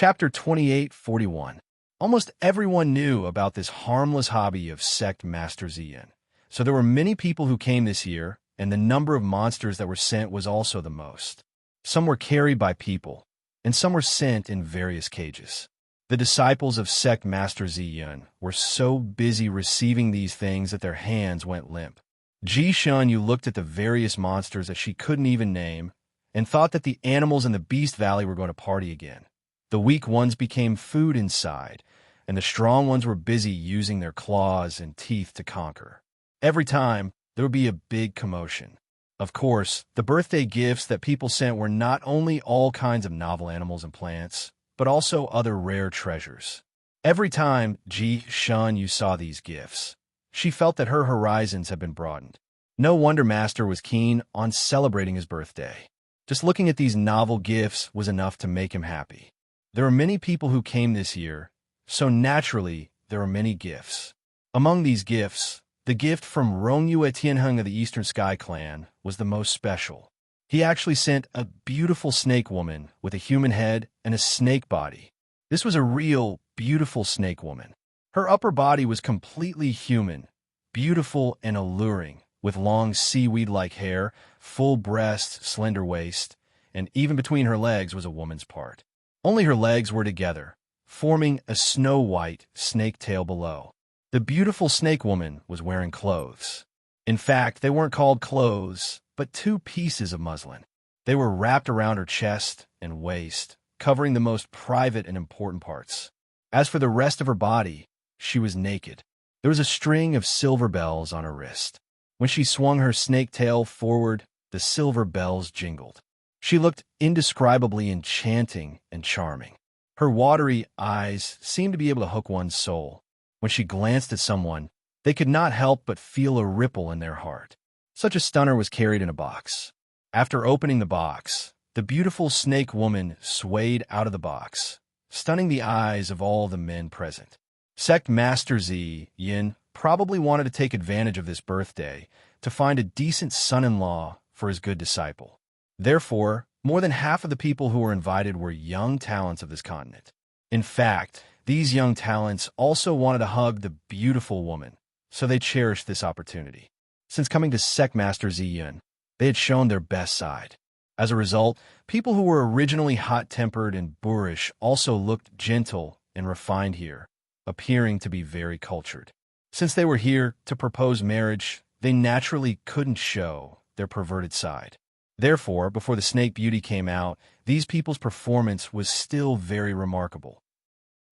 Chapter 2841. Almost everyone knew about this harmless hobby of sect Master Ziyin. So there were many people who came this year, and the number of monsters that were sent was also the most. Some were carried by people, and some were sent in various cages. The disciples of sect Master Ziyin were so busy receiving these things that their hands went limp. Ji Shun Yu looked at the various monsters that she couldn't even name, and thought that the animals in the Beast Valley were going to party again. The weak ones became food inside, and the strong ones were busy using their claws and teeth to conquer. Every time, there would be a big commotion. Of course, the birthday gifts that people sent were not only all kinds of novel animals and plants, but also other rare treasures. Every time Ji Shun Yu saw these gifts, she felt that her horizons had been broadened. No wonder Master was keen on celebrating his birthday. Just looking at these novel gifts was enough to make him happy. There are many people who came this year, so naturally there are many gifts. Among these gifts, the gift from Rongyue Tianheng of the Eastern Sky Clan was the most special. He actually sent a beautiful snake woman with a human head and a snake body. This was a real, beautiful snake woman. Her upper body was completely human, beautiful and alluring, with long seaweed-like hair, full breast, slender waist, and even between her legs was a woman's part. Only her legs were together, forming a snow-white snake tail below. The beautiful snake woman was wearing clothes. In fact, they weren't called clothes, but two pieces of muslin. They were wrapped around her chest and waist, covering the most private and important parts. As for the rest of her body, she was naked. There was a string of silver bells on her wrist. When she swung her snake tail forward, the silver bells jingled. She looked indescribably enchanting and charming. Her watery eyes seemed to be able to hook one's soul. When she glanced at someone, they could not help but feel a ripple in their heart. Such a stunner was carried in a box. After opening the box, the beautiful snake woman swayed out of the box, stunning the eyes of all the men present. Sect Master Ziyin probably wanted to take advantage of this birthday to find a decent son-in-law for his good disciple. Therefore, more than half of the people who were invited were young talents of this continent. In fact, these young talents also wanted to hug the beautiful woman, so they cherished this opportunity. Since coming to Sect Master Ziyin, they had shown their best side. As a result, people who were originally hot-tempered and boorish also looked gentle and refined here, appearing to be very cultured. Since they were here to propose marriage, they naturally couldn't show their perverted side. Therefore, before the Snake Beauty came out, these people's performance was still very remarkable.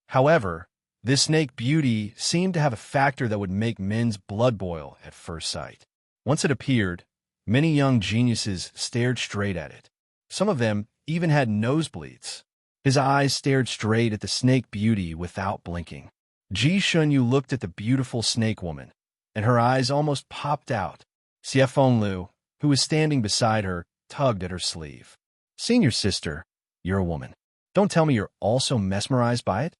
However, this Snake Beauty seemed to have a factor that would make men's blood boil at first sight. Once it appeared, many young geniuses stared straight at it. Some of them even had nosebleeds. His eyes stared straight at the Snake Beauty without blinking. Ji Shun Yu looked at the beautiful snake woman, and her eyes almost popped out. Xie Fenglu, who was standing beside her, tugged at her sleeve. "Senior sister, you're a woman. Don't tell me you're also mesmerized by it?"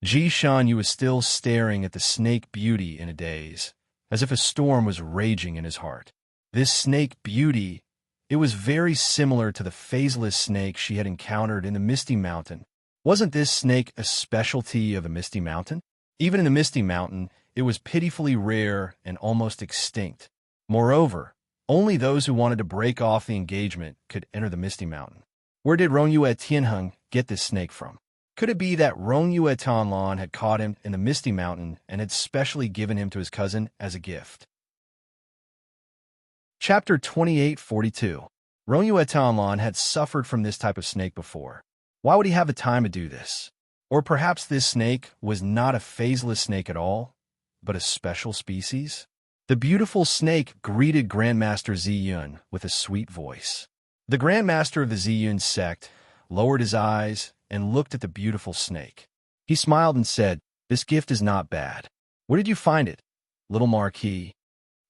Ji Shun Yu was still staring at the Snake Beauty in a daze, as if a storm was raging in his heart. This Snake Beauty, it was very similar to the phaseless snake she had encountered in the Misty Mountain. Wasn't this snake a specialty of the Misty Mountain? Even in the Misty Mountain, it was pitifully rare and almost extinct. Moreover, only those who wanted to break off the engagement could enter the Misty Mountain. Where did Rongyue Tianheng get this snake from? Could it be that Rongyue Tianlan had caught him in the Misty Mountain and had specially given him to his cousin as a gift? Chapter 2842. Rongyue Tianlan had suffered from this type of snake before. Why would he have the time to do this? Or perhaps this snake was not a phaseless snake at all, but a special species? The beautiful snake greeted Grandmaster Ziyun with a sweet voice. The Grandmaster of the Ziyun sect lowered his eyes and looked at the beautiful snake. He smiled and said, "This gift is not bad. Where did you find it, little Marquis?"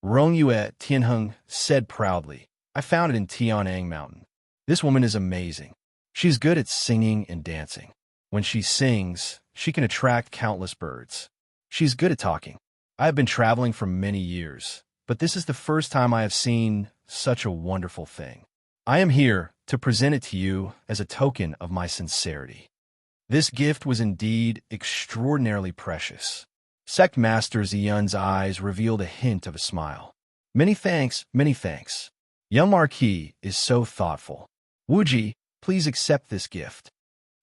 Rongyue Tianheng said proudly, "I found it in Tianang Mountain. This woman is amazing. She's good at singing and dancing. When she sings, she can attract countless birds. She's good at talking. I have been traveling for many years, but this is the first time I have seen such a wonderful thing. I am here to present it to you as a token of my sincerity." This gift was indeed extraordinarily precious. Sect Master Ziyun's eyes revealed a hint of a smile. Many thanks, many thanks. Young Marquis is so thoughtful. Wuji, please accept this gift.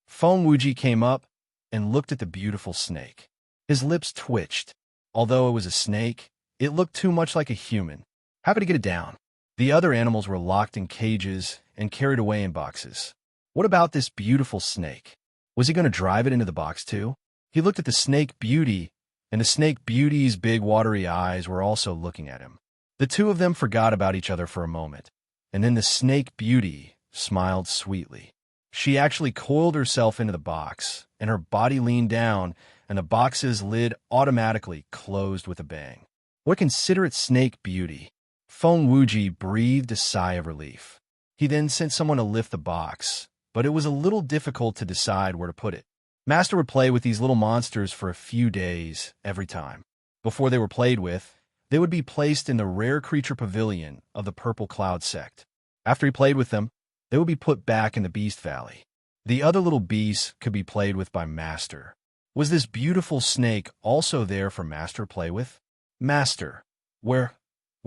Feng Wuji came up and looked at the beautiful snake. His lips twitched. Although it was a snake, it looked too much like a human. Happy to get it down. The other animals were locked in cages and carried away in boxes. What about this beautiful snake? Was he going to drive it into the box too? He looked at the snake beauty, and the snake beauty's big watery eyes were also looking at him. The two of them forgot about each other for a moment, and then the snake beauty smiled sweetly. She actually coiled herself into the box, and her body leaned down, and the box's lid automatically closed with a bang. What considerate snake beauty! Feng Wuji breathed a sigh of relief. He then sent someone to lift the box, but it was a little difficult to decide where to put it. Master would play with these little monsters for a few days every time. Before they were played with, they would be placed in the rare creature pavilion of the Purple Cloud sect. After he played with them, they would be put back in the Beast Valley. The other little beasts could be played with by Master. Was this beautiful snake also there for Master to play with? Master, where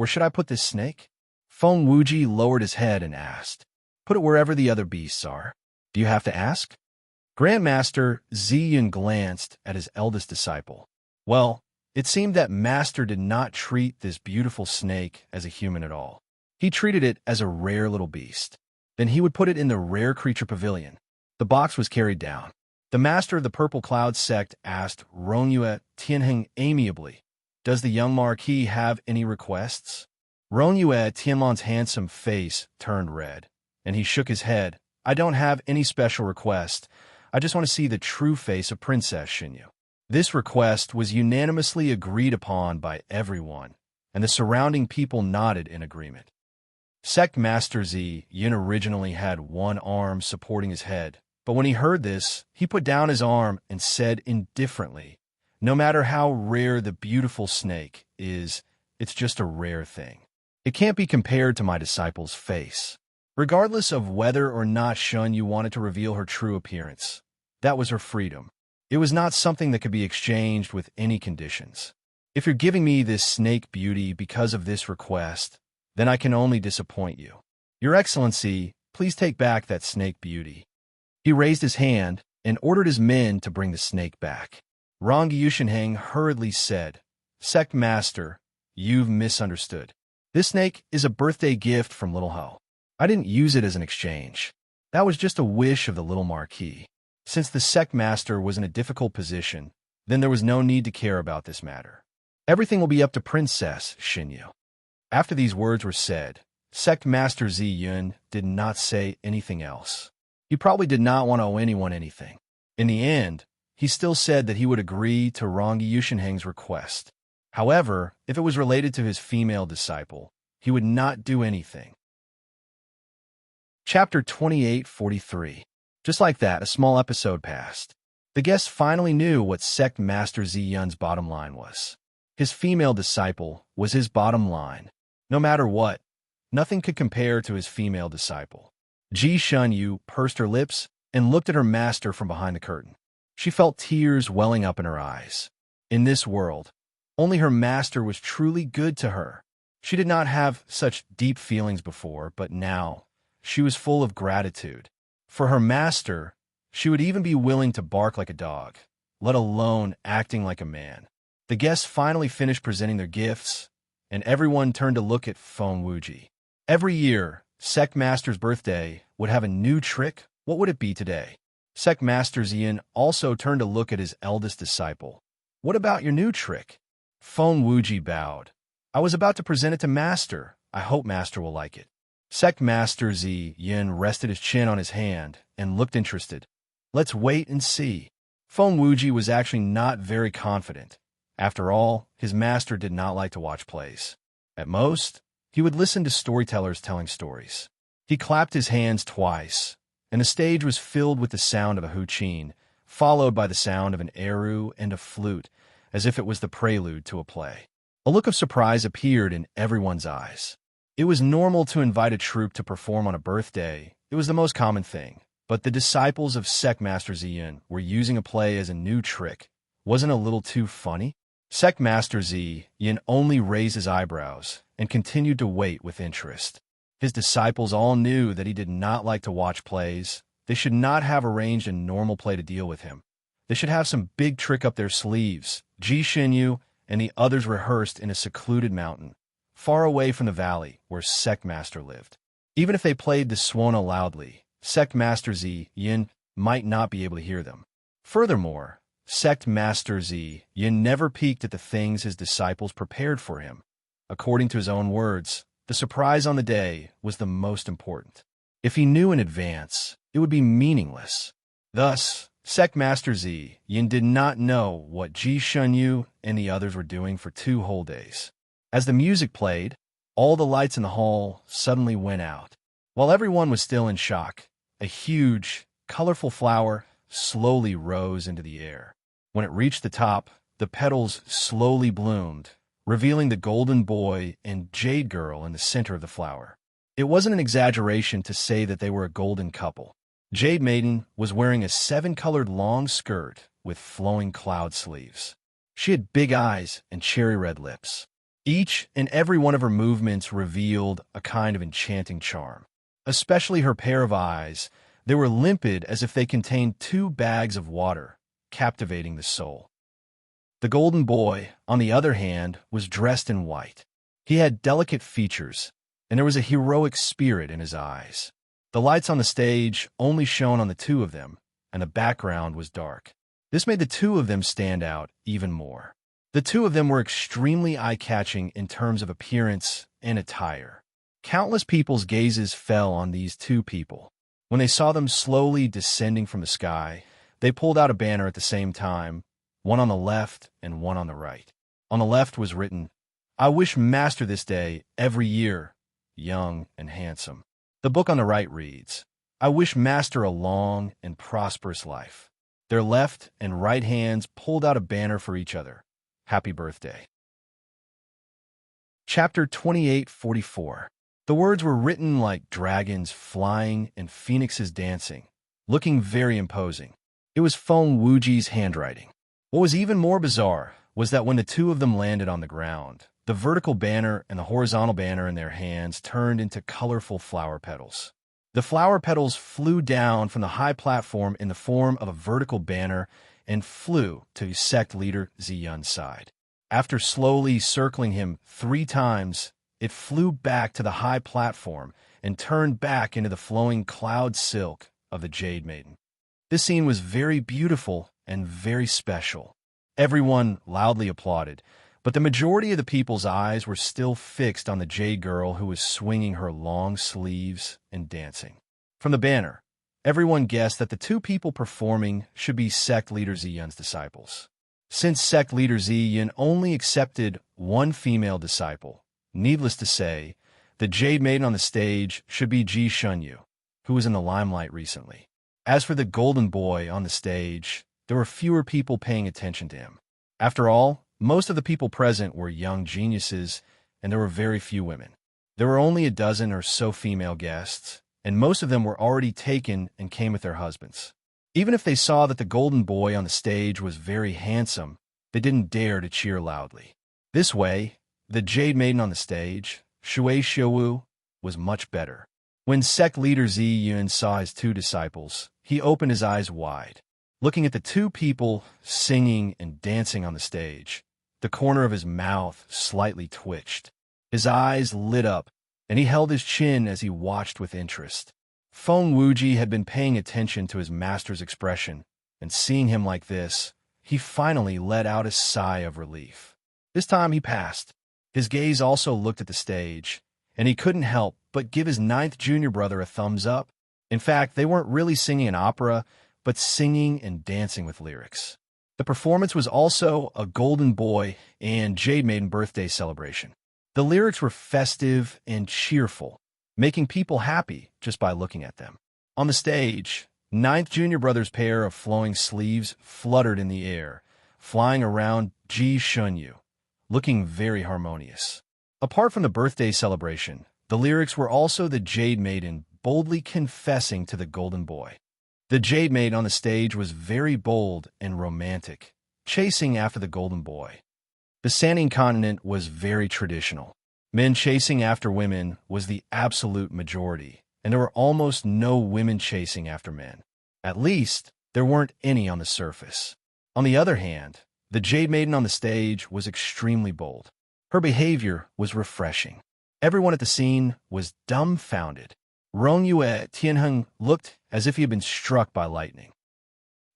should I put this snake? Feng Wuji lowered his head and asked. Put it wherever the other beasts are. Do you have to ask? Grandmaster Ziyun glanced at his eldest disciple. Well, it seemed that Master did not treat this beautiful snake as a human at all. He treated it as a rare little beast. Then he would put it in the rare creature pavilion. The box was carried down. The master of the Purple Cloud sect asked Rongyue Tianheng amiably, Does the young Marquis have any requests? Rongyue Tianlan's handsome face turned red, and he shook his head. I don't have any special request. I just want to see the true face of Princess Xinyu. This request was unanimously agreed upon by everyone, and the surrounding people nodded in agreement. Sect Master Ziyun originally had one arm supporting his head, but when he heard this, he put down his arm and said indifferently, No matter how rare the beautiful snake is, it's just a rare thing. It can't be compared to my disciple's face. Regardless of whether or not Xinyu wanted to reveal her true appearance, that was her freedom. It was not something that could be exchanged with any conditions. If you're giving me this snake beauty because of this request, then I can only disappoint you. Your Excellency, please take back that snake beauty. He raised his hand and ordered his men to bring the snake back. Rong Yushenheng hurriedly said, Sect Master, you've misunderstood. This snake is a birthday gift from Little Ho. I didn't use it as an exchange. That was just a wish of the little Marquis. Since the Sect Master was in a difficult position, then there was no need to care about this matter. Everything will be up to Princess Xinyu. After these words were said, Sect Master Ziyun did not say anything else. He probably did not want to owe anyone anything. In the end, he still said that he would agree to Rongi Yushenheng's request. However, if it was related to his female disciple, he would not do anything. Chapter 2843. Just like that, a small episode passed. The guests finally knew what Sect Master Ziyun's bottom line was. His female disciple was his bottom line. No matter what, nothing could compare to his female disciple. Ji Shunyu pursed her lips and looked at her master from behind the curtain. She felt tears welling up in her eyes. In this world, only her master was truly good to her. She did not have such deep feelings before, but now she was full of gratitude. For her master, she would even be willing to bark like a dog, let alone acting like a man. The guests finally finished presenting their gifts, and everyone turned to look at Feng Wuji. Every year, Sect Master's birthday would have a new trick. What would it be today? Sect Master Ziyun also turned to look at his eldest disciple. What about your new trick? Feng Wuji bowed. I was about to present it to Master. I hope Master will like it. Sect Master Ziyun rested his chin on his hand and looked interested. Let's wait and see. Feng Wuji was actually not very confident. After all, his master did not like to watch plays. At most, he would listen to storytellers telling stories. He clapped his hands twice, and the stage was filled with the sound of a huqin, followed by the sound of an eru and a flute, as if it was the prelude to a play. A look of surprise appeared in everyone's eyes. It was normal to invite a troupe to perform on a birthday. It was the most common thing. But the disciples of Sect Master Ziyin were using a play as a new trick. Wasn't a little too funny? Sect Master Ziyin only raised his eyebrows and continued to wait with interest. His disciples all knew that he did not like to watch plays. They should not have arranged a normal play to deal with him. They should have some big trick up their sleeves. Ji Shinyu and the others rehearsed in a secluded mountain, far away from the valley where Sect Master lived. Even if they played the Suona loudly, Sect Master Ziyin might not be able to hear them. Furthermore, Sect Master Ziyin never peeked at the things his disciples prepared for him. According to his own words, the surprise on the day was the most important. If he knew in advance, it would be meaningless. Thus, Sect Master Ziyin did not know what Ji Shenyu and the others were doing for 2 whole days. As the music played, all the lights in the hall suddenly went out. While everyone was still in shock, a huge, colorful flower slowly rose into the air. When it reached the top, the petals slowly bloomed, revealing the golden boy and jade girl in the center of the flower. It wasn't an exaggeration to say that they were a golden couple. Jade Maiden was wearing a 7-colored long skirt with flowing cloud sleeves. She had big eyes and cherry-red lips. Each and every one of her movements revealed a kind of enchanting charm. Especially her pair of eyes, they were limpid as if they contained 2 bags of water, captivating the soul. The golden boy, on the other hand, was dressed in white. He had delicate features, and there was a heroic spirit in his eyes. The lights on the stage only shone on the 2 of them, and the background was dark. This made the 2 of them stand out even more. The 2 of them were extremely eye-catching in terms of appearance and attire. Countless people's gazes fell on these 2 people. When they saw them slowly descending from the sky, they pulled out a banner at the same time, one on the left and one on the right. On the left was written, "I wish Master this day every year, young and handsome." The book on the right reads, "I wish Master a long and prosperous life." Their left and right hands pulled out a banner for each other. Happy birthday. Chapter 2844. The words were written like dragons flying and phoenixes dancing, looking very imposing. It was Feng Wuji's handwriting. What was even more bizarre was that when the 2 of them landed on the ground, the vertical banner and the horizontal banner in their hands turned into colorful flower petals. The flower petals flew down from the high platform in the form of a vertical banner and flew to sect leader Ziyun's side. After slowly circling him 3 times, it flew back to the high platform and turned back into the flowing cloud silk of the Jade Maiden. This scene was very beautiful and very special. Everyone loudly applauded, but the majority of the people's eyes were still fixed on the Jade girl who was swinging her long sleeves and dancing. From the banner, everyone guessed that the 2 people performing should be sect leader Ziyun's disciples. Since sect leader Ziyin only accepted 1 female disciple, needless to say, the Jade Maiden on the stage should be Ji Shenyu, who was in the limelight recently. As for the golden boy on the stage, there were fewer people paying attention to him. After all, most of the people present were young geniuses, and there were very few women. There were only a dozen or so female guests, and most of them were already taken and came with their husbands. Even if they saw that the golden boy on the stage was very handsome, they didn't dare to cheer loudly. This way, the Jade Maiden on the stage, Shui Xiaowu, was much better. When sect leader Ziyun saw his 2 disciples, he opened his eyes wide. Looking at the 2 people singing and dancing on the stage, the corner of his mouth slightly twitched. His eyes lit up, and he held his chin as he watched with interest. Feng Wuji had been paying attention to his master's expression, and seeing him like this, he finally let out a sigh of relief. This time he passed. His gaze also looked at the stage, and he couldn't help but give his 9th junior brother a thumbs up. In fact, they weren't really singing an opera, but singing and dancing with lyrics. The performance was also a Golden Boy and Jade Maiden birthday celebration. The lyrics were festive and cheerful, making people happy just by looking at them. On the stage, 9th junior brother's pair of flowing sleeves fluttered in the air, flying around Ji Shenyu, looking very harmonious. Apart from the birthday celebration, the lyrics were also the Jade Maiden boldly confessing to the Golden Boy. The jade maid on the stage was very bold and romantic, chasing after the golden boy. The Sanding continent was very traditional. Men chasing after women was the absolute majority, and there were almost no women chasing after men. At least, there weren't any on the surface. On the other hand, the jade maiden on the stage was extremely bold. Her behavior was refreshing. Everyone at the scene was dumbfounded. Rong Yue Tianheng looked as if he had been struck by lightning.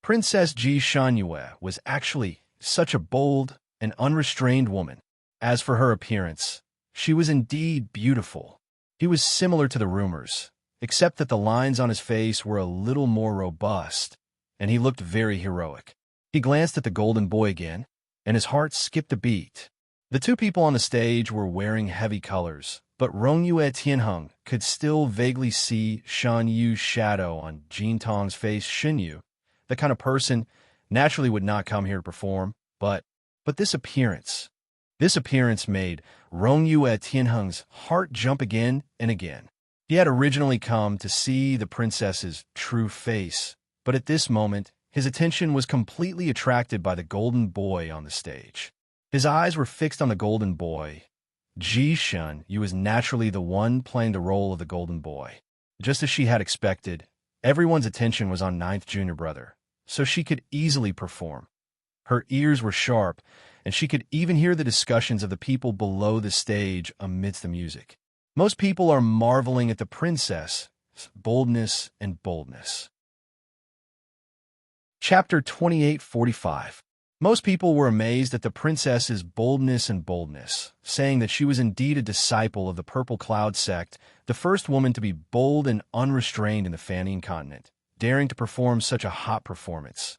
Princess Ji Shunyue was actually such a bold and unrestrained woman. As for her appearance, she was indeed beautiful. He was similar to the rumors, except that the lines on his face were a little more robust, and he looked very heroic. He glanced at the golden boy again, and his heart skipped a beat. The two people on the stage were wearing heavy colors, but Rong Yue Tianheng could still vaguely see Shan Yu's shadow on Jin Tong's face. Shan Yu, the kind of person, naturally would not come here to perform, but this appearance made Rong Yue Tianheng's heart jump again and again. He had originally come to see the princess's true face, but at this moment, his attention was completely attracted by the golden boy on the stage. His eyes were fixed on the golden boy. Ji Shun Yu was naturally the one playing the role of the golden boy. Just as she had expected, everyone's attention was on ninth junior brother, so she could easily perform. Her ears were sharp, and she could even hear the discussions of the people below the stage amidst the music. Most people are marveling at the princess' boldness and boldness. Chapter 2845. Most people were amazed at the princess's boldness and boldness, saying that she was indeed a disciple of the Purple Cloud sect, the first woman to be bold and unrestrained in the Fanning continent, daring to perform such a hot performance.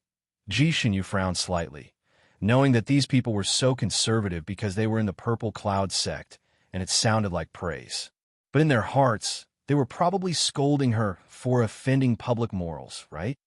Ji Shinyu frowned slightly, knowing that these people were so conservative because they were in the Purple Cloud sect, and it sounded like praise. But in their hearts, they were probably scolding her for offending public morals, right?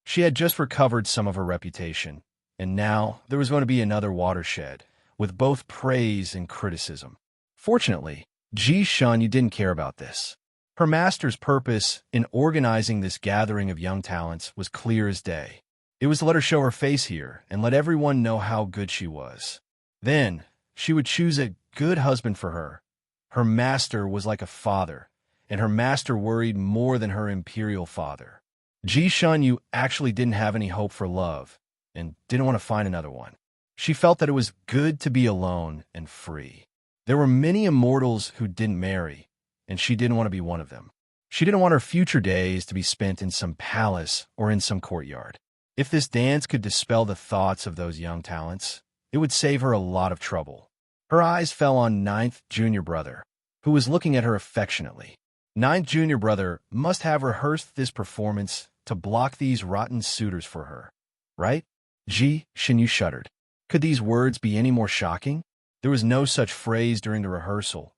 She had just recovered some of her reputation, and now there was going to be another watershed, with both praise and criticism. Fortunately, Ji Shunyue didn't care about this. Her master's purpose in organizing this gathering of young talents was clear as day. It was to let her show her face here and let everyone know how good she was. Then, she would choose a good husband for her. Her master was like a father, and her master worried more than her imperial father. Ji Shunyue actually didn't have any hope for love, and didn't want to find another one. She felt that it was good to be alone and free. There were many immortals who didn't marry, and she didn't want to be one of them. She didn't want her future days to be spent in some palace or in some courtyard. If this dance could dispel the thoughts of those young talents, it would save her a lot of trouble. Her eyes fell on ninth junior brother, who was looking at her affectionately. Ninth junior brother must have rehearsed this performance to block these rotten suitors for her, right? Ji Shinyu shuddered. Could these words be any more shocking? There was no such phrase during the rehearsal.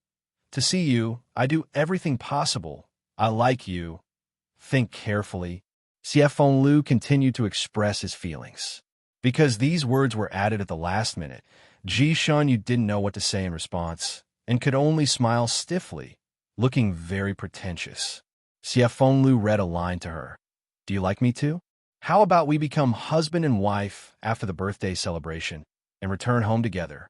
To see you, I do everything possible. I like you. Think carefully. Xiefeng Lu continued to express his feelings. Because these words were added at the last minute, Ji Shunyue didn't know what to say in response, and could only smile stiffly, looking very pretentious. Xiefeng Lu read a line to her. Do you like me too? How about we become husband and wife after the birthday celebration and return home together?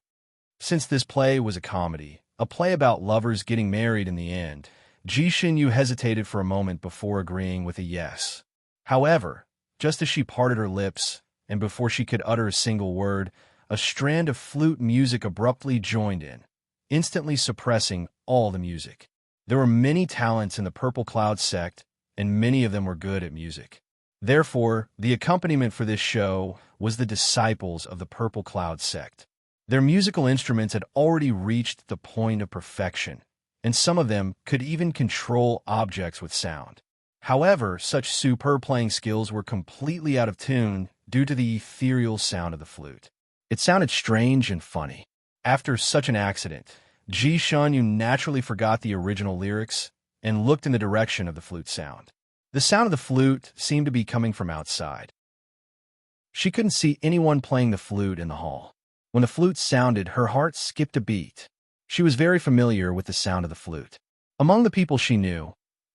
Since this play was a comedy, a play about lovers getting married in the end, Ji Shinyu hesitated for a moment before agreeing with a yes. However, just as she parted her lips, and before she could utter a single word, a strand of flute music abruptly joined in, instantly suppressing all the music. There were many talents in the Purple Cloud sect, and many of them were good at music. Therefore, the accompaniment for this show was the disciples of the Purple Cloud sect. Their musical instruments had already reached the point of perfection, and some of them could even control objects with sound. However, such superb playing skills were completely out of tune due to the ethereal sound of the flute. It sounded strange and funny. After such an accident, Ji Shunyue naturally forgot the original lyrics and looked in the direction of the flute sound. The sound of the flute seemed to be coming from outside. She couldn't see anyone playing the flute in the hall. When the flute sounded, her heart skipped a beat. She was very familiar with the sound of the flute. Among the people she knew,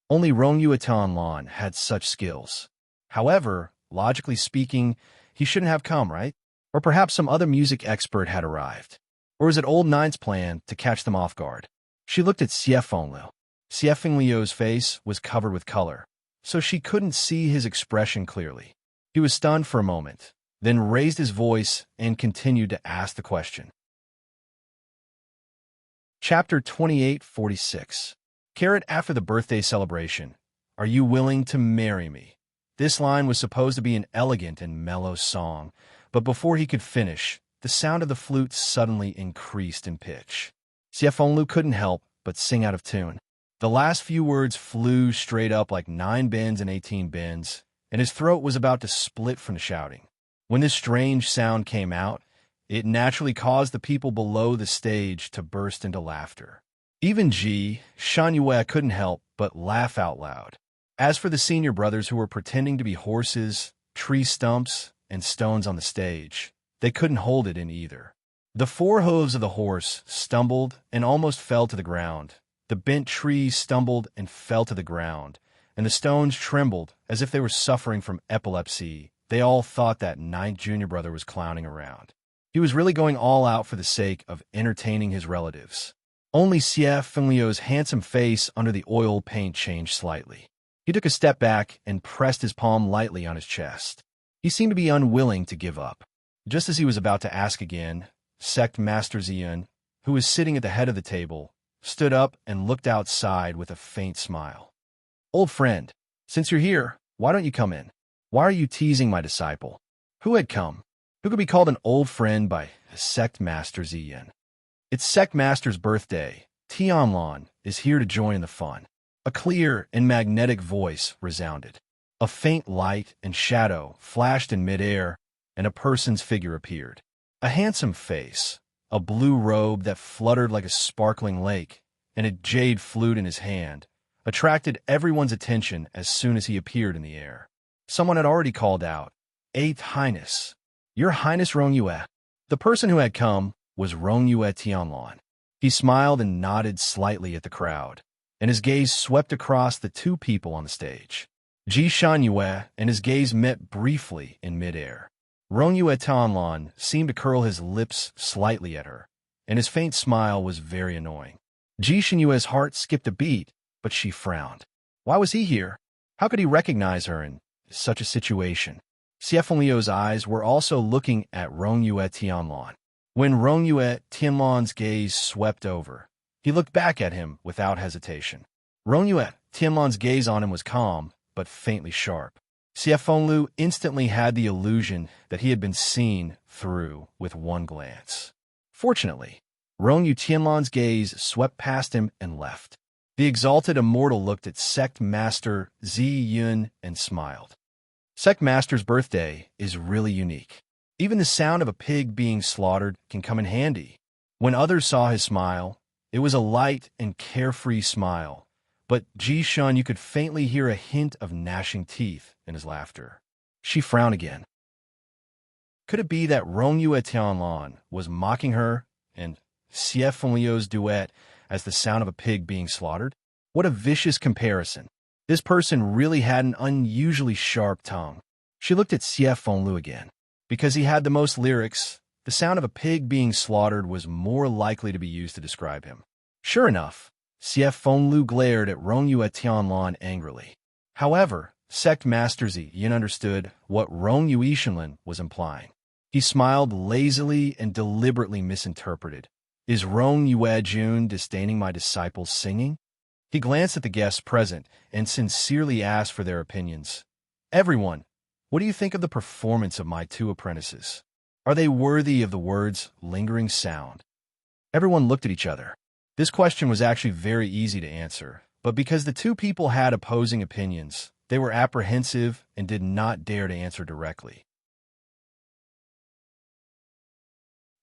only Rong Yuetan Lan had such skills. However, logically speaking, he shouldn't have come, right? Or perhaps some other music expert had arrived. Or was it Old Nine's plan to catch them off guard? She looked at Siefenglu. Siefengliu's face was covered with color, so she couldn't see his expression clearly. He was stunned for a moment, then raised his voice and continued to ask the question. Chapter 2846. Carrot after the birthday celebration. Are you willing to marry me? This line was supposed to be an elegant and mellow song, but before he could finish, the sound of the flute suddenly increased in pitch. Siefenglu couldn't help but sing out of tune. The last few words flew straight up like 9 bends and 18 bends, and his throat was about to split from the shouting. When this strange sound came out, it naturally caused the people below the stage to burst into laughter. Even Shanyue couldn't help but laugh out loud. As for the senior brothers who were pretending to be horses, tree stumps, and stones on the stage, they couldn't hold it in either. The 4 hooves of the horse stumbled and almost fell to the ground. The bent trees stumbled and fell to the ground, and the stones trembled as if they were suffering from epilepsy. They all thought that 9th junior brother was clowning around. He was really going all out for the sake of entertaining his relatives. Only Siefengliu's handsome face under the oil paint changed slightly. He took a step back and pressed his palm lightly on his chest. He seemed to be unwilling to give up. Just as he was about to ask again, Sect Master Zian, who was sitting at the head of the table, stood up and looked outside with a faint smile. Old friend, since you're here, why don't you come in? Why are you teasing my disciple? Who had come? Who could be called an old friend by Sect Master Zian? It's Sect Master's birthday. Tianlan is here to join in the fun. A clear and magnetic voice resounded. A faint light and shadow flashed in midair, and a person's figure appeared. A handsome face, a blue robe that fluttered like a sparkling lake, and a jade flute in his hand, attracted everyone's attention as soon as he appeared in the air. Someone had already called out, "Eighth Highness, Your Highness Rongyue." The person who had come was Rongyue Tianlan. He smiled and nodded slightly at the crowd, and his gaze swept across the 2 people on the stage. Ji Shanyue and his gaze met briefly in midair. Rongyue Tianlan seemed to curl his lips slightly at her, and his faint smile was very annoying. Ji Shanyue's heart skipped a beat, but she frowned. Why was he here? How could he recognize her in such a situation? Siefengliu's eyes were also looking at Rongyue Tianlan. When Rongyue Tianlan's gaze swept over, he looked back at him without hesitation. Rongyue Tianlan's gaze on him was calm, but faintly sharp. Siefenglu instantly had the illusion that he had been seen through with one glance. Fortunately, Rongyue Tianlan's gaze swept past him and left. The exalted immortal looked at Sect Master Zi Yun and smiled. Sect Master's birthday is really unique. Even the sound of a pig being slaughtered can come in handy. When others saw his smile, it was a light and carefree smile, but Ji-shun, you could faintly hear a hint of gnashing teeth in his laughter. She frowned again. Could it be that Rongyue Tianlan was mocking her and Siefengliu's duet as the sound of a pig being slaughtered? What a vicious comparison. This person really had an unusually sharp tongue. She looked at Siefenglu again. Because he had the most lyrics, the sound of a pig being slaughtered was more likely to be used to describe him. Sure enough, Siefenglu glared at Rongyue Tianlan angrily. However, Sect Master Zi Yin understood what Rongyue Tianlan was implying. He smiled lazily and deliberately misinterpreted. Is Rongyue Jun disdaining my disciples' singing? He glanced at the guests present and sincerely asked for their opinions. Everyone, what do you think of the performance of my 2 apprentices? Are they worthy of the words lingering sound? Everyone looked at each other. This question was actually very easy to answer, but because the 2 people had opposing opinions, they were apprehensive and did not dare to answer directly.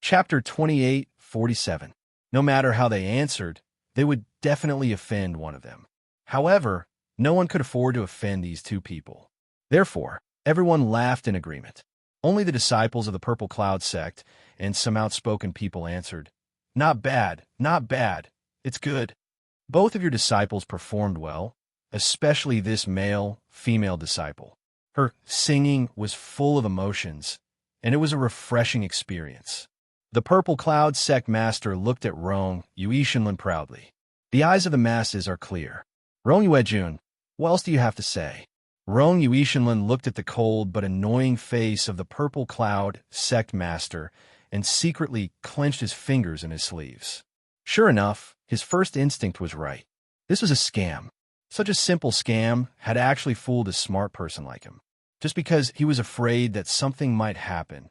Chapter 2847. No matter how they answered, they would definitely offend one of them. However, no one could afford to offend these 2 people. Therefore, everyone laughed in agreement. Only the disciples of the Purple Cloud sect and some outspoken people answered, "Not bad, not bad. It's good. Both of your disciples performed well, especially this male-female disciple. Her singing was full of emotions, and it was a refreshing experience. The Purple Cloud sect master looked at Rong Yuishinlin proudly. The eyes of the masses are clear. Rong Yuejun, what else do you have to say? Rong Yuishinlin looked at the cold but annoying face of the Purple Cloud sect master and secretly clenched his fingers in his sleeves. Sure enough, his first instinct was right. This was a scam. Such a simple scam had actually fooled a smart person like him. Just because he was afraid that something might happen.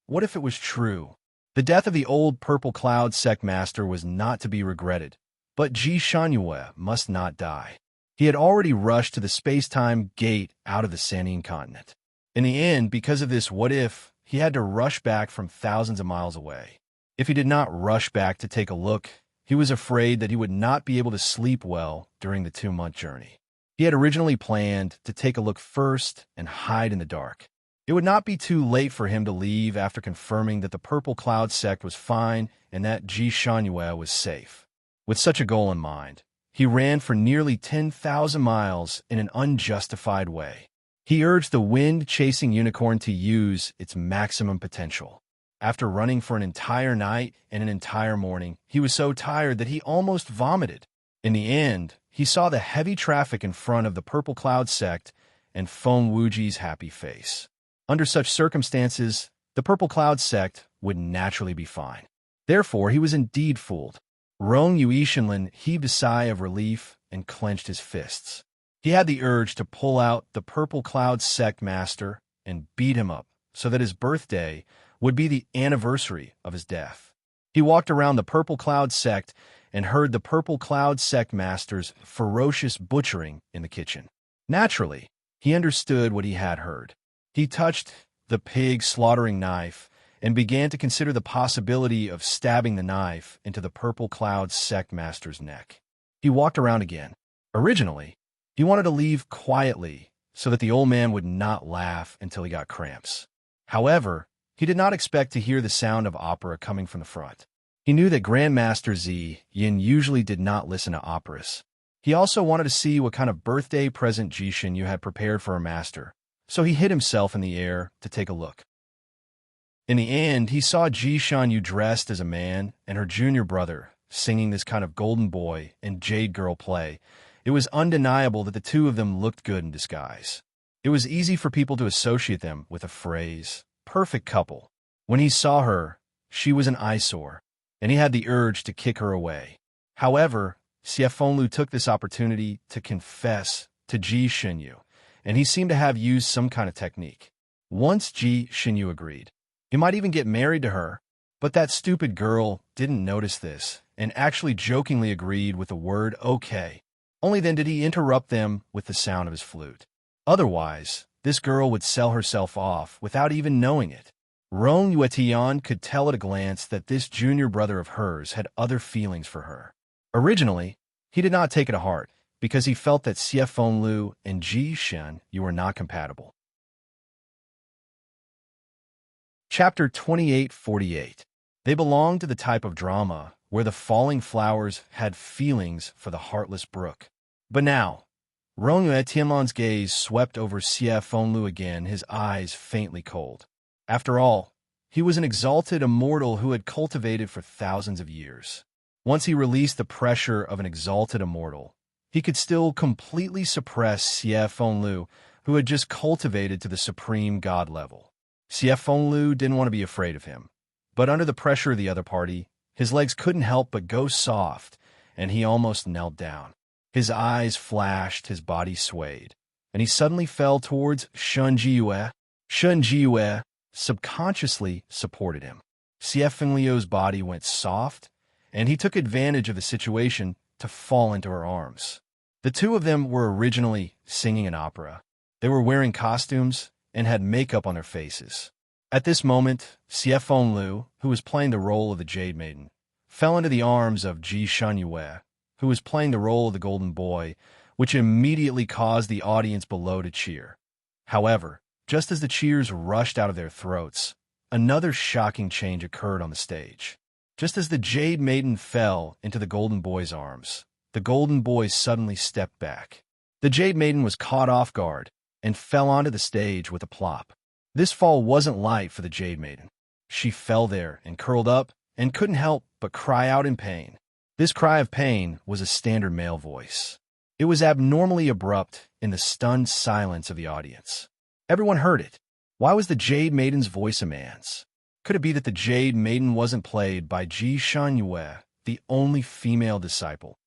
What if it was true? The death of the old Purple Cloud sect master was not to be regretted, but Ji Shanyue must not die. He had already rushed to the space-time gate out of the Sanian continent. In the end, because of this what-if, he had to rush back from thousands of miles away. If he did not rush back to take a look, he was afraid that he would not be able to sleep well during the 2-month journey. He had originally planned to take a look first and hide in the dark. It would not be too late for him to leave after confirming that the Purple Cloud sect was fine and that Ji Shanyue was safe. With such a goal in mind, he ran for nearly 10,000 miles in an unjustified way. He urged the wind-chasing unicorn to use its maximum potential. After running for an entire night and an entire morning, he was so tired that he almost vomited. In the end, he saw the heavy traffic in front of the Purple Cloud sect and Feng Wuji's happy face. Under such circumstances, the Purple Cloud sect would naturally be fine. Therefore, he was indeed fooled. Rong Yuishinlin heaved a sigh of relief and clenched his fists. He had the urge to pull out the Purple Cloud sect master and beat him up so that his birthday would be the anniversary of his death. He walked around the Purple Cloud sect and heard the Purple Cloud sect master's ferocious butchering in the kitchen. Naturally, he understood what he had heard. He touched the pig slaughtering knife and began to consider the possibility of stabbing the knife into the Purple Cloud sect master's neck. He walked around again. Originally, he wanted to leave quietly so that the old man would not laugh until he got cramps. However, he did not expect to hear the sound of opera coming from the front. He knew that Grandmaster Zi Yin usually did not listen to operas. He also wanted to see what kind of birthday present Jishin Yu had prepared for her master, so he hid himself in the air to take a look. In the end, he saw Ji Shanyu dressed as a man and her junior brother singing this kind of golden boy and jade girl play. It was undeniable that the two of them looked good in disguise. It was easy for people to associate them with a phrase, perfect couple. When he saw her, she was an eyesore, and he had the urge to kick her away. However, Xie Fenglu took this opportunity to confess to Ji Shinyu, and he seemed to have used some kind of technique. Once Ji Shinyu agreed, he might even get married to her, but that stupid girl didn't notice this and actually jokingly agreed with the word okay. Only then did he interrupt them with the sound of his flute. Otherwise, this girl would sell herself off without even knowing it. Rong Yuetian could tell at a glance that this junior brother of hers had other feelings for her. Originally, he did not take it to heart because he felt that Xie Fenglu and Ji Shen were not compatible. Chapter 2848. They belonged to the type of drama where the falling flowers had feelings for the heartless brook. But now, Rong Yuetian's gaze swept over Xie Fenglu again, his eyes faintly cold. After all, he was an exalted immortal who had cultivated for thousands of years. Once he released the pressure of an exalted immortal, he could still completely suppress Xie Fenglu, who had just cultivated to the supreme god level. Xie Fenglu didn't want to be afraid of him, but under the pressure of the other party, his legs couldn't help but go soft, and he almost knelt down. His eyes flashed, his body swayed, and he suddenly fell towards Shen Jiyue. Shen Jiyue subconsciously supported him. Xie Fenglio's body went soft, and he took advantage of the situation to fall into her arms. The two of them were originally singing an opera. They were wearing costumes and had makeup on their faces. At this moment, Xie Fenglu, who was playing the role of the Jade Maiden, fell into the arms of Ji Shanyue, who was playing the role of the Golden Boy, which immediately caused the audience below to cheer. However, just as the cheers rushed out of their throats, another shocking change occurred on the stage. Just as the Jade Maiden fell into the Golden Boy's arms, the Golden Boy suddenly stepped back. The Jade Maiden was caught off guard, and fell onto the stage with a plop. This fall wasn't light for the Jade Maiden. She fell there and curled up and couldn't help but cry out in pain. This cry of pain was a standard male voice. It was abnormally abrupt in the stunned silence of the audience. Everyone heard it. Why was the Jade Maiden's voice a man's? Could it be that the Jade Maiden wasn't played by Ji Shunyue, the only female disciple?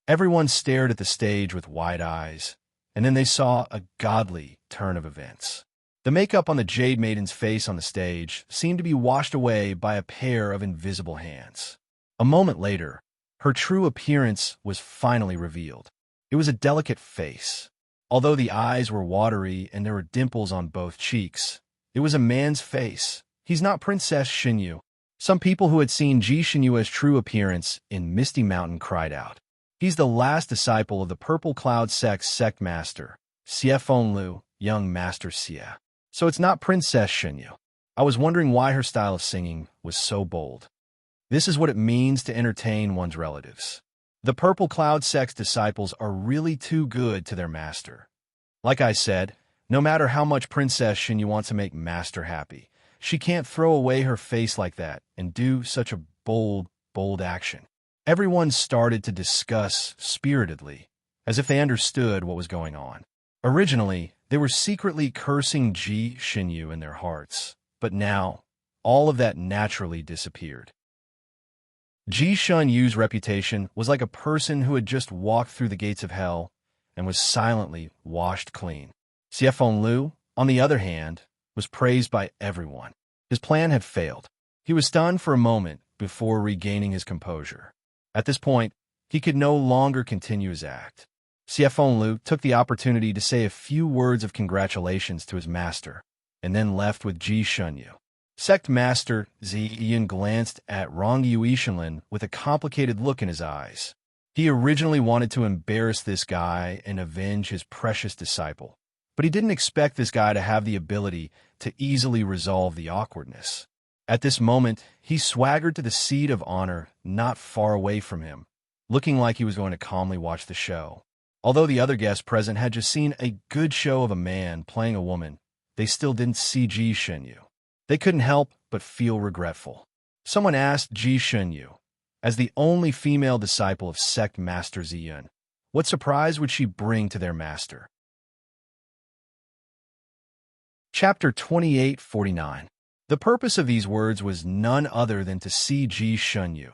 Everyone stared at the stage with wide eyes, and then they saw a godly turn of events. The makeup on the Jade Maiden's face on the stage seemed to be washed away by a pair of invisible hands. A moment later, her true appearance was finally revealed. It was a delicate face. Although the eyes were watery and there were dimples on both cheeks, it was a man's face. He's not Princess Xinyu. Some people who had seen Ji Xinyue's true appearance in Misty Mountain cried out. He's the last disciple of the Purple Cloud sect master, Xie Fenglu, young master Xie. So it's not Princess Xinyu. I was wondering why her style of singing was so bold. This is what it means to entertain one's relatives. The Purple Cloud sect's disciples are really too good to their master. Like I said, no matter how much Princess Xinyu wants to make master happy, she can't throw away her face like that and do such a bold action. Everyone started to discuss spiritedly, as if they understood what was going on. Originally, they were secretly cursing Ji Xinyu in their hearts, but now, all of that naturally disappeared. Ji Xunyu's reputation was like a person who had just walked through the gates of hell and was silently washed clean. Xie Fenglu, on the other hand, was praised by everyone. His plan had failed. He was stunned for a moment before regaining his composure. At this point, he could no longer continue his act. Xie Fenglu took the opportunity to say a few words of congratulations to his master, and then left with Ji Xunyu. Sect Master Ziyan glanced at Rong Yuishanlin with a complicated look in his eyes. He originally wanted to embarrass this guy and avenge his precious disciple, but he didn't expect this guy to have the ability to easily resolve the awkwardness. At this moment, he swaggered to the seat of honor not far away from him, looking like he was going to calmly watch the show. Although the other guests present had just seen a good show of a man playing a woman, they still didn't see Ji Xinyu. They couldn't help but feel regretful. Someone asked Ji Xinyu, as the only female disciple of Sect Master Ziyan, what surprise would she bring to their master? Chapter 2849. The purpose of these words was none other than to see Ji Xinyu,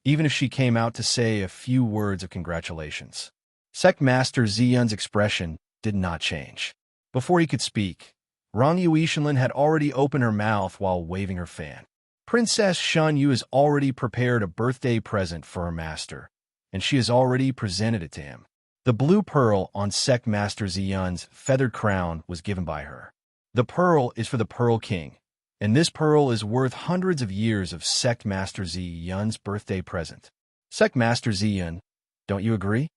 even if she came out to say a few words of congratulations. Sect Master Ziyan's expression did not change. Before he could speak, Rong Yuishanlin had already opened her mouth while waving her fan. Princess Xunyu has already prepared a birthday present for her master, and she has already presented it to him. The blue pearl on Sect Master Ziyan's feathered crown was given by her. The pearl is for the Pearl King, and this pearl is worth hundreds of years of Sect Master Ziyan's birthday present. Sect Master Ziyan, don't you agree?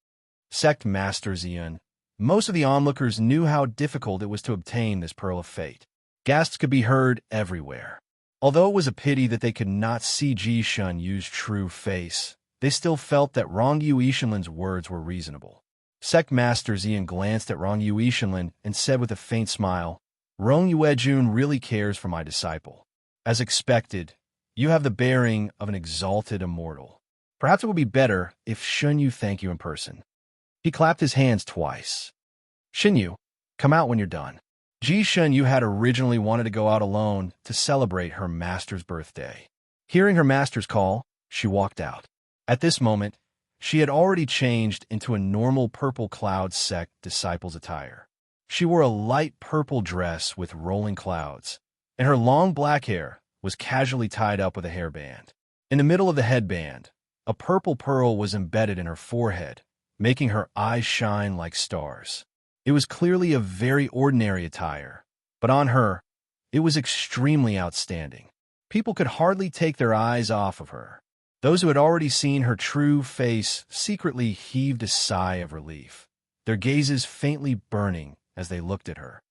Sect Master Ziyan. Most of the onlookers knew how difficult it was to obtain this pearl of fate. Gasps could be heard everywhere. Although it was a pity that they could not see Ji Xunyu's true face, they still felt that Rong Yuishanlin's words were reasonable. Sect Master Ziyan glanced at Rong Yuishanlin and said with a faint smile, Rong Yuejun really cares for my disciple. As expected, you have the bearing of an exalted immortal. Perhaps it would be better if Xunyu thank you in person. He clapped his hands twice. Xinyu, come out when you're done. Ji Xunyu had originally wanted to go out alone to celebrate her master's birthday. Hearing her master's call, she walked out. At this moment, she had already changed into a normal Purple Cloud sect disciple's attire. She wore a light purple dress with rolling clouds, and her long black hair was casually tied up with a hairband. In the middle of the headband, a purple pearl was embedded in her forehead, making her eyes shine like stars. It was clearly a very ordinary attire, but on her, it was extremely outstanding. People could hardly take their eyes off of her. Those who had already seen her true face secretly heaved a sigh of relief, their gazes faintly burning as they looked at her.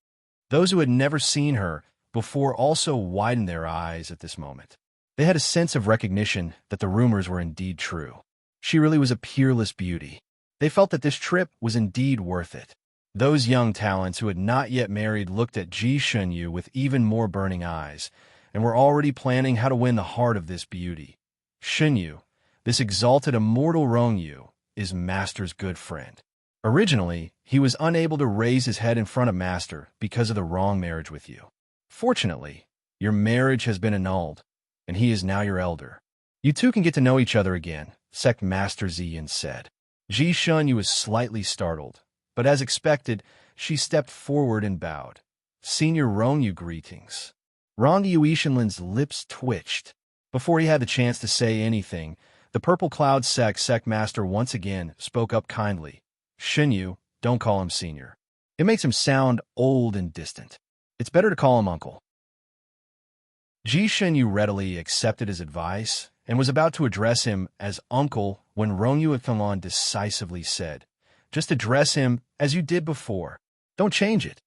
Those who had never seen her before also widened their eyes at this moment. They had a sense of recognition that the rumors were indeed true. She really was a peerless beauty. They felt that this trip was indeed worth it. Those young talents who had not yet married looked at Ji Shunyu with even more burning eyes, and were already planning how to win the heart of this beauty. Shunyu, this exalted immortal Rongyu, is Master's good friend. Originally, he was unable to raise his head in front of Master because of the wrong marriage with you. Fortunately, your marriage has been annulled, and he is now your elder. You two can get to know each other again, Sect Master Ziyin said. Ji Shunyu was slightly startled, but as expected, she stepped forward and bowed. Senior Rongyu, greetings. Rongyu Ishinlin's lips twitched. Before he had the chance to say anything, the Purple Cloud Sect Master once again spoke up kindly. Shunyu, don't call him senior. It makes him sound old and distant. It's better to call him uncle. Ji Shunyu readily accepted his advice and was about to address him as uncle when Rongyu Ishinlin decisively said, just address him as you did before. Don't change it.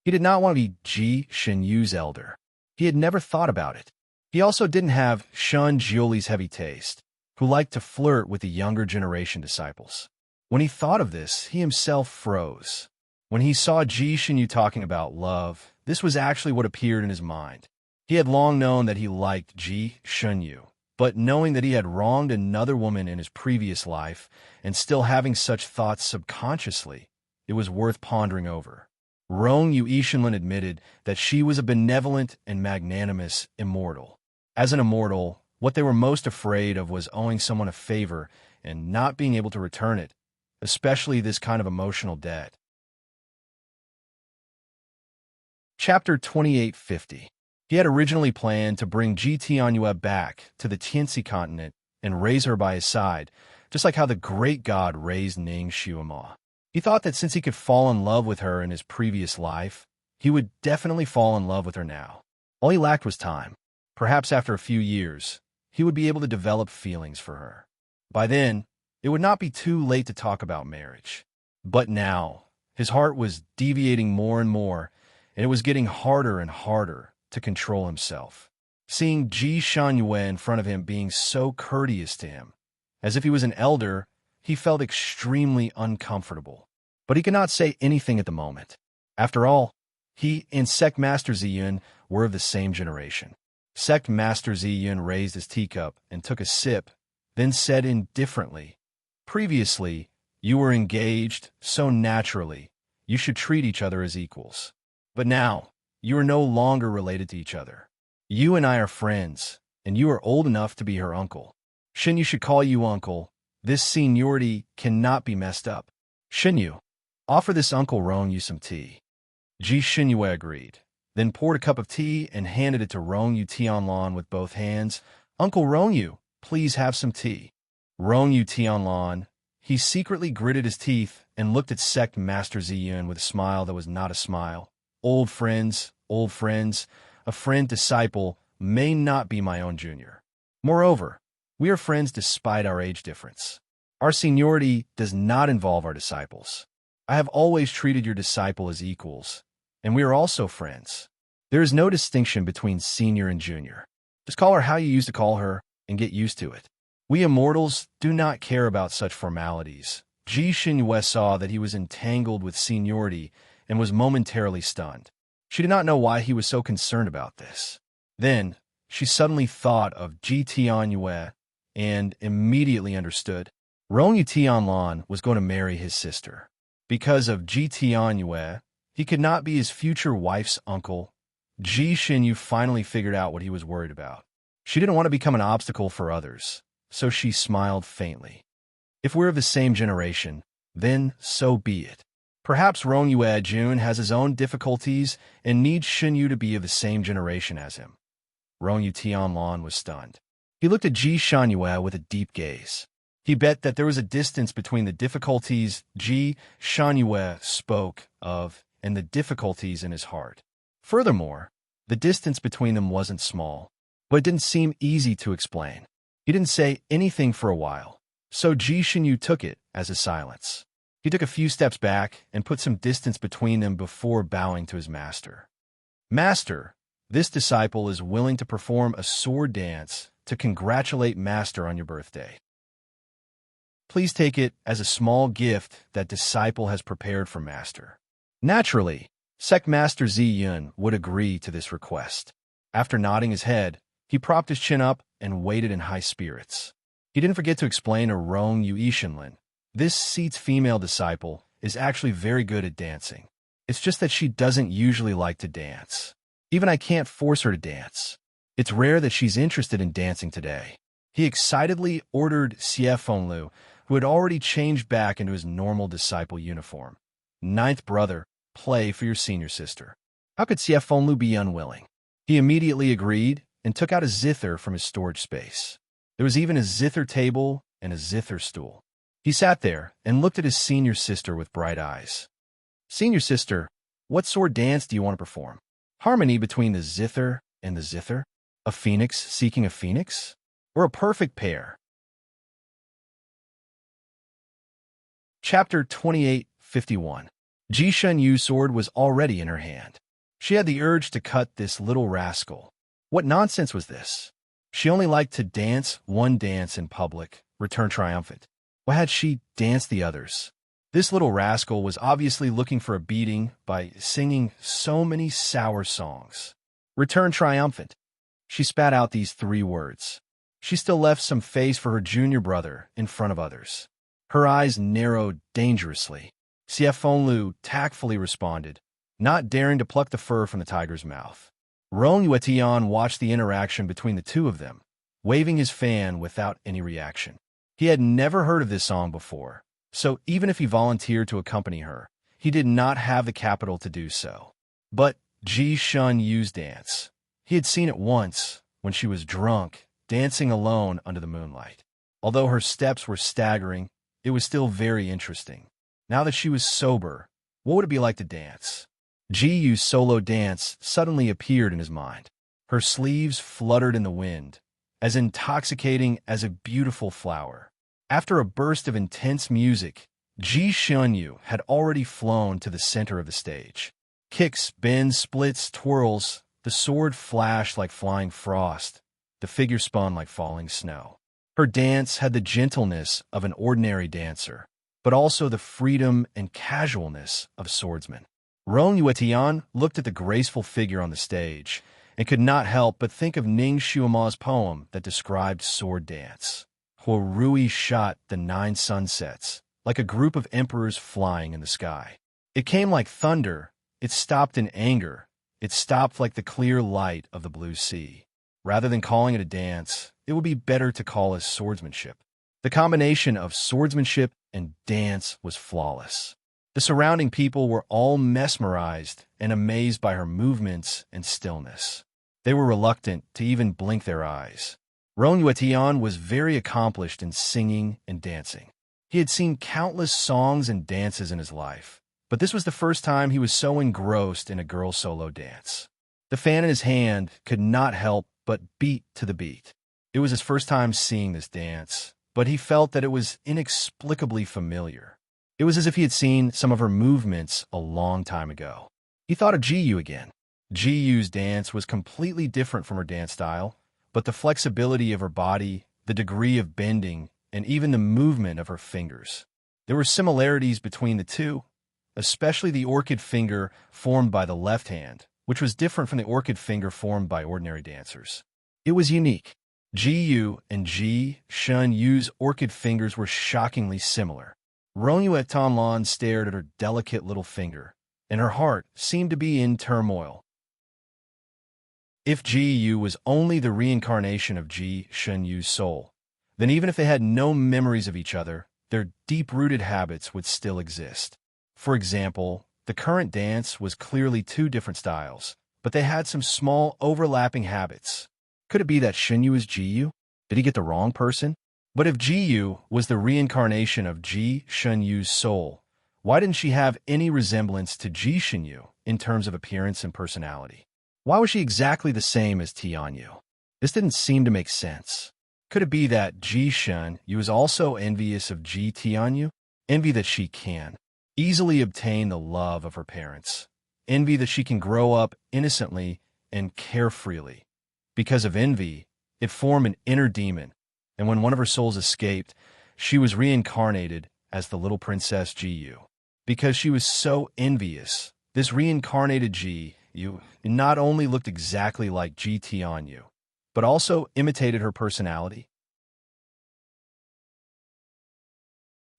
He did not want to be Ji Shunyu's elder. He had never thought about it. He also didn't have Shun Jiuli's heavy taste, who liked to flirt with the younger generation disciples. When he thought of this, he himself froze. When he saw Ji Shunyu talking about love, this was actually what appeared in his mind. He had long known that he liked Ji Shunyu, but knowing that he had wronged another woman in his previous life and still having such thoughts subconsciously, it was worth pondering over. Rongyu Ishinlin admitted that she was a benevolent and magnanimous immortal. As an immortal, what they were most afraid of was owing someone a favor and not being able to return it, especially this kind of emotional debt. Chapter 2850. He had originally planned to bring Ji Tianyue back to the Tianxi continent and raise her by his side, just like how the great god raised Ning Xiuma. He thought that since he could fall in love with her in his previous life, he would definitely fall in love with her now. All he lacked was time. Perhaps after a few years, he would be able to develop feelings for her. By then, it would not be too late to talk about marriage. But now, his heart was deviating more and more, and it was getting harder and harder to control himself. Seeing Ji Shanyue in front of him being so courteous to him, as if he was an elder, he felt extremely uncomfortable. But he could not say anything at the moment. After all, he and Sect Master Ziyun were of the same generation. Sect Master Ziyun raised his teacup and took a sip, then said indifferently, previously, you were engaged, so naturally, you should treat each other as equals. But now, you are no longer related to each other. You and I are friends, and you are old enough to be her uncle. Shinyu should call you uncle. This seniority cannot be messed up. Shinyu, offer this Uncle Rongyu some tea. Ji Shinyu agreed, then poured a cup of tea and handed it to Rongyu Tianlan with both hands. Uncle Rongyu, please have some tea. Rongyu Tianlan, he secretly gritted his teeth and looked at Sect Master Ziyun with a smile that was not a smile. Old friends, a friend-disciple may not be my own junior. Moreover, we are friends despite our age difference. Our seniority does not involve our disciples. I have always treated your disciple as equals, and we are also friends. There is no distinction between senior and junior. Just call her how you used to call her and get used to it. We immortals do not care about such formalities. Ji Xinhue saw that he was entangled with seniority and was momentarily stunned. She did not know why he was so concerned about this. Then, she suddenly thought of Ji Tianyue and immediately understood. Rongyu Tianlan was going to marry his sister. Because of Ji Tianyue, he could not be his future wife's uncle. Ji Xinyu finally figured out what he was worried about. She didn't want to become an obstacle for others, so she smiled faintly. If we're of the same generation, then so be it. Perhaps Rongyu Jun has his own difficulties and needs Xinyu to be of the same generation as him. Rongyu Tianlan was stunned. He looked at Ji Shanyue with a deep gaze. He bet that there was a distance between the difficulties Ji Shanyue spoke of and the difficulties in his heart. Furthermore, the distance between them wasn't small, but it didn't seem easy to explain. He didn't say anything for a while, so Ji Xinyu took it as a silence. He took a few steps back and put some distance between them before bowing to his master. Master, this disciple is willing to perform a sword dance to congratulate Master on your birthday. Please take it as a small gift that disciple has prepared for Master. Naturally, Sect Master Zi Yun would agree to this request. After nodding his head, he propped his chin up and waited in high spirits. He didn't forget to explain to Rong Yuishinlin, this seat's female disciple is actually very good at dancing. It's just that she doesn't usually like to dance. Even I can't force her to dance. It's rare that she's interested in dancing today. He excitedly ordered Xie Fenglu, who had already changed back into his normal disciple uniform. Ninth brother, play for your senior sister. How could Xie Fenglu be unwilling? He immediately agreed and took out a zither from his storage space. There was even a zither table and a zither stool. He sat there and looked at his senior sister with bright eyes. Senior sister, what sword dance do you want to perform? Harmony between the zither and the zither? A phoenix seeking a phoenix? Or a perfect pair? Chapter 28:51. Ji Shunyu's sword was already in her hand. She had the urge to cut this little rascal. What nonsense was this? She only liked to dance one dance in public, return triumphant. Why had she danced the others? This little rascal was obviously looking for a beating by singing so many sour songs. Return triumphant. She spat out these 3 words. She still left some face for her junior brother in front of others. Her eyes narrowed dangerously. Xie Fenglu tactfully responded, not daring to pluck the fur from the tiger's mouth. Rong Yuetian watched the interaction between the two of them, waving his fan without any reaction. He had never heard of this song before, so even if he volunteered to accompany her, he did not have the capital to do so. But Ji Shunyu's dance. He had seen it once, when she was drunk, dancing alone under the moonlight. Although her steps were staggering, it was still very interesting. Now that she was sober, what would it be like to dance? Ji Yu's solo dance suddenly appeared in his mind. Her sleeves fluttered in the wind, as intoxicating as a beautiful flower. After a burst of intense music, Ji Shunyu had already flown to the center of the stage. Kicks, bends, splits, twirls, the sword flashed like flying frost, the figure spun like falling snow. Her dance had the gentleness of an ordinary dancer, but also the freedom and casualness of a swordsman. Rong Yuetian looked at the graceful figure on the stage and could not help but think of Ning Xuema's poem that described sword dance. Huo Rui shot the 9 sunsets, like a group of emperors flying in the sky. It came like thunder, it stopped in anger, it stopped like the clear light of the blue sea. Rather than calling it a dance, it would be better to call it swordsmanship. The combination of swordsmanship and dance was flawless. The surrounding people were all mesmerized and amazed by her movements and stillness. They were reluctant to even blink their eyes. Rong Yuetian was very accomplished in singing and dancing. He had seen countless songs and dances in his life, but this was the first time he was so engrossed in a girl solo dance. The fan in his hand could not help but beat to the beat. It was his first time seeing this dance, but he felt that it was inexplicably familiar. It was as if he had seen some of her movements a long time ago. He thought of Ji Yu again. Ji Yu's dance was completely different from her dance style, but the flexibility of her body, the degree of bending, and even the movement of her fingers. There were similarities between the two, especially the orchid finger formed by the left hand, which was different from the orchid finger formed by ordinary dancers. It was unique. Ji Yu and Ji Shunyu's orchid fingers were shockingly similar. Rong Yuetian stared at her delicate little finger, and her heart seemed to be in turmoil. If Ji Yu was only the reincarnation of Ji Shunyu's soul, then even if they had no memories of each other, their deep-rooted habits would still exist. For example, the current dance was clearly 2 different styles, but they had some small overlapping habits. Could it be that Shunyu is Ji Yu? Did he get the wrong person? But if Ji Yu was the reincarnation of Ji Shunyu's soul, why didn't she have any resemblance to Ji Shunyu in terms of appearance and personality? Why was she exactly the same as Tianyu? This didn't seem to make sense. Could it be that Ji Shunyu is also envious of Ji Tianyu? Envy that she can easily obtain the love of her parents. Envy that she can grow up innocently and carefreely. Because of envy, it formed an inner demon, and when one of her souls escaped, she was reincarnated as the little princess Ji Yu. Because she was so envious, This reincarnated Ji Yu not only looked exactly like Ji Tianyu, but also imitated her personality.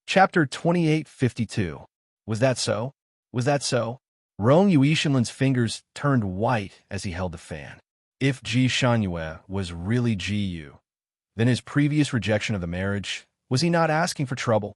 Chapter 2852. Was that so? Was that so? Rong Yuishinlin's fingers turned white as he held the fan. If Ji Shunyue was really Ji Yu, then his previous rejection of the marriage, was he not asking for trouble?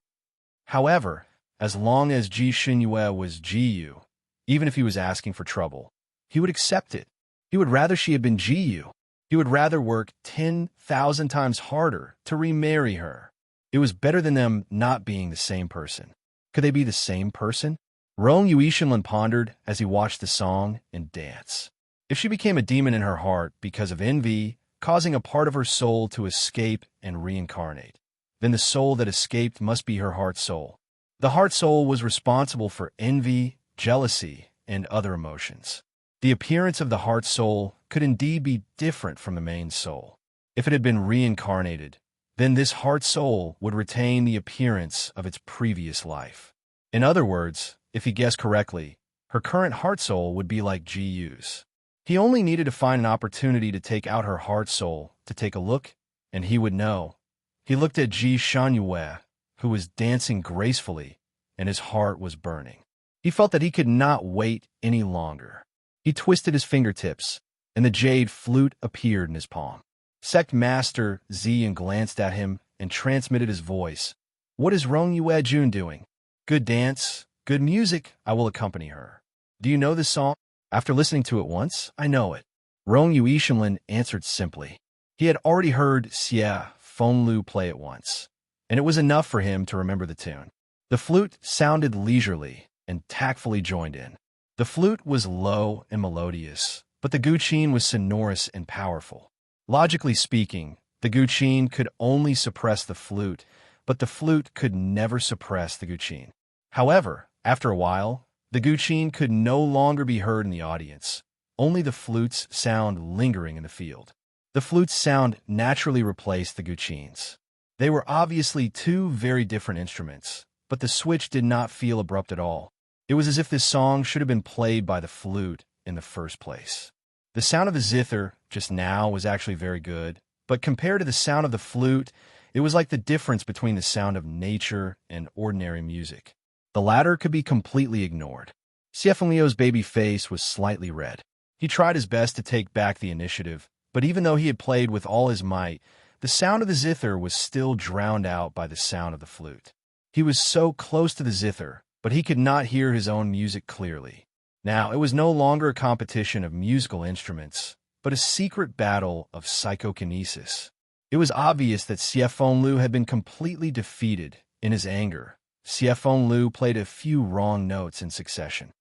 However, as long as Ji Shunyue was Ji Yu, even if he was asking for trouble, he would accept it. He would rather she had been Ji Yu. He would rather work 10,000 times harder to remarry her. It was better than them not being the same person. Could they be the same person? Rong Yuishinlin pondered as he watched the song and dance. If she became a demon in her heart because of envy, causing a part of her soul to escape and reincarnate, then the soul that escaped must be her heart soul. The heart soul was responsible for envy, jealousy, and other emotions. The appearance of the heart soul could indeed be different from the main soul. If it had been reincarnated, then this heart soul would retain the appearance of its previous life. In other words, if he guessed correctly, her current heart soul would be like Ji Yu's. He only needed to find an opportunity to take out her heart soul to take a look, and he would know. He looked at Ji Shunyue, who was dancing gracefully, and his heart was burning. He felt that he could not wait any longer. He twisted his fingertips, and the jade flute appeared in his palm. Sect Master Ziyan glanced at him and transmitted his voice. "What is Rong Yue Jun doing? Good dance, good music, I will accompany her. Do you know this song? After listening to it once, I know it." Rong Yuishinlin answered simply. He had already heard Xie Fenglu play it once, and it was enough for him to remember the tune. The flute sounded leisurely and tactfully joined in. The flute was low and melodious, but the guqin was sonorous and powerful. Logically speaking, the guqin could only suppress the flute, but the flute could never suppress the guqin. However, after a while, the guqin could no longer be heard in the audience, only the flute's sound lingering in the field. The flute's sound naturally replaced the guqins. They were obviously two very different instruments, but the switch did not feel abrupt at all. It was as if this song should have been played by the flute in the first place. The sound of the zither just now was actually very good, but compared to the sound of the flute, it was like the difference between the sound of nature and ordinary music. The latter could be completely ignored. Xiefenlio's baby face was slightly red. He tried his best to take back the initiative, but even though he had played with all his might, the sound of the zither was still drowned out by the sound of the flute. He was so close to the zither, but he could not hear his own music clearly. Now, it was no longer a competition of musical instruments, but a secret battle of psychokinesis. It was obvious that Xie Fenglu had been completely defeated. In his anger, Xie Fenglu played a few wrong notes in succession.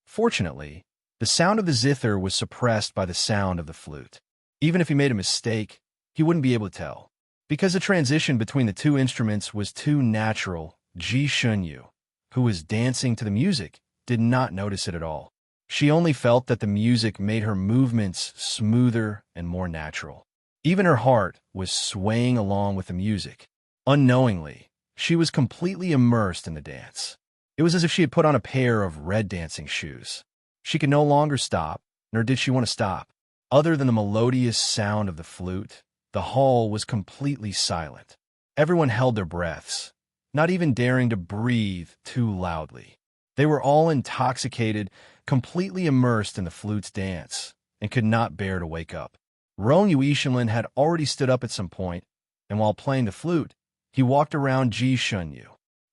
Fortunately, the sound of the zither was suppressed by the sound of the flute. Even if he made a mistake, he wouldn't be able to tell. Because the transition between the two instruments was too natural, Ji Shunyu, who was dancing to the music, did not notice it at all. She only felt that the music made her movements smoother and more natural. Even her heart was swaying along with the music. Unknowingly, she was completely immersed in the dance. It was as if she had put on a pair of red dancing shoes. She could no longer stop, nor did she want to stop. Other than the melodious sound of the flute, the hall was completely silent. Everyone held their breaths, not even daring to breathe too loudly. They were all intoxicated, completely immersed in the flute's dance, and could not bear to wake up. Rong Yuishinlin had already stood up at some point, and while playing the flute, he walked around Ji Shunyu.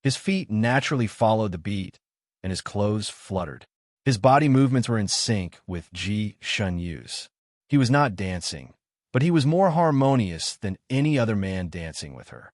His feet naturally followed the beat, and his clothes fluttered. His body movements were in sync with Ji Shunyu's. He was not dancing, but he was more harmonious than any other man dancing with her.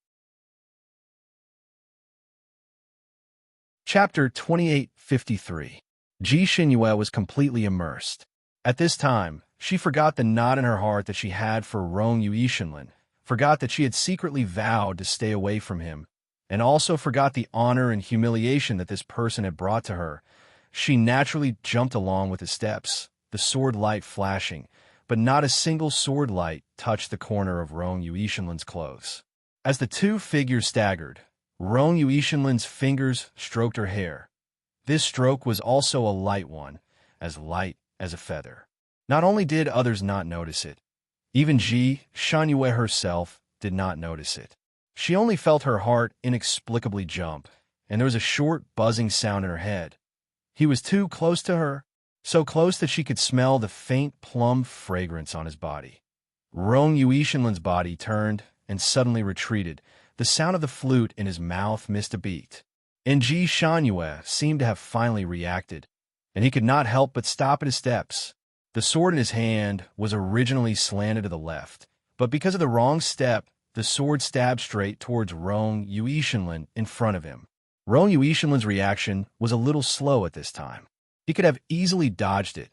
Chapter 2853. Ji Shunyue was completely immersed. At this time, she forgot the knot in her heart that she had for Rong Yuishinlin, forgot that she had secretly vowed to stay away from him, and also forgot the honor and humiliation that this person had brought to her. She naturally jumped along with his steps, the sword light flashing, but not a single sword light touched the corner of Rong Yuishinlin's clothes. As the two figures staggered, Rong Yuishinlin's fingers stroked her hair, This stroke was also a light one, as light as a feather. Not only did others not notice it, even Shan-yue herself did not notice it. She only felt her heart inexplicably jump, and there was a short, buzzing sound in her head. He was too close to her, so close that she could smell the faint plum fragrance on his body. Rong Yuishinlin's body turned and suddenly retreated. The sound of the flute in his mouth missed a beat. And Shan-yue seemed to have finally reacted, and he could not help but stop at his steps. The sword in his hand was originally slanted to the left, but because of the wrong step, the sword stabbed straight towards Rong Yuishinlin in front of him. Rong Yuishinlin's reaction was a little slow at this time. He could have easily dodged it,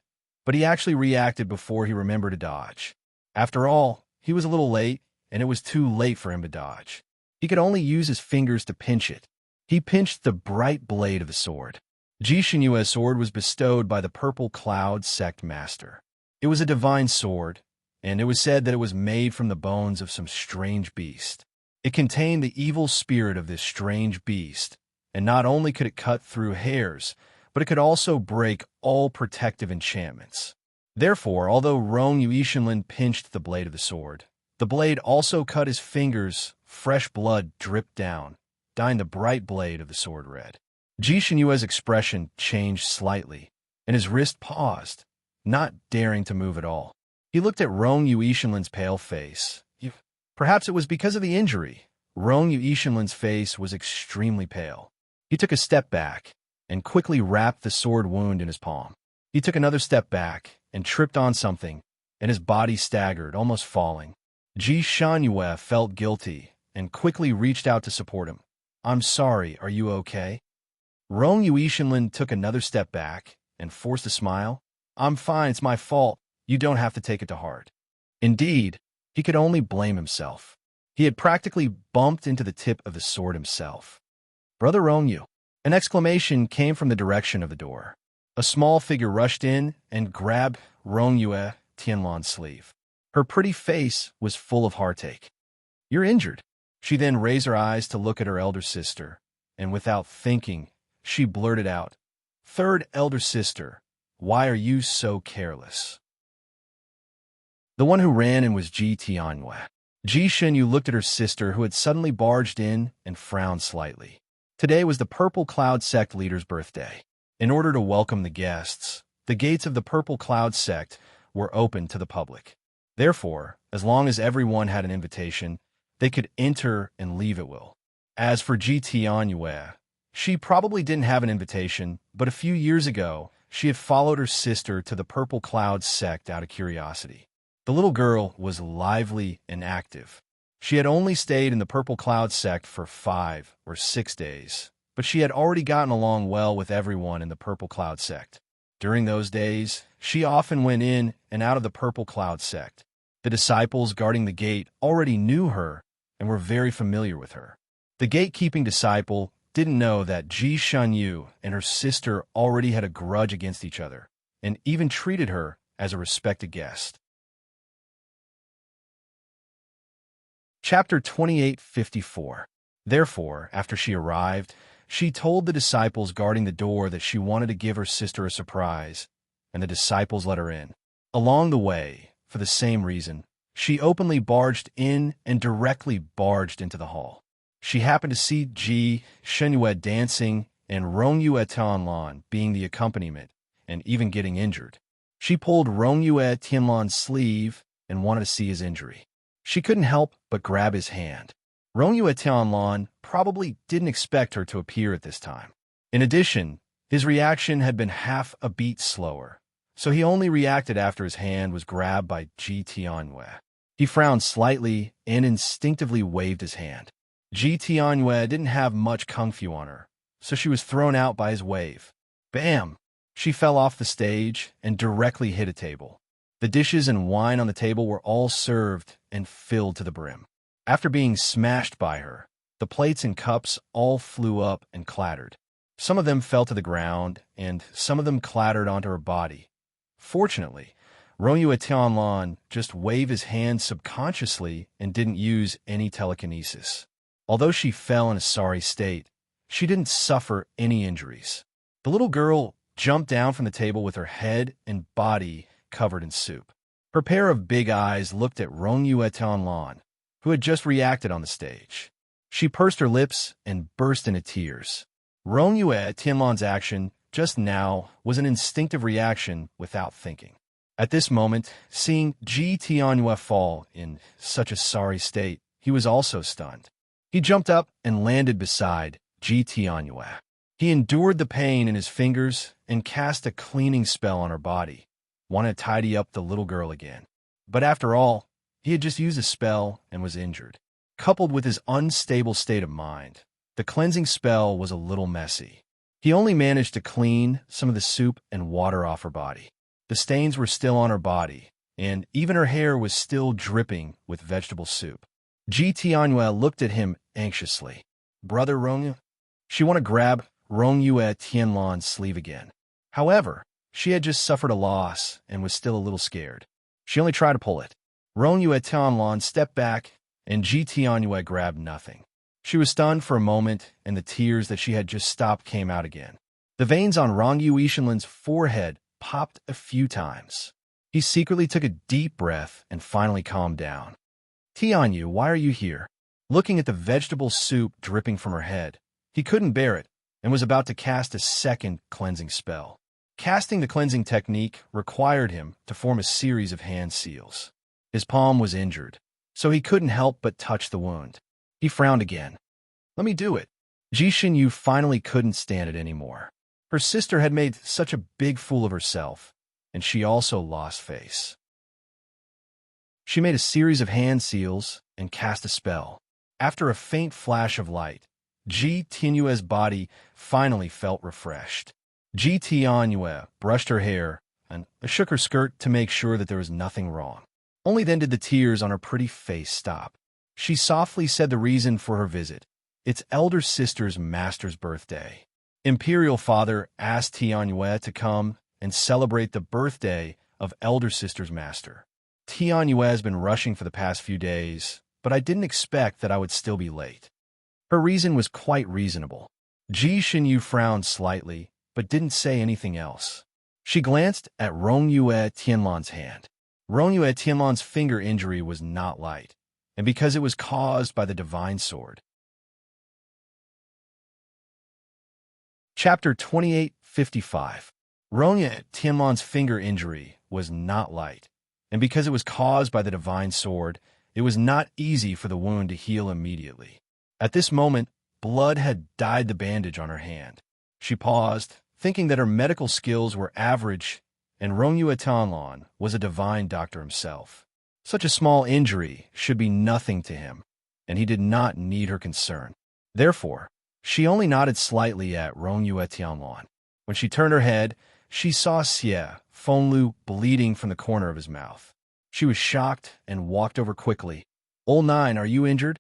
but he actually reacted before he remembered to dodge. After all, he was a little late, and it was too late for him to dodge. He could only use his fingers to pinch it. He pinched the bright blade of the sword. Shan-yue's sword was bestowed by the Purple Cloud Sect Master. It was a divine sword, and it was said that it was made from the bones of some strange beast. It contained the evil spirit of this strange beast, and not only could it cut through hairs, but it could also break all protective enchantments. Therefore, although Rong Yuishinlin pinched the blade of the sword, the blade also cut his fingers. Fresh blood dripped down, dyeing the bright blade of the sword red. Shan-yue's expression changed slightly, and his wrist paused, not daring to move at all. He looked at Rong Yuishinlin's pale face. Perhaps it was because of the injury. Rong Yuishinlin's face was extremely pale. He took a step back and quickly wrapped the sword wound in his palm. He took another step back and tripped on something, and his body staggered, almost falling. Shan-yue felt guilty and quickly reached out to support him. "I'm sorry, are you okay?" Rong Yuishinlin took another step back and forced a smile. "I'm fine, it's my fault. You don't have to take it to heart." Indeed, he could only blame himself. He had practically bumped into the tip of the sword himself. "Brother Rongyu!" An exclamation came from the direction of the door. A small figure rushed in and grabbed Rongyue Tianlan's sleeve. Her pretty face was full of heartache. "You're injured." She then raised her eyes to look at her elder sister, and without thinking, she blurted out, "Third elder sister, why are you so careless?" The one who ran in was Tianyue. Shan-yu looked at her sister, who had suddenly barged in, and frowned slightly. Today was the Purple Cloud Sect leader's birthday. In order to welcome the guests, the gates of the Purple Cloud Sect were open to the public. Therefore, as long as everyone had an invitation, they could enter and leave at will. As for Tianyue, she probably didn't have an invitation, but a few years ago, she had followed her sister to the Purple Cloud Sect out of curiosity. The little girl was lively and active. She had only stayed in the Purple Cloud Sect for 5 or 6 days, but she had already gotten along well with everyone in the Purple Cloud Sect. During those days, she often went in and out of the Purple Cloud Sect. The disciples guarding the gate already knew her and were very familiar with her. The gatekeeping disciple didn't know that Shan-yu and her sister already had a grudge against each other, and even treated her as a respected guest. Chapter 2854. Therefore, after she arrived, she told the disciples guarding the door that she wanted to give her sister a surprise, and the disciples let her in. Along the way, for the same reason, she openly barged in and directly barged into the hall. She happened to see Shan-yue dancing and Rongyue Tianlan being the accompaniment, and even getting injured. She pulled Rongyue Tianlan's sleeve and wanted to see his injury. She couldn't help but grab his hand. Rongyue Tianlan probably didn't expect her to appear at this time. In addition, his reaction had been half a beat slower, so he only reacted after his hand was grabbed by Tianyue. He frowned slightly and instinctively waved his hand. Tianyue didn't have much kung fu on her, so she was thrown out by his wave. Bam! She fell off the stage and directly hit a table. The dishes and wine on the table were all served and filled to the brim. After being smashed by her, the plates and cups all flew up and clattered. Some of them fell to the ground, and some of them clattered onto her body. Fortunately, Rongyue Tianlan just waved his hand subconsciously and didn't use any telekinesis. Although she fell in a sorry state, she didn't suffer any injuries. The little girl jumped down from the table with her head and body covered in soup. Her pair of big eyes looked at Yue Tianlan, who had just reacted on the stage. She pursed her lips and burst into tears. Yue Tianlan's action just now was an instinctive reaction without thinking. At this moment, seeing Ji Tianyue fall in such a sorry state, he was also stunned. He jumped up and landed beside Ji Tianyue. He endured the pain in his fingers and cast a cleaning spell on her body, wanted to tidy up the little girl again. But after all, he had just used a spell and was injured. Coupled with his unstable state of mind, the cleansing spell was a little messy. He only managed to clean some of the soup and water off her body. The stains were still on her body, and even her hair was still dripping with vegetable soup. Ji Tianyue looked at him anxiously. "Brother Rong?" She wanted to grab Yue Tianlan's sleeve again. However, she had just suffered a loss and was still a little scared. She only tried to pull it. Yue Tianlan stepped back, and Ji Tianyue grabbed nothing. She was stunned for a moment, and the tears that she had just stopped came out again. The veins on Yue Ishanlin's forehead popped a few times. He secretly took a deep breath and finally calmed down. "Tianyu, why are you here?" Looking at the vegetable soup dripping from her head, he couldn't bear it and was about to cast a second cleansing spell. Casting the cleansing technique required him to form a series of hand seals. His palm was injured, so he couldn't help but touch the wound. He frowned again. "Let me do it." Ji Xinyu finally couldn't stand it anymore. Her sister had made such a big fool of herself, and she also lost face. She made a series of hand seals and cast a spell. After a faint flash of light, Ji Tianyue's body finally felt refreshed. Ji Tianyue brushed her hair and shook her skirt to make sure that there was nothing wrong. Only then did the tears on her pretty face stop. She softly said the reason for her visit. It's elder sister's master's birthday. Imperial Father asked Tianyue to come and celebrate the birthday of elder sister's master. Tianyue has been rushing for the past few days, but I didn't expect that I would still be late. Her reason was quite reasonable. Ji Xinyu frowned slightly, but didn't say anything else. She glanced at Yue Tianlan's hand. Yue Tianlan's finger injury was not light, and because it was caused by the divine sword. Chapter 2855. Yue Tianlan's finger injury was not light, and because it was caused by the divine sword, it was not easy for the wound to heal immediately. At this moment, blood had dyed the bandage on her hand. She paused, thinking that her medical skills were average, and Yue Tianlan was a divine doctor himself. Such a small injury should be nothing to him, and he did not need her concern. Therefore, she only nodded slightly at Yue Tianlan. When she turned her head, she saw Xie Fenglu bleeding from the corner of his mouth. She was shocked and walked over quickly. "Old Nine, are you injured?"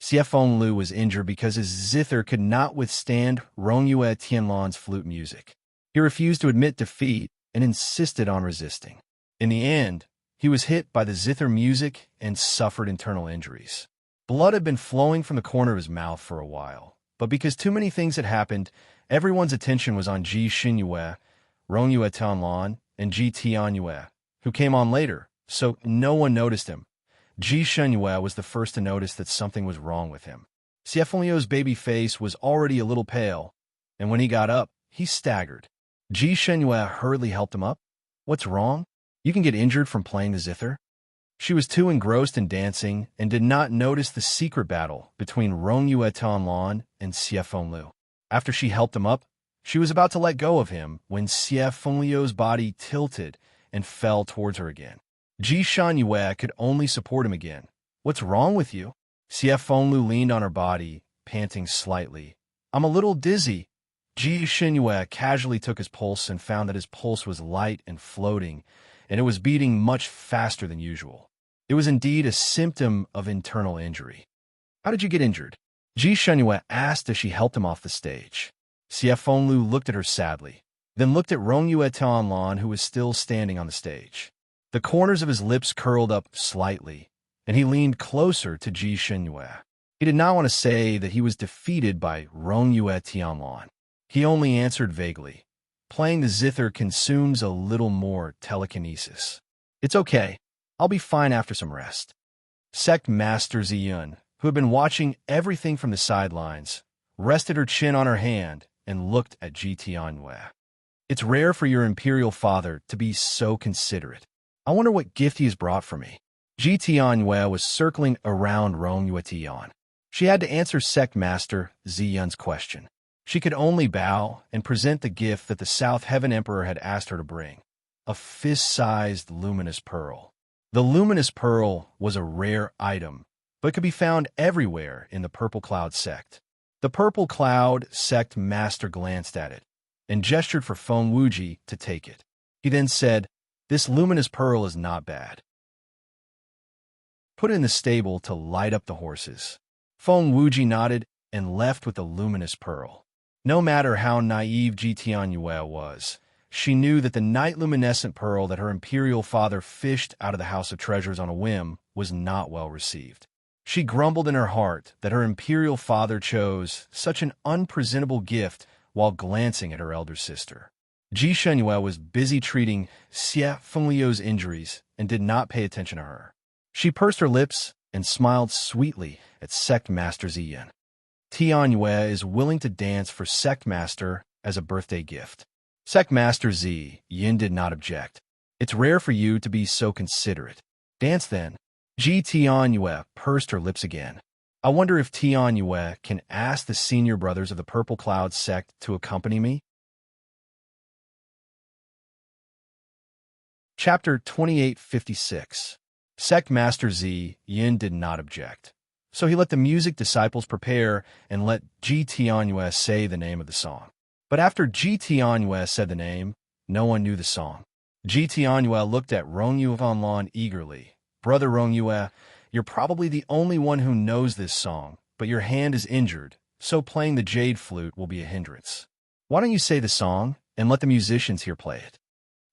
Xie Fenglu was injured because his zither could not withstand Yue Tianlan's flute music. He refused to admit defeat and insisted on resisting. In the end, he was hit by the zither music and suffered internal injuries. Blood had been flowing from the corner of his mouth for a while, but because too many things had happened, everyone's attention was on Ji Xinyu, Yue Tianlan, and Ji Tianyue, who came on later, so no one noticed him. Ji Xinyu was the first to notice that something was wrong with him. Xie Fengliu's baby face was already a little pale, and when he got up, he staggered. Ji Xinyu hurriedly helped him up. "What's wrong? You can get injured from playing the zither?" She was too engrossed in dancing and did not notice the secret battle between Yue Tianlan and Xie Fenglu. After she helped him up, she was about to let go of him when Xie Fengliu's body tilted and fell towards her again. Ji Xinyu could only support him again. "What's wrong with you?" Xie Fenglu leaned on her body, panting slightly. "I'm a little dizzy." Ji Xinyu casually took his pulse and found that his pulse was light and floating, and it was beating much faster than usual. It was indeed a symptom of internal injury. "How did you get injured?" Ji Xinyu asked as she helped him off the stage. Xie Fenglu looked at her sadly, then looked at Yue Tianlan, who was still standing on the stage. The corners of his lips curled up slightly, and he leaned closer to Ji Xinyu. He did not want to say that he was defeated by Yue Tianlan. He only answered vaguely. Playing the zither consumes a little more telekinesis. It's okay. I'll be fine after some rest. Sect Master Ziyun, who had been watching everything from the sidelines, rested her chin on her hand and looked at Ji Tianyue. It's rare for your imperial father to be so considerate. I wonder what gift he has brought for me. Ji Tianyue was circling around Rongyue Tian. She had to answer Sect Master Ziyun's question. She could only bow and present the gift that the South Heaven Emperor had asked her to bring, a fist-sized luminous pearl. The luminous pearl was a rare item, but could be found everywhere in the Purple Cloud sect. The Purple Cloud sect master glanced at it and gestured for Feng Wuji to take it. He then said, "This luminous pearl is not bad. Put it in the stable to light up the horses." Feng Wuji nodded and left with the luminous pearl. No matter how naive Ji Tianyue was, she knew that the night-luminescent pearl that her imperial father fished out of the House of Treasures on a whim was not well received. She grumbled in her heart that her imperial father chose such an unpresentable gift while glancing at her elder sister. Ji Shenyue was busy treating Xie Fengliu's injuries and did not pay attention to her. She pursed her lips and smiled sweetly at Sect Master Ziyun. Tianyue is willing to dance for Sect Master as a birthday gift. Sect Master Yin did not object. It's rare for you to be so considerate. Dance then. Ji Tianyue pursed her lips again. I wonder if Tianyue can ask the senior brothers of the Purple Cloud sect to accompany me? Chapter 2856. Sect Master Yin did not object. So he let the music disciples prepare and let Ji Tianyue say the name of the song. But after Ji Tianyue said the name, no one knew the song. Ji Tianyue looked at Rongyue Vanlan eagerly. Brother Rongyue, you're probably the only one who knows this song, but your hand is injured, so playing the jade flute will be a hindrance. Why don't you say the song and let the musicians here play it?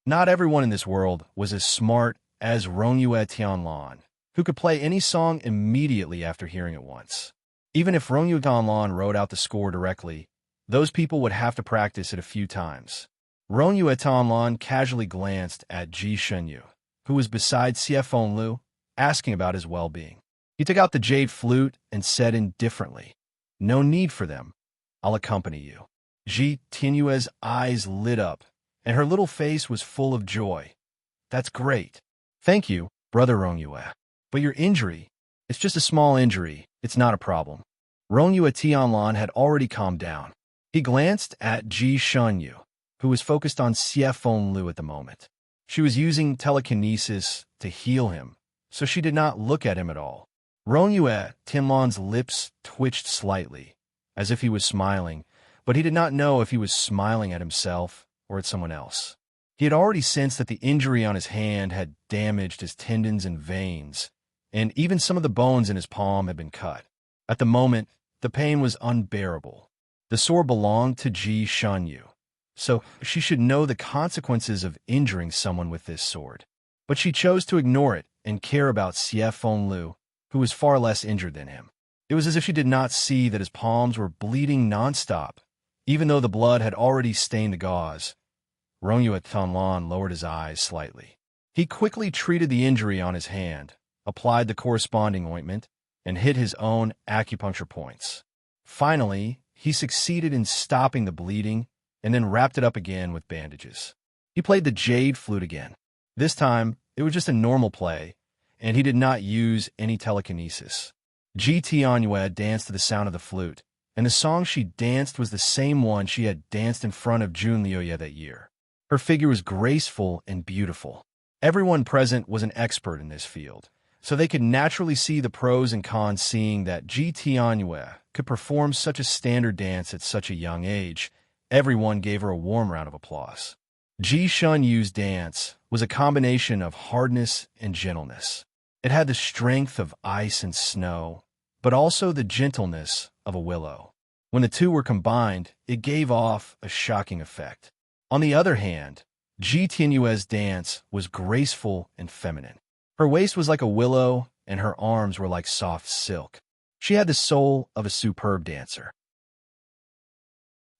Not everyone in this world was as smart as Rongyue Tianlan, who could play any song immediately after hearing it once. Even if Rongyue Tianlan wrote out the score directly, those people would have to practice it a few times. Rongyue Tianlan casually glanced at Ji Shenyu, who was beside Xie Fengliu, asking about his well-being. He took out the jade flute and said indifferently, "No need for them. I'll accompany you." Ji Tianyue's eyes lit up, and her little face was full of joy. "That's great. Thank you, Brother Rongyue. But your injury, it's just a small injury. It's not a problem." Rongyue Tianlan had already calmed down. He glanced at Ji Shenyu, who was focused on Xie Fengliu at the moment. She was using telekinesis to heal him, so she did not look at him at all. Rongyue Tianlan's lips twitched slightly, as if he was smiling, but he did not know if he was smiling at himself or at someone else. He had already sensed that the injury on his hand had damaged his tendons and veins, and even some of the bones in his palm had been cut. At the moment, the pain was unbearable. The sword belonged to Ji Shenyu, so she should know the consequences of injuring someone with this sword. But she chose to ignore it and care about Xie Fengliu, who was far less injured than him. It was as if she did not see that his palms were bleeding nonstop, even though the blood had already stained the gauze. Rongyue Tianlan lowered his eyes slightly. He quickly treated the injury on his hand, applied the corresponding ointment, and hit his own acupuncture points. Finally, he succeeded in stopping the bleeding and then wrapped it up again with bandages. He played the jade flute again. This time, it was just a normal play, and he did not use any telekinesis. Ji Tianyue danced to the sound of the flute, and the song she danced was the same one she had danced in front of Jun Liuye that year. Her figure was graceful and beautiful. Everyone present was an expert in this field, so they could naturally see the pros and cons seeing that Ji Tianyue could perform such a standard dance at such a young age. Everyone gave her a warm round of applause. Ji Shenyu's dance was a combination of hardness and gentleness. It had the strength of ice and snow, but also the gentleness of a willow. When the two were combined, it gave off a shocking effect. On the other hand, Ji Tianyue's dance was graceful and feminine. Her waist was like a willow, and her arms were like soft silk. She had the soul of a superb dancer.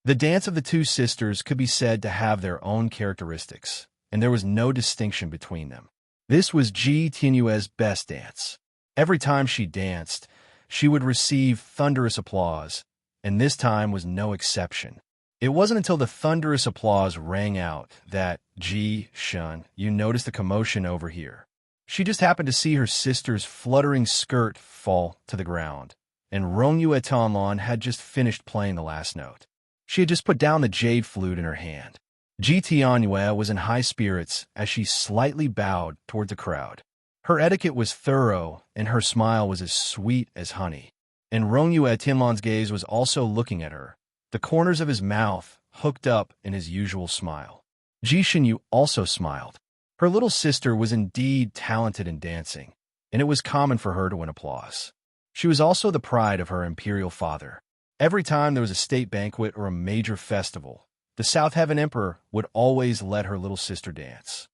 The dance of the two sisters could be said to have their own characteristics, and there was no distinction between them. This was Ji Tianyue's best dance. Every time she danced, she would receive thunderous applause, and this time was no exception. It wasn't until the thunderous applause rang out that, Ji Shun, you noticed the commotion over here. She just happened to see her sister's fluttering skirt fall to the ground, and Rongyue Tanlon had just finished playing the last note. She had just put down the jade flute in her hand. Ji Tianyue was in high spirits as she slightly bowed toward the crowd. Her etiquette was thorough, and her smile was as sweet as honey. And Rongyue Tianlon's gaze was also looking at her, the corners of his mouth hooked up in his usual smile. Ji Shenyu also smiled. Her little sister was indeed talented in dancing, and it was common for her to win applause. She was also the pride of her imperial father. Every time there was a state banquet or a major festival, the South Heaven Emperor would always let her little sister dance.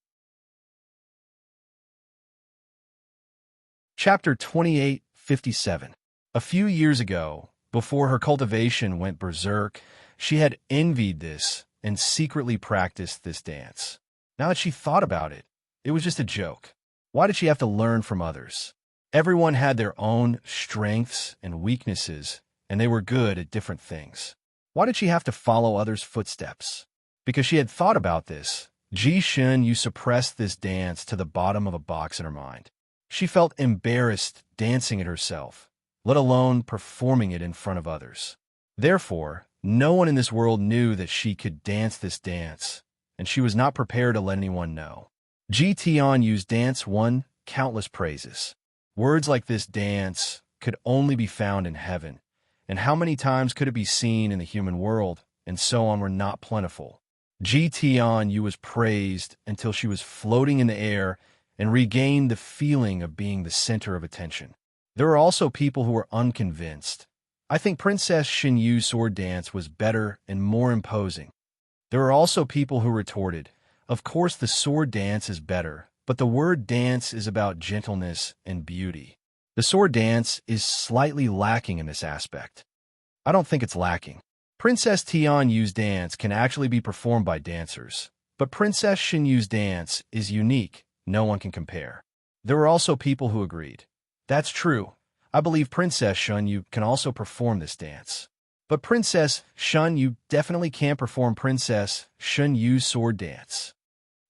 Chapter 2857. A few years ago, before her cultivation went berserk, she had envied this and secretly practiced this dance. Now that she thought about it, it was just a joke. Why did she have to learn from others? Everyone had their own strengths and weaknesses, and they were good at different things. Why did she have to follow others' footsteps? Because she had thought about this, Ji Shun Yu suppressed this dance to the bottom of a box in her mind. She felt embarrassed dancing it herself, let alone performing it in front of others. Therefore, no one in this world knew that she could dance this dance, and she was not prepared to let anyone know. Ji Tianyu's dance won countless praises. Words like this dance could only be found in heaven, and how many times could it be seen in the human world, and so on, were not plentiful. Ji Tianyu was praised until she was floating in the air and regained the feeling of being the center of attention. There were also people who were unconvinced. I think Princess Xinyu's sword dance was better and more imposing. There were also people who retorted, of course the sword dance is better, but the word dance is about gentleness and beauty. The sword dance is slightly lacking in this aspect. I don't think it's lacking. Princess Tianyu's dance can actually be performed by dancers, but Princess Xinyu's dance is unique. No one can compare. There were also people who agreed. That's true. I believe Princess Shunyu can also perform this dance. But Princess Shunyu definitely can't perform Princess Shunyu's sword dance.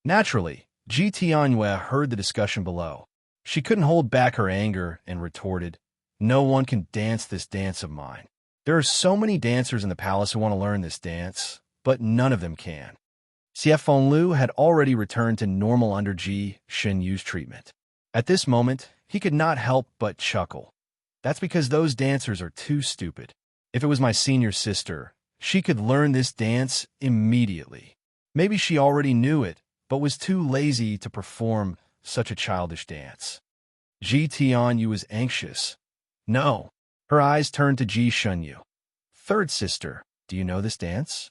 Naturally, Ji Tianyue heard the discussion below. She couldn't hold back her anger and retorted, no one can dance this dance of mine. There are so many dancers in the palace who want to learn this dance, but none of them can. Xie Fenglu had already returned to normal under Ji Shenyu's treatment. At this moment, he could not help but chuckle. That's because those dancers are too stupid. If it was my senior sister, she could learn this dance immediately. Maybe she already knew it, but was too lazy to perform such a childish dance. Ji Tianyu was anxious. No. Her eyes turned to Ji Shunyu. Third sister, do you know this dance?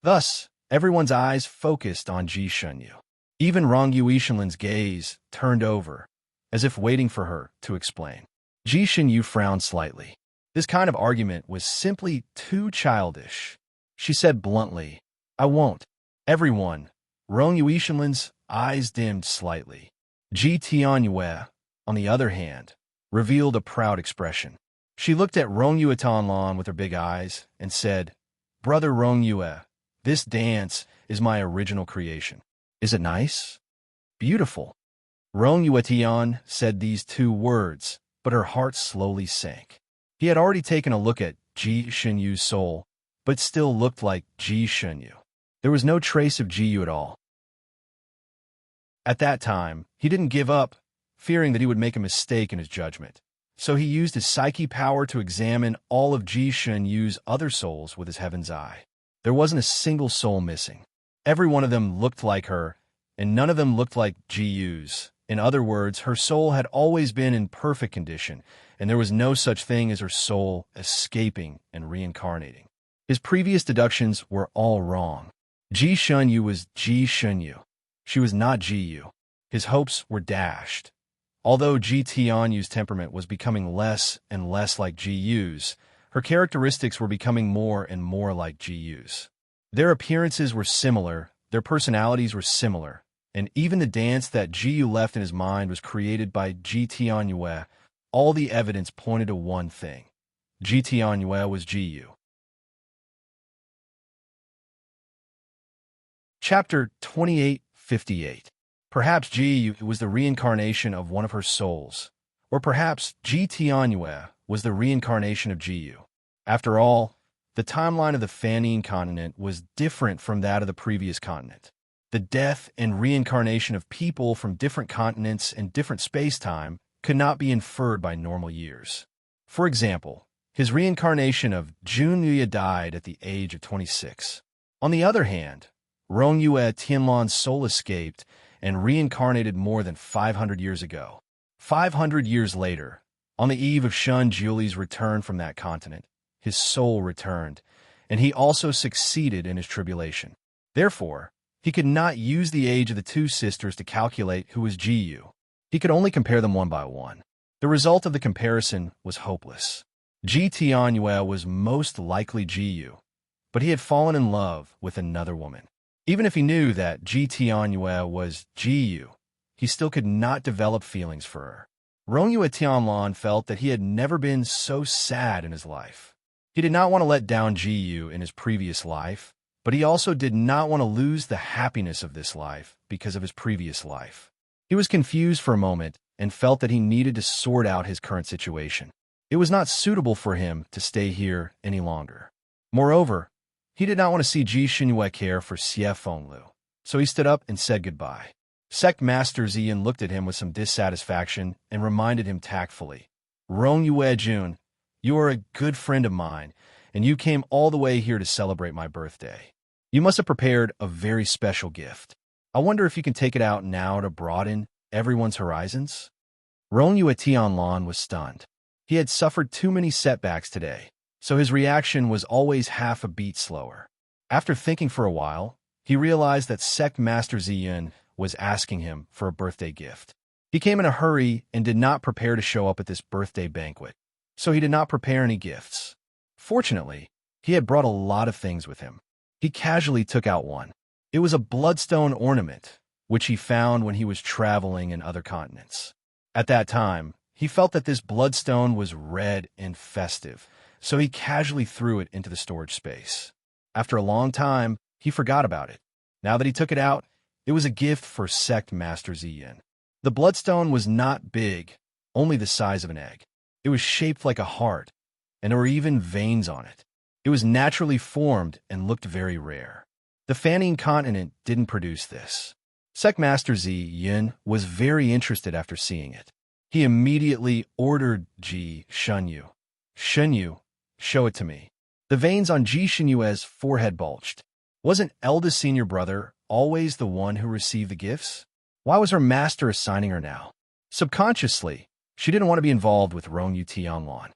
Thus, everyone's eyes focused on Ji Shunyu. Even Rongyu Ishinlin's gaze turned over, as if waiting for her to explain. Ji Shunyu frowned slightly. This kind of argument was simply too childish. She said bluntly, I won't. Everyone. Rongyu Ishinlin's eyes dimmed slightly. Ji Tianyue, on the other hand, revealed a proud expression. She looked at Rongyu Tanlon with her big eyes and said, Brother Rongyu, this dance is my original creation. Is it nice? Beautiful. Rongyu Tian said these two words, but her heart slowly sank. He had already taken a look at Ji Shenyu's soul, but still looked like Ji Shenyu. There was no trace of Ji Yu at all. At that time, he didn't give up, fearing that he would make a mistake in his judgment. So he used his psyche power to examine all of Ji Shenyu's other souls with his heaven's eye. There wasn't a single soul missing. Every one of them looked like her, and none of them looked like Ji Yu's. In other words, her soul had always been in perfect condition, and there was no such thing as her soul escaping and reincarnating. His previous deductions were all wrong. Ji Shenyu was Ji Shenyu. She was not Ji Yu. His hopes were dashed. Although Ji Tianyu's temperament was becoming less and less like Ji Yu's, her characteristics were becoming more and more like Ji Yu's. Their appearances were similar, their personalities were similar, and even the dance that Jiyu left in his mind was created by Ji Tianyue. All the evidence pointed to one thing. Ji Tianyue was Jiyu. Chapter 2858. Perhaps Jiyu was the reincarnation of one of her souls, or perhaps Ji Tianyue was the reincarnation of Jiyu. After all, the timeline of the Fanine continent was different from that of the previous continent. The death and reincarnation of people from different continents and different space-time could not be inferred by normal years. For example, his reincarnation of Jun Yuya died at the age of 26. On the other hand, Rong Yue Tianlan's soul escaped and reincarnated more than 500 years ago. 500 years later, on the eve of Shun Julie's return from that continent, his soul returned, and he also succeeded in his tribulation. Therefore, he could not use the age of the two sisters to calculate who was Jiyu. He could only compare them one by one. The result of the comparison was hopeless. Ji Tianyue was most likely Jiyu, but he had fallen in love with another woman. Even if he knew that Ji Tianyue was Jiyu, he still could not develop feelings for her. Rong Yue Tianlan felt that he had never been so sad in his life. He did not want to let down Jiyu in his previous life, but he also did not want to lose the happiness of this life because of his previous life. He was confused for a moment and felt that he needed to sort out his current situation. It was not suitable for him to stay here any longer. Moreover, he did not want to see Ji Xinyue care for Xie Fenglu, so he stood up and said goodbye. Sect Master Ziyan looked at him with some dissatisfaction and reminded him tactfully, "Rong Yue Jun, you are a good friend of mine, and you came all the way here to celebrate my birthday. You must have prepared a very special gift. I wonder if you can take it out now to broaden everyone's horizons?" Rong Yue Tianlan was stunned. He had suffered too many setbacks today, so his reaction was always half a beat slower. After thinking for a while, he realized that Sect Master Ziyan was asking him for a birthday gift. He came in a hurry and did not prepare to show up at this birthday banquet, so he did not prepare any gifts. Fortunately, he had brought a lot of things with him. He casually took out one. It was a bloodstone ornament, which he found when he was traveling in other continents. At that time, he felt that this bloodstone was red and festive, so he casually threw it into the storage space. After a long time, he forgot about it. Now that he took it out, it was a gift for Sect Master Ziyan. The bloodstone was not big, only the size of an egg. It was shaped like a heart, and there were even veins on it. It was naturally formed and looked very rare. The Fanine continent didn't produce this. Sect Master Ziyan was very interested after seeing it. He immediately ordered Ji Shunyu. "Shunyu, show it to me." The veins on Ji Shunyue's forehead bulged. Wasn't eldest senior brother always the one who received the gifts? Why was her master assigning her now? Subconsciously, she didn't want to be involved with Rong Yu Tianlan.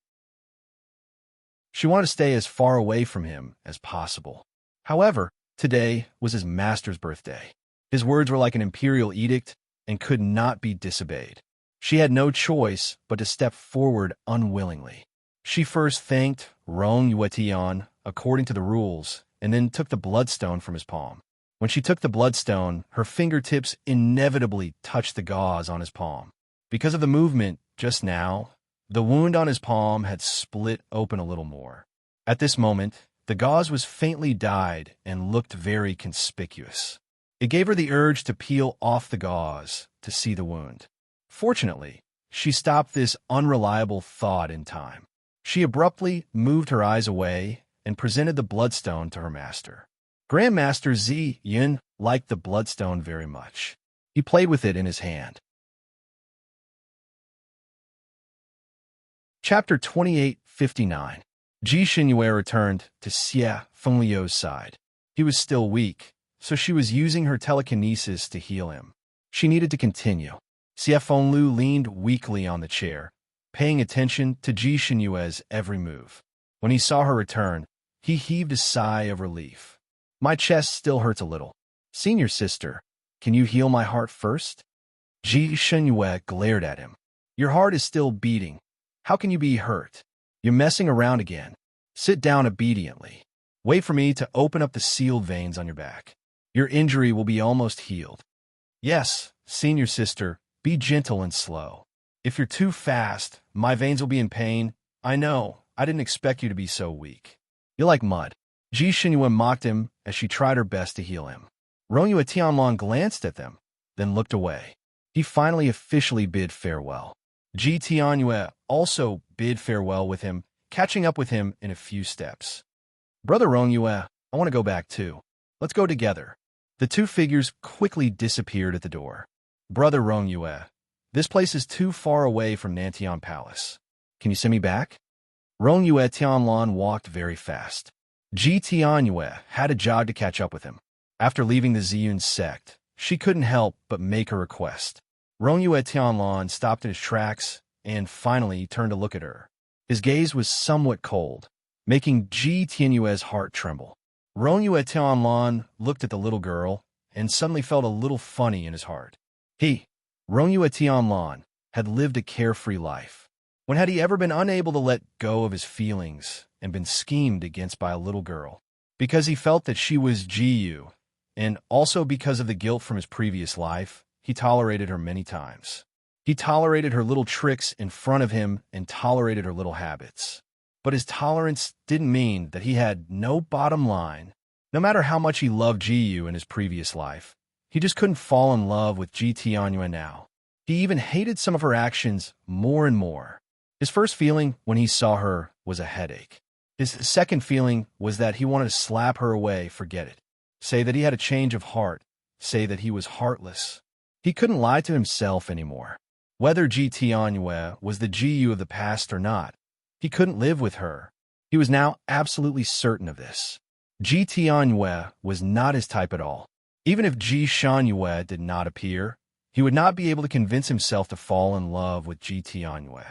She wanted to stay as far away from him as possible. However, today was his master's birthday. His words were like an imperial edict and could not be disobeyed. She had no choice but to step forward unwillingly. She first thanked Rong Yuetian according to the rules and then took the bloodstone from his palm. When she took the bloodstone, her fingertips inevitably touched the gauze on his palm. Because of the movement just now, the wound on his palm had split open a little more. At this moment, the gauze was faintly dyed and looked very conspicuous. It gave her the urge to peel off the gauze to see the wound. Fortunately, she stopped this unreliable thought in time. She abruptly moved her eyes away and presented the bloodstone to her master. Grandmaster Ziyan liked the bloodstone very much. He played with it in his hand. Chapter 2859. Ji Xinyue returned to Xie Fengliu's side. He was still weak, so she was using her telekinesis to heal him. She needed to continue. Xie Fenglu leaned weakly on the chair, paying attention to Ji Xinyue's every move. When he saw her return, he heaved a sigh of relief. "My chest still hurts a little. Senior sister, can you heal my heart first?" Ji Xinyue glared at him. "Your heart is still beating. How can you be hurt? You're messing around again. Sit down obediently." Wait for me to open up the sealed veins on your back. Your injury will be almost healed. Yes, senior sister, be gentle and slow. If you're too fast, my veins will be in pain. I know, I didn't expect you to be so weak. You're like mud. Ji Xinyue mocked him as she tried her best to heal him. Rongyue Tianlong glanced at them, then looked away. He finally officially bid farewell. Ji Tianyue also bid farewell with him, catching up with him in a few steps. Brother Rongyue, I want to go back too. Let's go together. The two figures quickly disappeared at the door. Brother Rongyue, this place is too far away from Nantian Palace. Can you send me back? Rongyue Tianlong walked very fast. Ji Tianyue had a jog to catch up with him. After leaving the Ziyun sect, she couldn't help but make a request. Rongyue Tianlong stopped in his tracks and finally turned to look at her. His gaze was somewhat cold, making Ji Tianyue's heart tremble. Rongyue Tianlong looked at the little girl and suddenly felt a little funny in his heart. Rongyue Tianlong, had lived a carefree life. When had he ever been unable to let go of his feelings and been schemed against by a little girl? Because he felt that she was Jiyu, and also because of the guilt from his previous life, he tolerated her many times. He tolerated her little tricks in front of him and tolerated her little habits. But his tolerance didn't mean that he had no bottom line. No matter how much he loved Jiyu in his previous life, he just couldn't fall in love with Ji Tianyue now. He even hated some of her actions more and more. His first feeling when he saw her was a headache. His second feeling was that he wanted to slap her away, forget it. Say that he had a change of heart. Say that he was heartless. He couldn't lie to himself anymore. Whether Ji Tianyue was the Jiyu of the past or not, he couldn't live with her. He was now absolutely certain of this. Ji Tianyue was not his type at all. Even if Ji Xianyue did not appear, he would not be able to convince himself to fall in love with Ji Tianyue.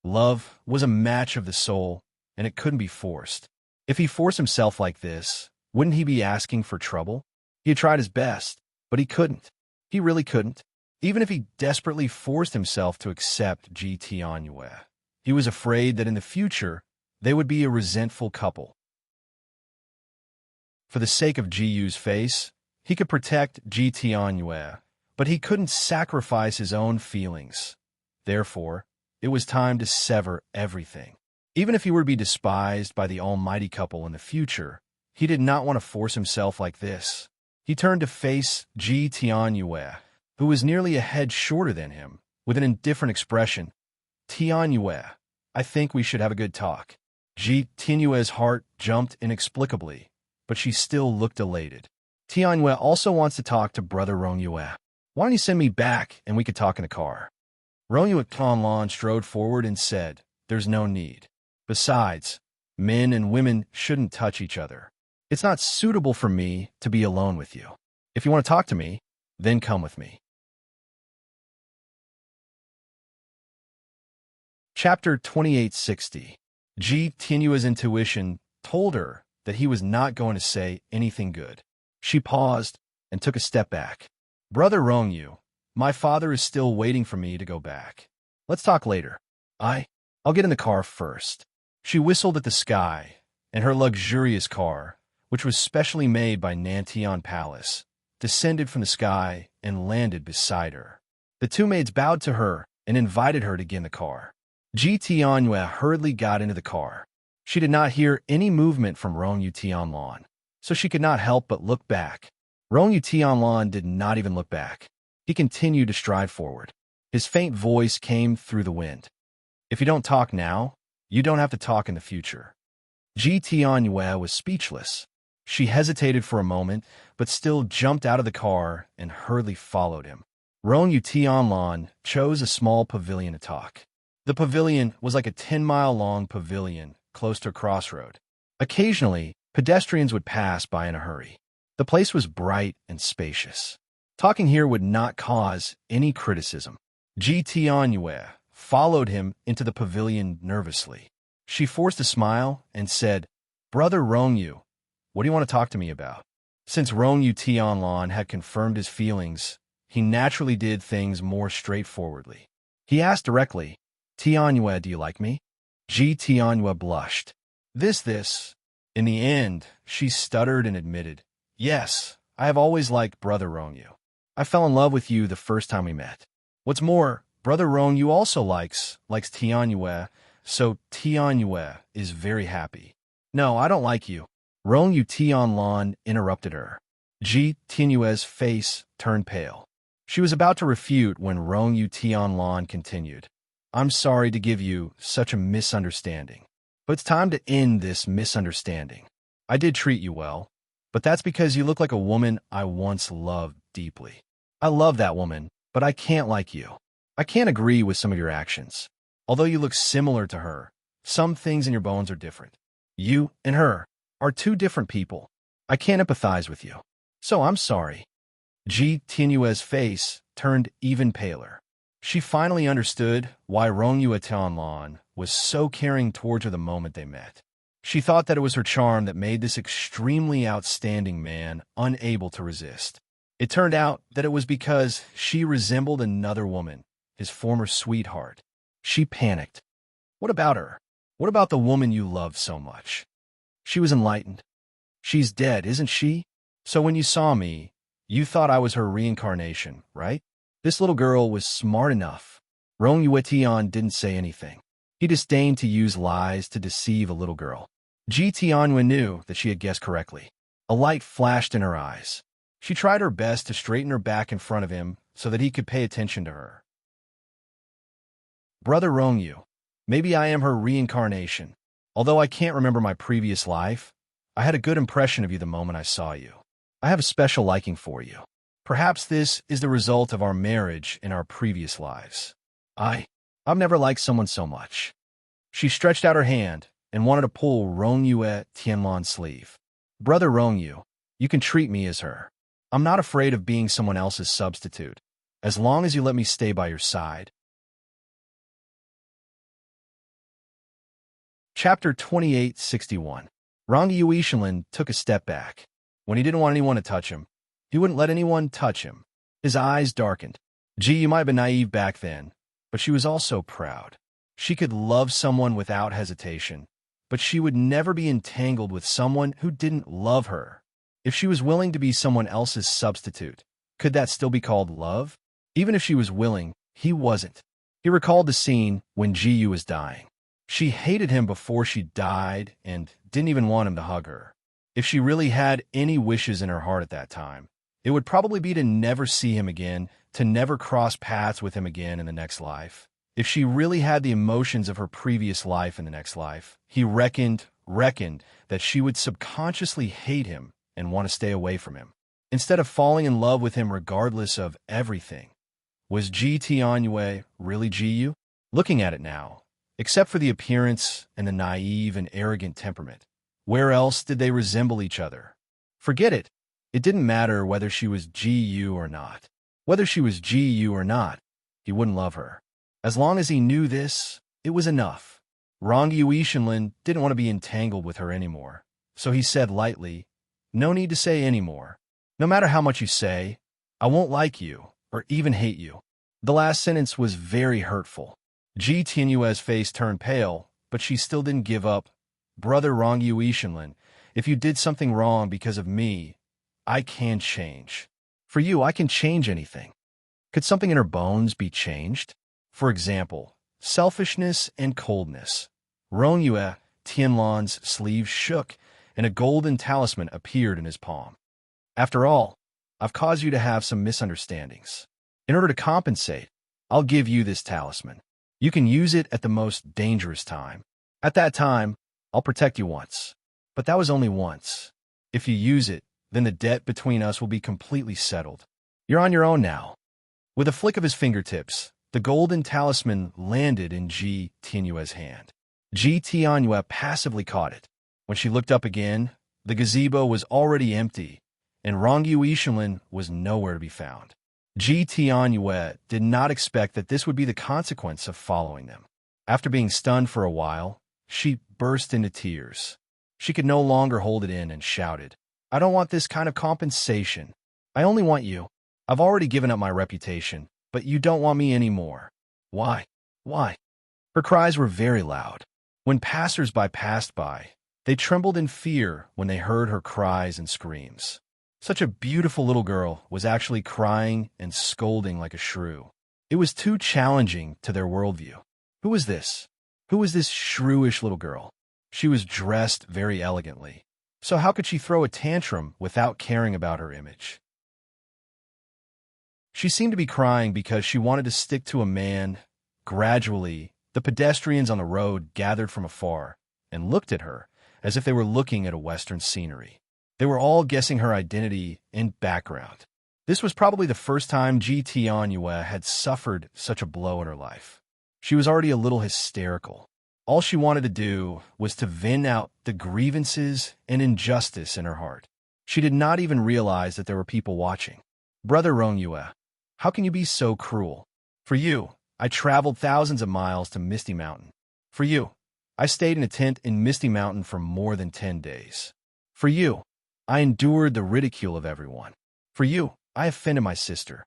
Love was a match of the soul, and it couldn't be forced. If he forced himself like this, wouldn't he be asking for trouble? He had tried his best, but he couldn't. He really couldn't. Even if he desperately forced himself to accept Ji Tianyue, he was afraid that in the future, they would be a resentful couple. For the sake of Jiyu's face, he could protect Ji Tianyue, but he couldn't sacrifice his own feelings. Therefore, it was time to sever everything. Even if he were to be despised by the almighty couple in the future, he did not want to force himself like this. He turned to face Ji Tianyue, who was nearly a head shorter than him, with an indifferent expression. Tianyue, I think we should have a good talk. Ji Tianyue's heart jumped inexplicably, but she still looked elated. Tianyue also wants to talk to Brother Rongyue. Why don't you send me back and we could talk in the car? Rongyue Tianlong strode forward and said, there's no need. Besides, men and women shouldn't touch each other. It's not suitable for me to be alone with you. If you want to talk to me, then come with me. Chapter 2860. Ji Tianyue's intuition told her that he was not going to say anything good. She paused and took a step back. Brother Rongyue, my father is still waiting for me to go back. Let's talk later. I'll get in the car first. She whistled at the sky, and her luxurious car, which was specially made by Nantian Palace, descended from the sky and landed beside her. The two maids bowed to her and invited her to get in the car. Ji Tianyue hurriedly got into the car. She did not hear any movement from Rongyue Tianlong, so she could not help but look back. Rongyue Tianlong did not even look back. He continued to stride forward. His faint voice came through the wind. If you don't talk now, you don't have to talk in the future. Ji Tianyue was speechless. She hesitated for a moment, but still jumped out of the car and hurriedly followed him. Rongyue Tianlong chose a small pavilion to talk. The pavilion was like a 10-mile-long pavilion close to a crossroad. Occasionally, pedestrians would pass by in a hurry. The place was bright and spacious. Talking here would not cause any criticism. Ji Tianyue followed him into the pavilion nervously. She forced a smile and said, Brother Rongyue, what do you want to talk to me about? Since Rongyue Tianlong had confirmed his feelings, he naturally did things more straightforwardly. He asked directly, Tianyue, do you like me? Ji Tianyue blushed. This In the end, she stuttered and admitted, "Yes, I have always liked Brother Rongyu. I fell in love with you the first time we met. What's more, Brother Rongyu also likes Tianyue, so Tianyue is very happy." "No, I don't like you." Rongyu Tianlan interrupted her. Ji Tianyue's face turned pale. She was about to refute when Rongyu Tianlan continued, "I'm sorry to give you such a misunderstanding, but it's time to end this misunderstanding. I did treat you well, but that's because you look like a woman I once loved deeply. I love that woman, but I can't like you. I can't agree with some of your actions. Although you look similar to her, some things in your bones are different. You and her are two different people. I can't empathize with you. So I'm sorry." Ji Tianyue's face turned even paler. She finally understood why Rongyu Tianlan was so caring towards her the moment they met. She thought that it was her charm that made this extremely outstanding man unable to resist. It turned out that it was because she resembled another woman, his former sweetheart. She panicked. What about her? What about the woman you loved so much? She was enlightened. She's dead, isn't she? So when you saw me, you thought I was her reincarnation, right? This little girl was smart enough. Rongyu Tian didn't say anything. He disdained to use lies to deceive a little girl. Ji Tianyue knew that she had guessed correctly. A light flashed in her eyes. She tried her best to straighten her back in front of him so that he could pay attention to her. "Brother Rongyu, maybe I am her reincarnation. Although I can't remember my previous life, I had a good impression of you the moment I saw you. I have a special liking for you. Perhaps this is the result of our marriage in our previous lives. I've never liked someone so much." She stretched out her hand and wanted to pull Rongyu Tianlan's sleeve. "Brother Rongyu, you can treat me as her. I'm not afraid of being someone else's substitute, as long as you let me stay by your side." Chapter 2861. Rongyu Ishinlin took a step back. When he didn't want anyone to touch him, he wouldn't let anyone touch him. His eyes darkened. Gee, you might have been naive back then, but she was also proud. She could love someone without hesitation, but she would never be entangled with someone who didn't love her. If she was willing to be someone else's substitute, could that still be called love? Even if she was willing, he wasn't. He recalled the scene when Ji was dying. She hated him before she died and didn't even want him to hug her. If she really had any wishes in her heart at that time, it would probably be to never see him again, to never cross paths with him again in the next life. If she really had the emotions of her previous life in the next life, he reckoned that she would subconsciously hate him and want to stay away from him, instead of falling in love with him regardless of everything. Was Ji Tianyue really Ji? Looking at it now, except for the appearance and the naive and arrogant temperament, where else did they resemble each other? Forget it. It didn't matter whether she was Ji or not. Whether she was Ji or not, he wouldn't love her. As long as he knew this, it was enough. Rongyu Ishinlin didn't want to be entangled with her anymore, so he said lightly, "No need to say any more. No matter how much you say, I won't like you or even hate you." The last sentence was very hurtful. Ji Tianyue's face turned pale, but she still didn't give up. "Brother Rongyu Ishinlin, if you did something wrong because of me, I can change. For you, I can change anything." Could something in her bones be changed? For example, selfishness and coldness. Rongyu Tianlan's sleeve shook, and a golden talisman appeared in his palm. "After all, I've caused you to have some misunderstandings. In order to compensate, I'll give you this talisman. You can use it at the most dangerous time. At that time, I'll protect you once. But that was only once. If you use it, then the debt between us will be completely settled. You're on your own now." With a flick of his fingertips, the golden talisman landed in Ji Tianyue's hand. Ji Tianyue passively caught it. When she looked up again, the gazebo was already empty, and Rongyu Ishinlin was nowhere to be found. Ji Tianyue did not expect that this would be the consequence of following them. After being stunned for a while, she burst into tears. She could no longer hold it in and shouted, "I don't want this kind of compensation. I only want you. I've already given up my reputation, but you don't want me anymore. Why? Why?" Her cries were very loud. When passers-by passed by, They trembled in fear when they heard her cries and screams. Such a beautiful little girl was actually crying and scolding like a shrew. It was too challenging to their worldview. Who was this? Who was this shrewish little girl? She was dressed very elegantly. So how could she throw a tantrum without caring about her image? She seemed to be crying because she wanted to stick to a man. Gradually, the pedestrians on the road gathered from afar and looked at her as if they were looking at a Western scenery. They were all guessing her identity and background. This was probably the first time Ji Tianyue had suffered such a blow in her life. She was already a little hysterical. All she wanted to do was to vent out the grievances and injustice in her heart. She did not even realize that there were people watching. Brother Rongyue, how can you be so cruel? For you, I traveled thousands of miles to Misty Mountain. For you, I stayed in a tent in Misty Mountain for more than 10 days. For you, I endured the ridicule of everyone. For you, I offended my sister.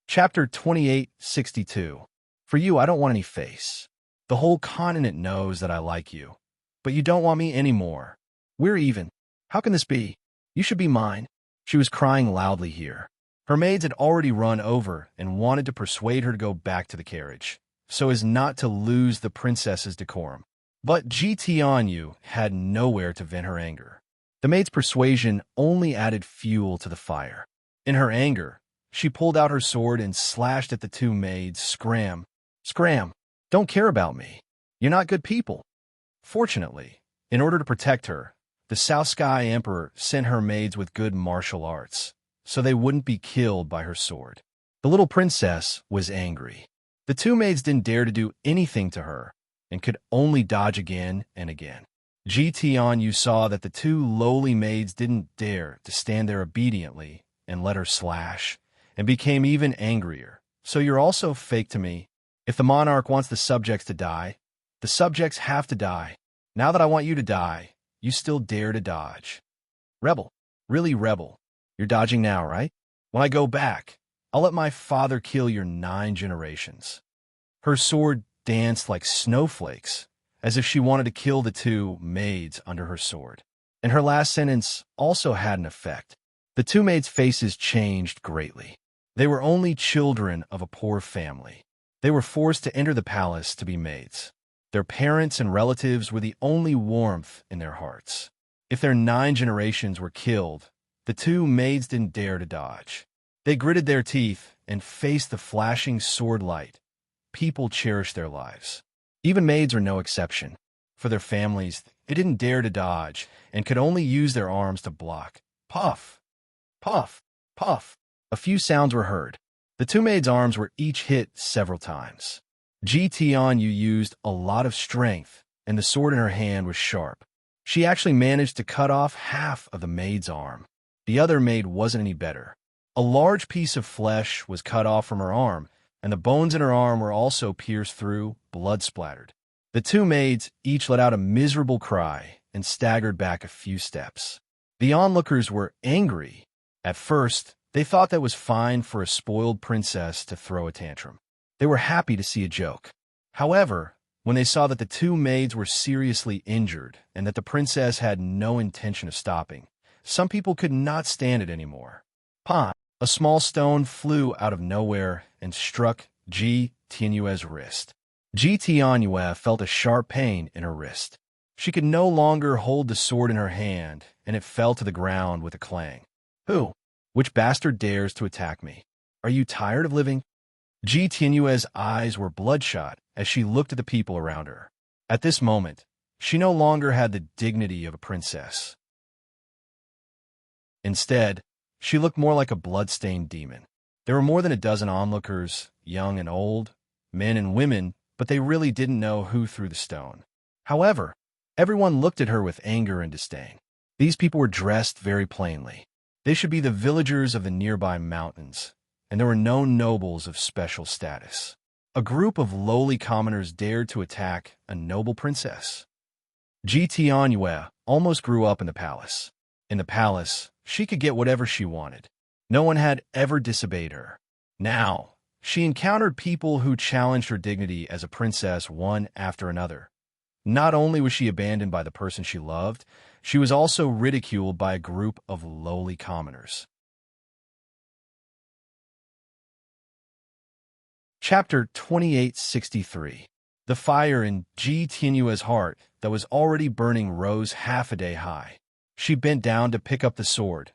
Chapter 2862. For you, I don't want any face. The whole continent knows that I like you, but you don't want me anymore. We're even. How can this be? You should be mine. She was crying loudly here. Her maids had already run over and wanted to persuade her to go back to the carriage, so as not to lose the princess's decorum. But Ji Tianyu had nowhere to vent her anger. The maid's persuasion only added fuel to the fire. In her anger, she pulled out her sword and slashed at the two maids. Scram! Scram! Don't care about me. You're not good people. Fortunately, in order to protect her, the South Sky Emperor sent her maids with good martial arts, so they wouldn't be killed by her sword. The little princess was angry. The two maids didn't dare to do anything to her, and could only dodge again and again. Ji Tianyu saw that the two lowly maids didn't dare to stand there obediently and let her slash, and became even angrier. So you're also fake to me. If the monarch wants the subjects to die, the subjects have to die. Now that I want you to die, you still dare to dodge. Rebel. Really rebel. You're dodging now, right? When I go back, I'll let my father kill your 9 generations. Her sword danced like snowflakes, as if she wanted to kill the two maids under her sword. And her last sentence also had an effect. The two maids' faces changed greatly. They were only children of a poor family. They were forced to enter the palace to be maids. Their parents and relatives were the only warmth in their hearts. If their 9 generations were killed, the two maids didn't dare to dodge. They gritted their teeth and faced the flashing sword light. People cherished their lives. Even maids are no exception. For their families, they didn't dare to dodge and could only use their arms to block. Puff! Puff! Puff! A few sounds were heard. The two maids' arms were each hit several times. Ji Tianyu used a lot of strength, and the sword in her hand was sharp. She actually managed to cut off half of the maid's arm. The other maid wasn't any better. A large piece of flesh was cut off from her arm, and the bones in her arm were also pierced through, blood splattered. The two maids each let out a miserable cry and staggered back a few steps. The onlookers were angry. At first, they thought that was fine for a spoiled princess to throw a tantrum. They were happy to see a joke. However, when they saw that the two maids were seriously injured and that the princess had no intention of stopping, some people could not stand it anymore. Pan! A small stone flew out of nowhere and struck Ji Tianyue's wrist. Ji Tianyue felt a sharp pain in her wrist. She could no longer hold the sword in her hand, and it fell to the ground with a clang. Who? Which bastard dares to attack me? Are you tired of living? Ji Tianyue's eyes were bloodshot as she looked at the people around her. At this moment, she no longer had the dignity of a princess. Instead, she looked more like a blood-stained demon. There were more than a dozen onlookers, young and old, men and women, but they really didn't know who threw the stone. However, everyone looked at her with anger and disdain. These people were dressed very plainly. They should be the villagers of the nearby mountains, and there were no nobles of special status. A group of lowly commoners dared to attack a noble princess. Ji Tianyue almost grew up in the palace. In the palace, she could get whatever she wanted. No one had ever disobeyed her. Now, She encountered people who challenged her dignity as a princess one after another. Not only was she abandoned by the person she loved, she was also ridiculed by a group of lowly commoners. Chapter 2863. The fire in Ji Tianyue's heart that was already burning rose half a day high. She bent down to pick up the sword,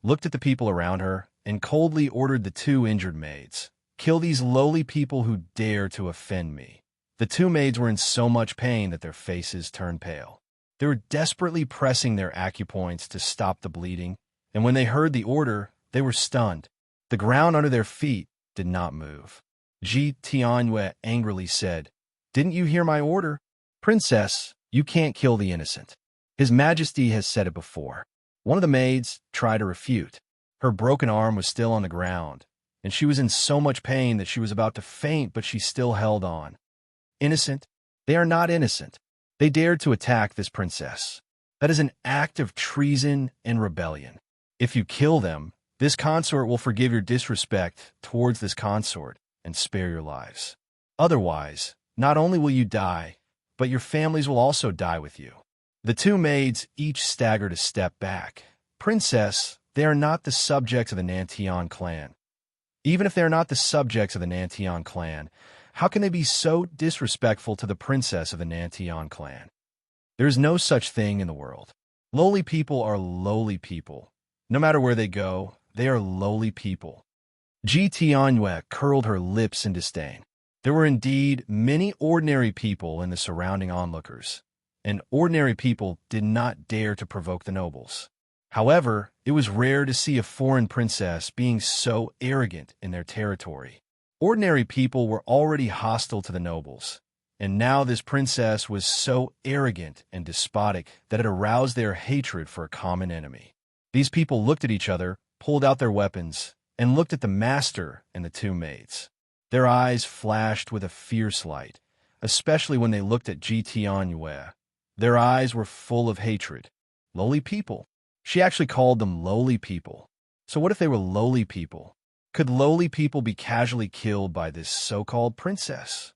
looked at the people around her, and coldly ordered the two injured maids, "Kill these lowly people who dare to offend me." The two maids were in so much pain that their faces turned pale. They were desperately pressing their acupoints to stop the bleeding, and when they heard the order, they were stunned. The ground under their feet did not move. Ji Tianyue angrily said, "Didn't you hear my order? Princess, you can't kill the innocent. His Majesty has said it before." One of the maids tried to refute. Her broken arm was still on the ground, and she was in so much pain that she was about to faint, but she still held on. "Innocent? They are not innocent. They dared to attack this princess. That is an act of treason and rebellion. If you kill them, this consort will forgive your disrespect towards this consort and spare your lives. Otherwise, not only will you die, but your families will also die with you." The two maids each staggered a step back. "Princess, they are not the subjects of the Nantian clan. Even if they are not the subjects of the Nantian clan, how can they be so disrespectful to the princess of the Nantian clan? There is no such thing in the world. Lowly people are lowly people. No matter where they go, they are lowly people." Ji Tianyue curled her lips in disdain. There were indeed many ordinary people in the surrounding onlookers, and ordinary people did not dare to provoke the nobles. However, it was rare to see a foreign princess being so arrogant in their territory. Ordinary people were already hostile to the nobles, and now this princess was so arrogant and despotic that it aroused their hatred for a common enemy. These people looked at each other, pulled out their weapons, and looked at the master and the two maids. Their eyes flashed with a fierce light, especially when they looked at Ji Tianyue. Their eyes were full of hatred. Lowly people. She actually called them lowly people. So what if they were lowly people? Could lowly people be casually killed by this so-called princess?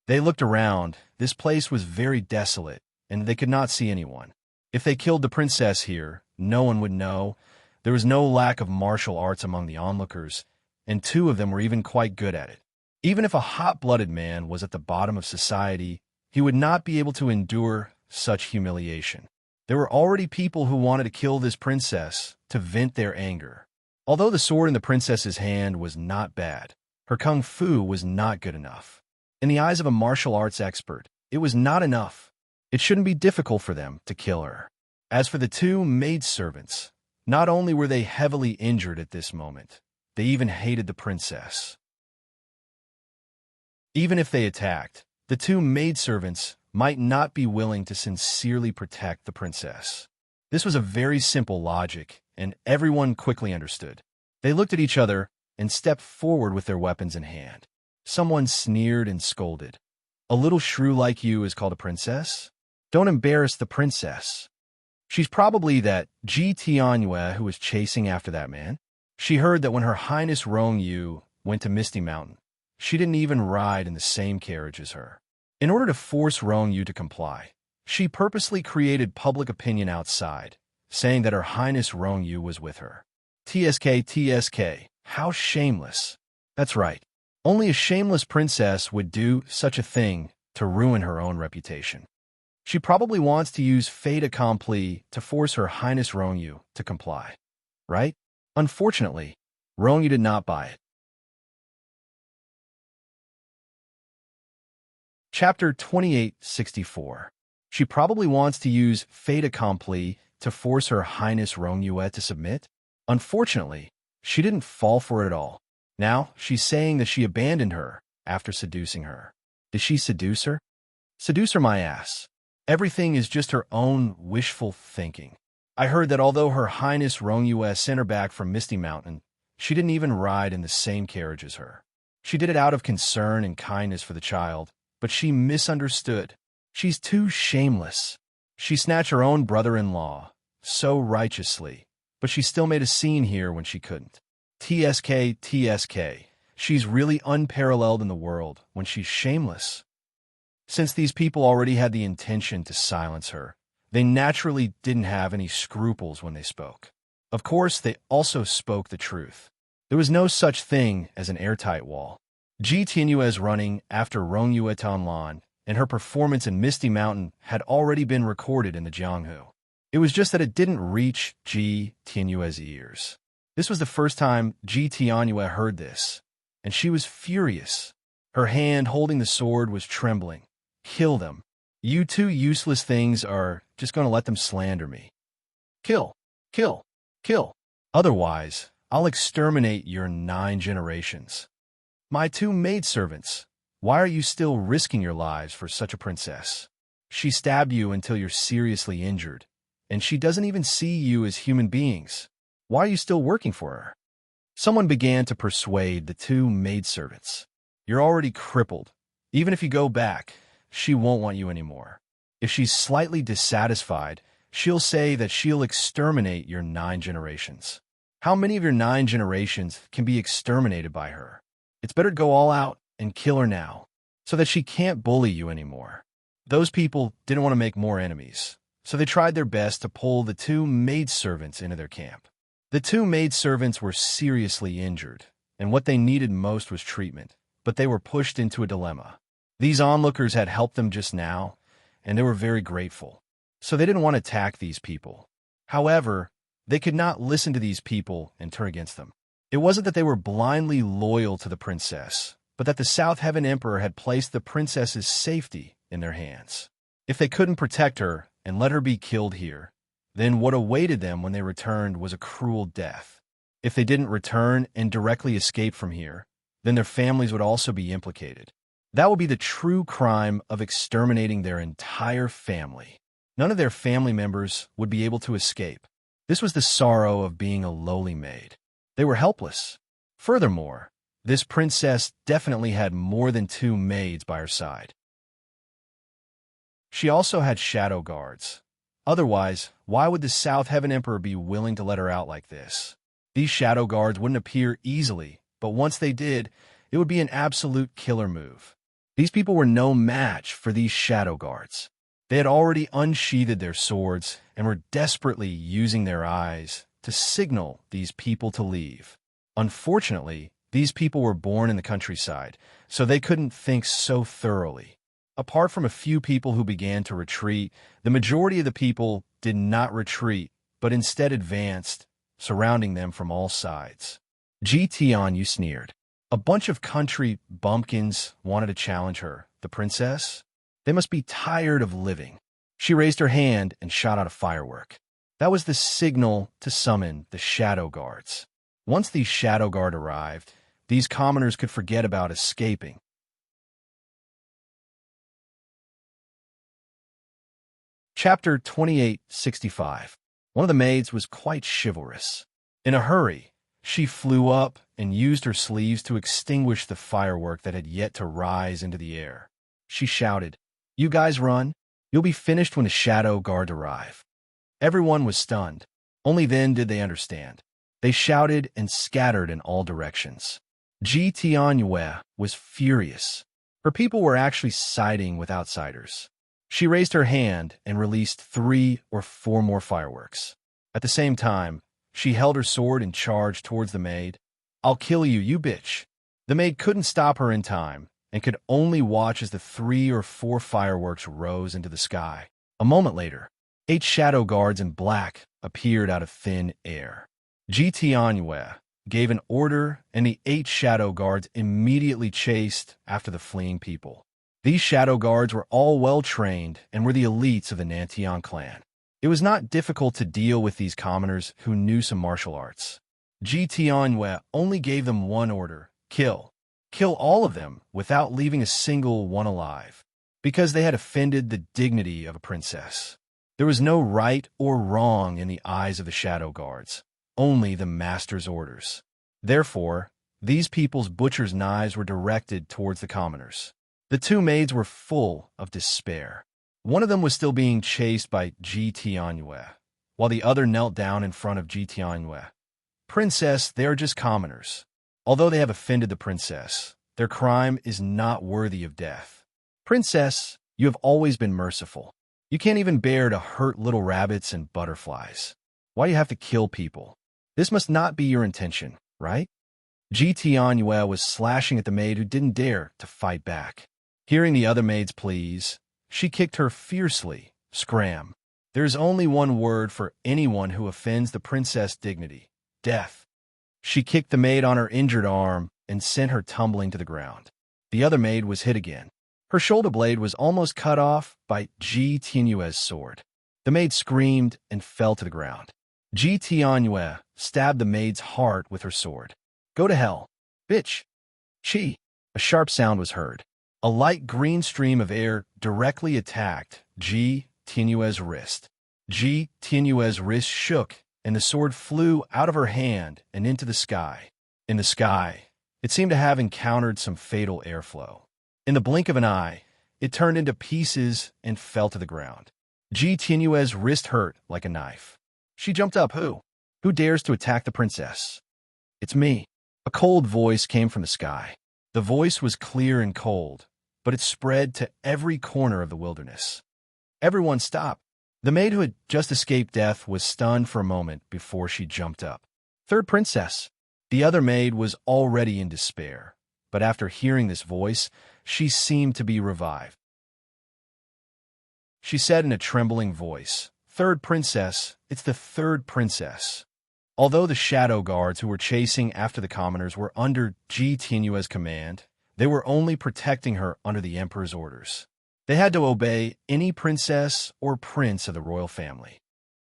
They looked around. This place was very desolate, and they could not see anyone. If they killed the princess here, no one would know. There was no lack of martial arts among the onlookers, and two of them were even quite good at it. Even if a hot-blooded man was at the bottom of society, he would not be able to endure such humiliation. There were already people who wanted to kill this princess to vent their anger. Although the sword in the princess's hand was not bad, her kung fu was not good enough. In the eyes of a martial arts expert, it was not enough. It shouldn't be difficult for them to kill her. As for the two maidservants, not only were they heavily injured at this moment, they even hated the princess. Even if they attacked, the two maidservants might not be willing to sincerely protect the princess. This was a very simple logic, and everyone quickly understood. They looked at each other and stepped forward with their weapons in hand. Someone sneered and scolded. "A little shrew like you is called a princess? Don't embarrass the princess. She's probably that Ji Tianyue who was chasing after that man. She heard that when Her Highness Rongyu went to Misty Mountain, she didn't even ride in the same carriage as her. In order to force Rongyu to comply, she purposely created public opinion outside, saying that Her Highness Rongyu was with her. TSK, how shameless. That's right. Only a shameless princess would do such a thing to ruin her own reputation. She probably wants to use fait accompli to force Her Highness Rongyu to comply, right? Unfortunately, Rongyu did not buy it. Chapter 2864. She probably wants to use fait accompli to force Her Highness Rongyu to submit. Unfortunately, she didn't fall for it at all. Now, she's saying that she abandoned her after seducing her. Did she seduce her? Seduce her my ass. Everything is just her own wishful thinking. I heard that although Her Highness Rongyu sent her back from Misty Mountain, she didn't even ride in the same carriage as her. She did it out of concern and kindness for the child, but she misunderstood. She's too shameless. She snatched her own brother-in-law so righteously, but she still made a scene here when she couldn't. TSK, She's really unparalleled in the world when she's shameless. Since these people already had the intention to silence her, they naturally didn't have any scruples when they spoke. Of course, they also spoke the truth. There was no such thing as an airtight wall. Ji Tianyue's running after Rong Yue Tanlan and her performance in Misty Mountain had already been recorded in the Jianghu. It was just that it didn't reach Ji Tianyue's ears. This was the first time Ji Tianyue heard this, and she was furious. Her hand holding the sword was trembling. Kill them. You two useless things are just going to let them slander me. Kill, kill, kill. Otherwise, I'll exterminate your 9 generations. My 2 maidservants, why are you still risking your lives for such a princess? She stabbed you until you're seriously injured, and she doesn't even see you as human beings. Why are you still working for her? Someone began to persuade the 2 maidservants. You're already crippled. Even if you go back, she won't want you anymore. If she's slightly dissatisfied, she'll say that she'll exterminate your 9 generations. How many of your 9 generations can be exterminated by her? It's better to go all out and kill her now, so that she can't bully you anymore. Those people didn't want to make more enemies, so they tried their best to pull the 2 maidservants into their camp. The 2 maidservants were seriously injured, and what they needed most was treatment, but they were pushed into a dilemma. These onlookers had helped them just now, and they were very grateful, so they didn't want to attack these people. However, they could not listen to these people and turn against them. It wasn't that they were blindly loyal to the princess, but that the South Heaven Emperor had placed the princess's safety in their hands. If they couldn't protect her and let her be killed here, then what awaited them when they returned was a cruel death. If they didn't return and directly escape from here, then their families would also be implicated. That would be the true crime of exterminating their entire family. None of their family members would be able to escape. This was the sorrow of being a lowly maid. They were helpless. Furthermore, this princess definitely had more than 2 maids by her side. She also had shadow guards. Otherwise, why would the South Heaven Emperor be willing to let her out like this? These shadow guards wouldn't appear easily, but once they did, it would be an absolute killer move. These people were no match for these shadow guards. They had already unsheathed their swords and were desperately using their eyes to signal these people to leave. Unfortunately, these people were born in the countryside, so they couldn't think so thoroughly. Apart from a few people who began to retreat, the majority of the people did not retreat, but instead advanced, surrounding them from all sides. Ji Tianyu sneered. A bunch of country bumpkins wanted to challenge her, the princess? They must be tired of living. She raised her hand and shot out a firework. That was the signal to summon the shadow guards. Once these shadow guard arrived, these commoners could forget about escaping. Chapter 2865. One of the maids was quite chivalrous. In a hurry, she flew up and used her sleeves to extinguish the firework that had yet to rise into the air. She shouted, "You guys run. You'll be finished when the shadow guard arrive." Everyone was stunned. Only then did they understand. They shouted and scattered in all directions. Ji Tianyue was furious. Her people were actually siding with outsiders. She raised her hand and released 3 or 4 more fireworks. At the same time, she held her sword and charged towards the maid. "I'll kill you, you bitch." The maid couldn't stop her in time and could only watch as the 3 or 4 fireworks rose into the sky. A moment later, 8 shadow guards in black appeared out of thin air. Ji Tianyue gave an order, and the 8 shadow guards immediately chased after the fleeing people. These shadow guards were all well-trained and were the elites of the Nantian clan. It was not difficult to deal with these commoners who knew some martial arts. Ji Tianyue only gave them one order: kill. Kill all of them without leaving a single one alive, because they had offended the dignity of a princess. There was no right or wrong in the eyes of the shadow guards, only the master's orders. Therefore, these people's butcher's knives were directed towards the commoners. The 2 maids were full of despair. One of them was still being chased by Ji Tianyue, while the other knelt down in front of Ji Tianyue. "Princess, they are just commoners. Although they have offended the princess, their crime is not worthy of death. Princess, you have always been merciful. You can't even bear to hurt little rabbits and butterflies. Why do you have to kill people? This must not be your intention, right? Ji Tianyue was slashing at the maid who didn't dare to fight back. Hearing the other maid's pleas, she kicked her fiercely. Scram. There is only one word for anyone who offends the princess' dignity: death. She kicked the maid on her injured arm and sent her tumbling to the ground. The other maid was hit again. Her shoulder blade was almost cut off by Ji Tianyue's sword. The maid screamed and fell to the ground. Ji Tianyue stabbed the maid's heart with her sword. Go to hell, bitch. Chi. A sharp sound was heard. A light green stream of air directly attacked Ji Tianyue's wrist. Ji Tianyue's wrist shook, and the sword flew out of her hand and into the sky. In the sky, it seemed to have encountered some fatal airflow. In the blink of an eye, it turned into pieces and fell to the ground. Ji Tianyue's wrist hurt like a knife. She jumped up. Who? Who dares to attack the princess? It's me. A cold voice came from the sky. The voice was clear and cold, but it spread to every corner of the wilderness. Everyone stopped. The maid who had just escaped death was stunned for a moment before she jumped up. Third princess. The other maid was already in despair, but after hearing this voice, she seemed to be revived. She said in a trembling voice, Third princess, it's the third princess. Although the shadow guards who were chasing after the commoners were under Ji Tianyue's command, they were only protecting her under the emperor's orders. They had to obey any princess or prince of the royal family.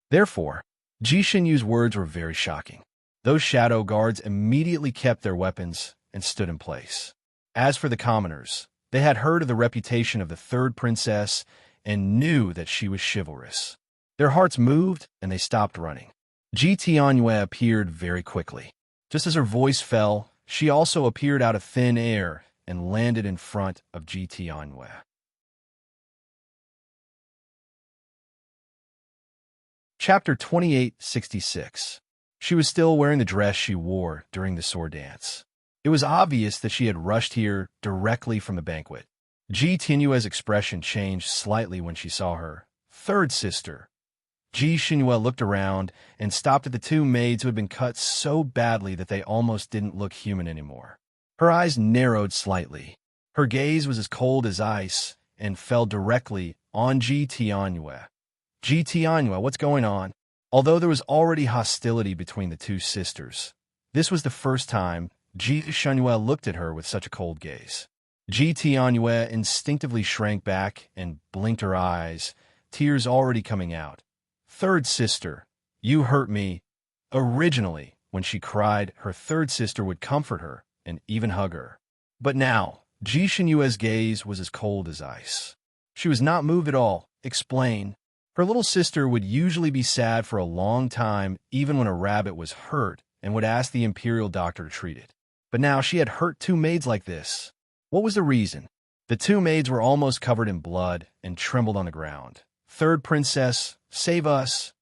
Therefore, Ji Xinyu's words were very shocking. Those shadow guards immediately kept their weapons and stood in place. As for the commoners, they had heard of the reputation of the third princess and knew that she was chivalrous. Their hearts moved and they stopped running. Ji Tianyue appeared very quickly. Just as her voice fell, she also appeared out of thin air and landed in front of Ji Tianyue. Chapter 2866. She was still wearing the dress she wore during the sword dance. It was obvious that she had rushed here directly from the banquet. Ji Tianyue's expression changed slightly when she saw her. Third sister. Ji Xinyue looked around and stopped at the two maids who had been cut so badly that they almost didn't look human anymore. Her eyes narrowed slightly. Her gaze was as cold as ice and fell directly on Ji Tianyue. Ji Tianyue, what's going on? Although there was already hostility between the two sisters, this was the first time Ji Xinyue looked at her with such a cold gaze. Ji Tianyue instinctively shrank back and blinked her eyes, tears already coming out. Third sister, you hurt me. Originally, when she cried, her third sister would comfort her and even hug her. But now, Ji Xinyue's gaze was as cold as ice. She was not moved at all. Explain. Her little sister would usually be sad for a long time, even when a rabbit was hurt, and would ask the imperial doctor to treat it. But now she had hurt two maids like this. What was the reason? The two maids were almost covered in blood and trembled on the ground. Third princess, save us.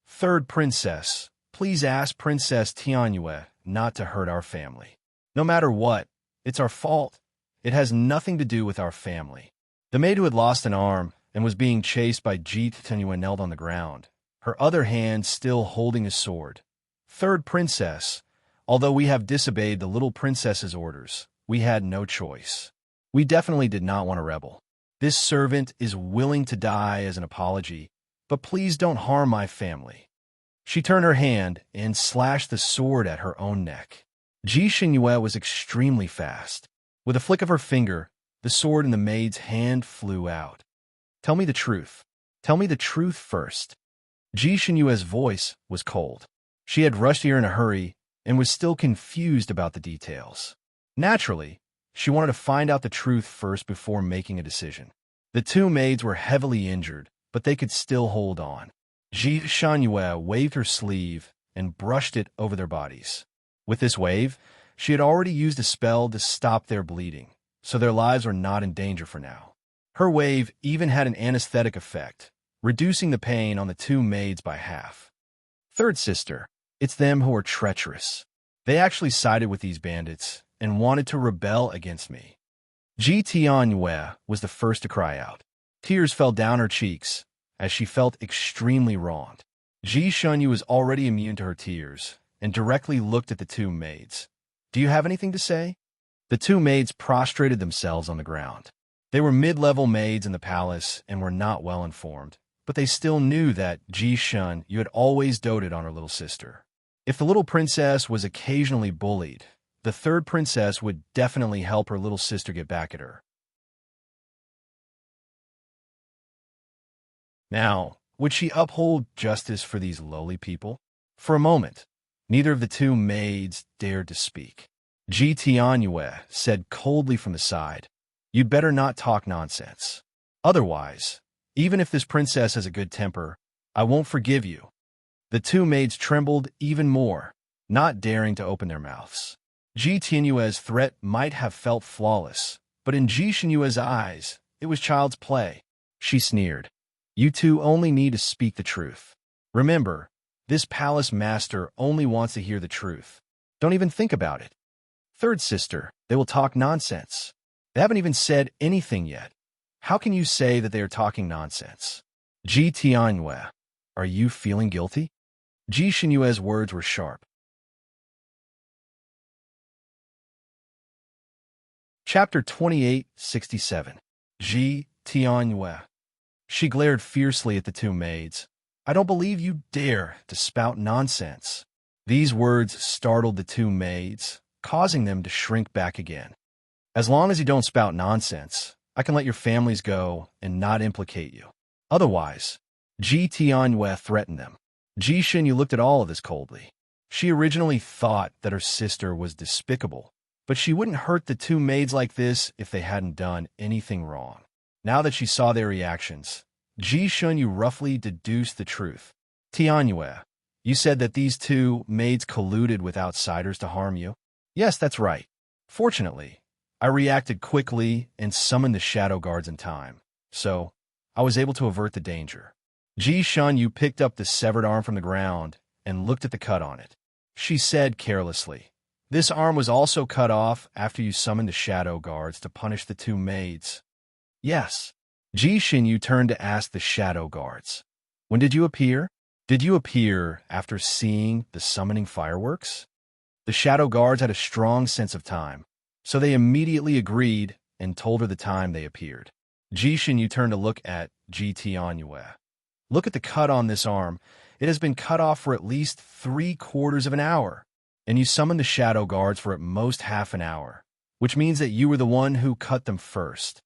Third princess, please ask Princess Tianyue not to hurt our family. No matter what, it's our fault. It has nothing to do with our family. The maid who had lost an arm and was being chased by Ji Tianyue knelt on the ground, her other hand still holding a sword. Third princess, although we have disobeyed the little princess's orders, we had no choice. We definitely did not want to rebel. This servant is willing to die as an apology, but please don't harm my family. She turned her hand and slashed the sword at her own neck. Ji Xinyue was extremely fast. With a flick of her finger, the sword in the maid's hand flew out. Tell me the truth. Tell me the truth first. Ji Xinyue's voice was cold. She had rushed here in a hurry and was still confused about the details. Naturally, she wanted to find out the truth first before making a decision. The two maids were heavily injured, but they could still hold on. Ji Xinyue waved her sleeve and brushed it over their bodies. With this wave, she had already used a spell to stop their bleeding, so their lives were not in danger for now. Her wave even had an anesthetic effect, reducing the pain on the two maids by half. Third sister, it's them who are treacherous. They actually sided with these bandits and wanted to rebel against me. Ji Tianyue was the first to cry out. Tears fell down her cheeks as she felt extremely wronged. Ji Shunyu was already immune to her tears and directly looked at the two maids. "Do you have anything to say?" The two maids prostrated themselves on the ground. They were mid-level maids in the palace and were not well informed, but they still knew that Ji Shunyu had always doted on her little sister. If the little princess was occasionally bullied, the third princess would definitely help her little sister get back at her. Now, would she uphold justice for these lowly people? For a moment, neither of the two maids dared to speak. Ji Tianyue said coldly from the side, "You'd better not talk nonsense. Otherwise, even if this princess has a good temper, I won't forgive you." The two maids trembled even more, not daring to open their mouths. Ji Tianyue's threat might have felt flawless, but in Ji Shinyue's eyes, it was child's play. She sneered, "You two only need to speak the truth. Remember, this palace master only wants to hear the truth. Don't even think about it." "Third sister, they will talk nonsense. They haven't even said anything yet. How can you say that they are talking nonsense?" Ji Tianyue, are you feeling guilty? Ji Shinyue's words were sharp. Chapter 2867. Ji Tianyue. She glared fiercely at the two maids. "I don't believe you dare to spout nonsense." These words startled the two maids, causing them to shrink back again. "As long as you don't spout nonsense, I can let your families go and not implicate you. Otherwise," Ji Tianyue threatened them. Ji Shinyu looked at all of this coldly. She originally thought that her sister was despicable, but she wouldn't hurt the two maids like this if they hadn't done anything wrong. Now that she saw their reactions, Ji Shinyu roughly deduced the truth. "Tianyue, you said that these two maids colluded with outsiders to harm you?" "Yes, that's right. Fortunately, I reacted quickly and summoned the shadow guards in time, so I was able to avert the danger." Ji Shunyu picked up the severed arm from the ground and looked at the cut on it. She said carelessly, "This arm was also cut off after you summoned the shadow guards to punish the two maids." "Yes." Ji Shinyu turned to ask the shadow guards, "When did you appear? Did you appear after seeing the summoning fireworks?" The shadow guards had a strong sense of time, so they immediately agreed and told her the time they appeared. Ji Shinyu turned to look at Ji Tianyue. "Look at the cut on this arm. It has been cut off for at least 3/4 of an hour, and you summoned the shadow guards for at most half an hour, which means that you were the one who cut them first."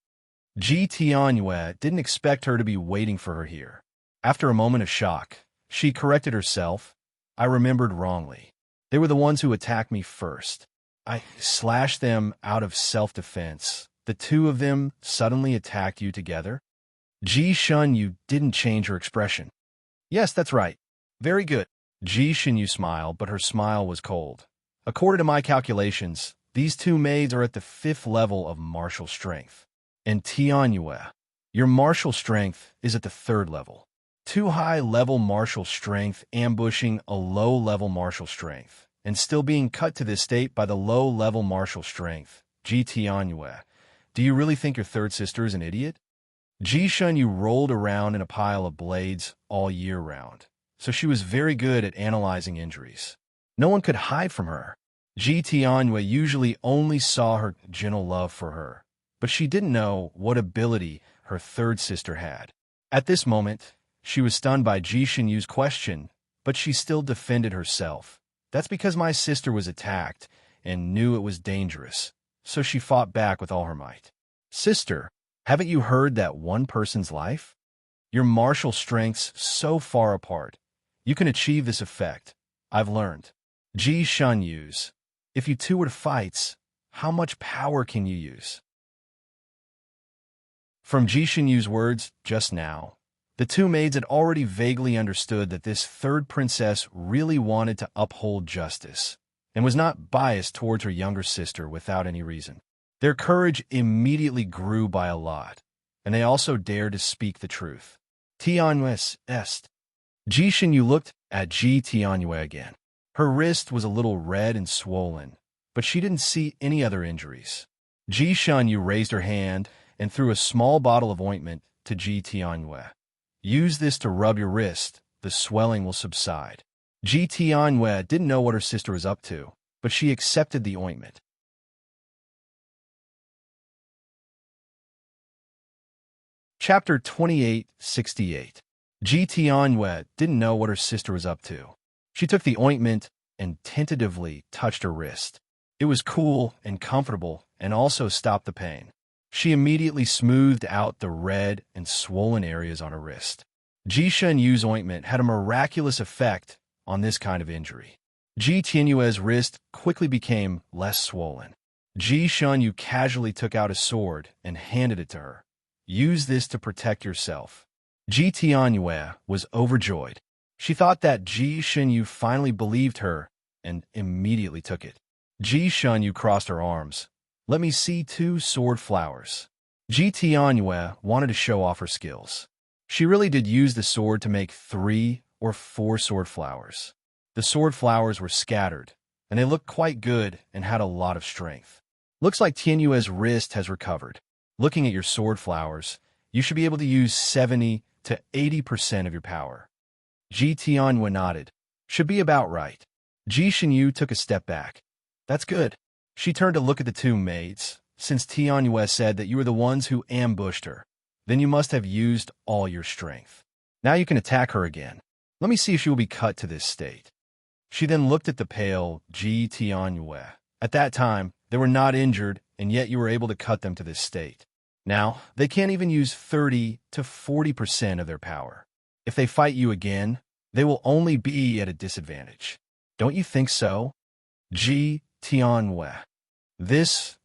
Ji Tianyue didn't expect her to be waiting for her here. After a moment of shock, she corrected herself. "I remembered wrongly. They were the ones who attacked me first. I slashed them out of self-defense. The two of them suddenly attacked you together?" Ji Shunyu didn't change her expression. "Yes, that's right. Very good." Ji Shunyu smiled, but her smile was cold. "According to my calculations, these two maids are at the 5th level of martial strength. And Tianyue, your martial strength is at the 3rd level. 2 high-level martial strength ambushing a low-level martial strength, and still being cut to this state by the low-level martial strength. Ji Tianyue, do you really think your third sister is an idiot?" Ji Shunyu rolled around in a pile of blades all year round, so she was very good at analyzing injuries. No one could hide from her. Ji Tianyue usually only saw her gentle love for her, but she didn't know what ability her third sister had. At this moment, she was stunned by Ji Shinyu's question, but she still defended herself. "That's because my sister was attacked and knew it was dangerous, so she fought back with all her might." "Sister, haven't you heard that one person's life? Your martial strengths so far apart. You can achieve this effect. I've learned." Ji Shinyu's, "If you two were to fight, how much power can you use?" From Ji Shinyu's words just now, the two maids had already vaguely understood that this third princess really wanted to uphold justice and was not biased towards her younger sister without any reason. Their courage immediately grew by a lot, and they also dared to speak the truth. "Tianyue est." Ji Shinyu looked at Ji Tianyue again. Her wrist was a little red and swollen, but she didn't see any other injuries. Ji Shunyu raised her hand and threw a small bottle of ointment to Ji Tianyue. Use this to rub your wrist. The swelling will subside. Ji Tianyue didn't know what her sister was up to, but she accepted the ointment. Chapter 28:68. Ji Tianyue didn't know what her sister was up to. She took the ointment and tentatively touched her wrist. It was cool and comfortable and also stopped the pain. She immediately smoothed out the red and swollen areas on her wrist. Ji Shunyu's ointment had a miraculous effect on this kind of injury. Ji Tianyue's wrist quickly became less swollen. Ji Shunyu casually took out a sword and handed it to her. Use this to protect yourself. Ji Tianyue was overjoyed. She thought that Ji Shunyu finally believed her and immediately took it. Ji Shunyu crossed her arms. Let me see 2 sword flowers. Ji Tianyue wanted to show off her skills. She really did use the sword to make 3 or 4 sword flowers. The sword flowers were scattered, and they looked quite good and had a lot of strength. Looks like Tianyue's wrist has recovered. Looking at your sword flowers, you should be able to use 70 to 80% of your power. Ji Tianyue nodded. Should be about right. Ji Shunyu took a step back. That's good. She turned to look at the 2 maids. Since Tianyue said that you were the ones who ambushed her, then you must have used all your strength. Now you can attack her again. Let me see if she will be cut to this state. She then looked at the pale Ji Tianyue. At that time, they were not injured, and yet you were able to cut them to this state. Now, they can't even use 30 to 40% of their power. If they fight you again, they will only be at a disadvantage. Don't you think so? Ji Tianyue.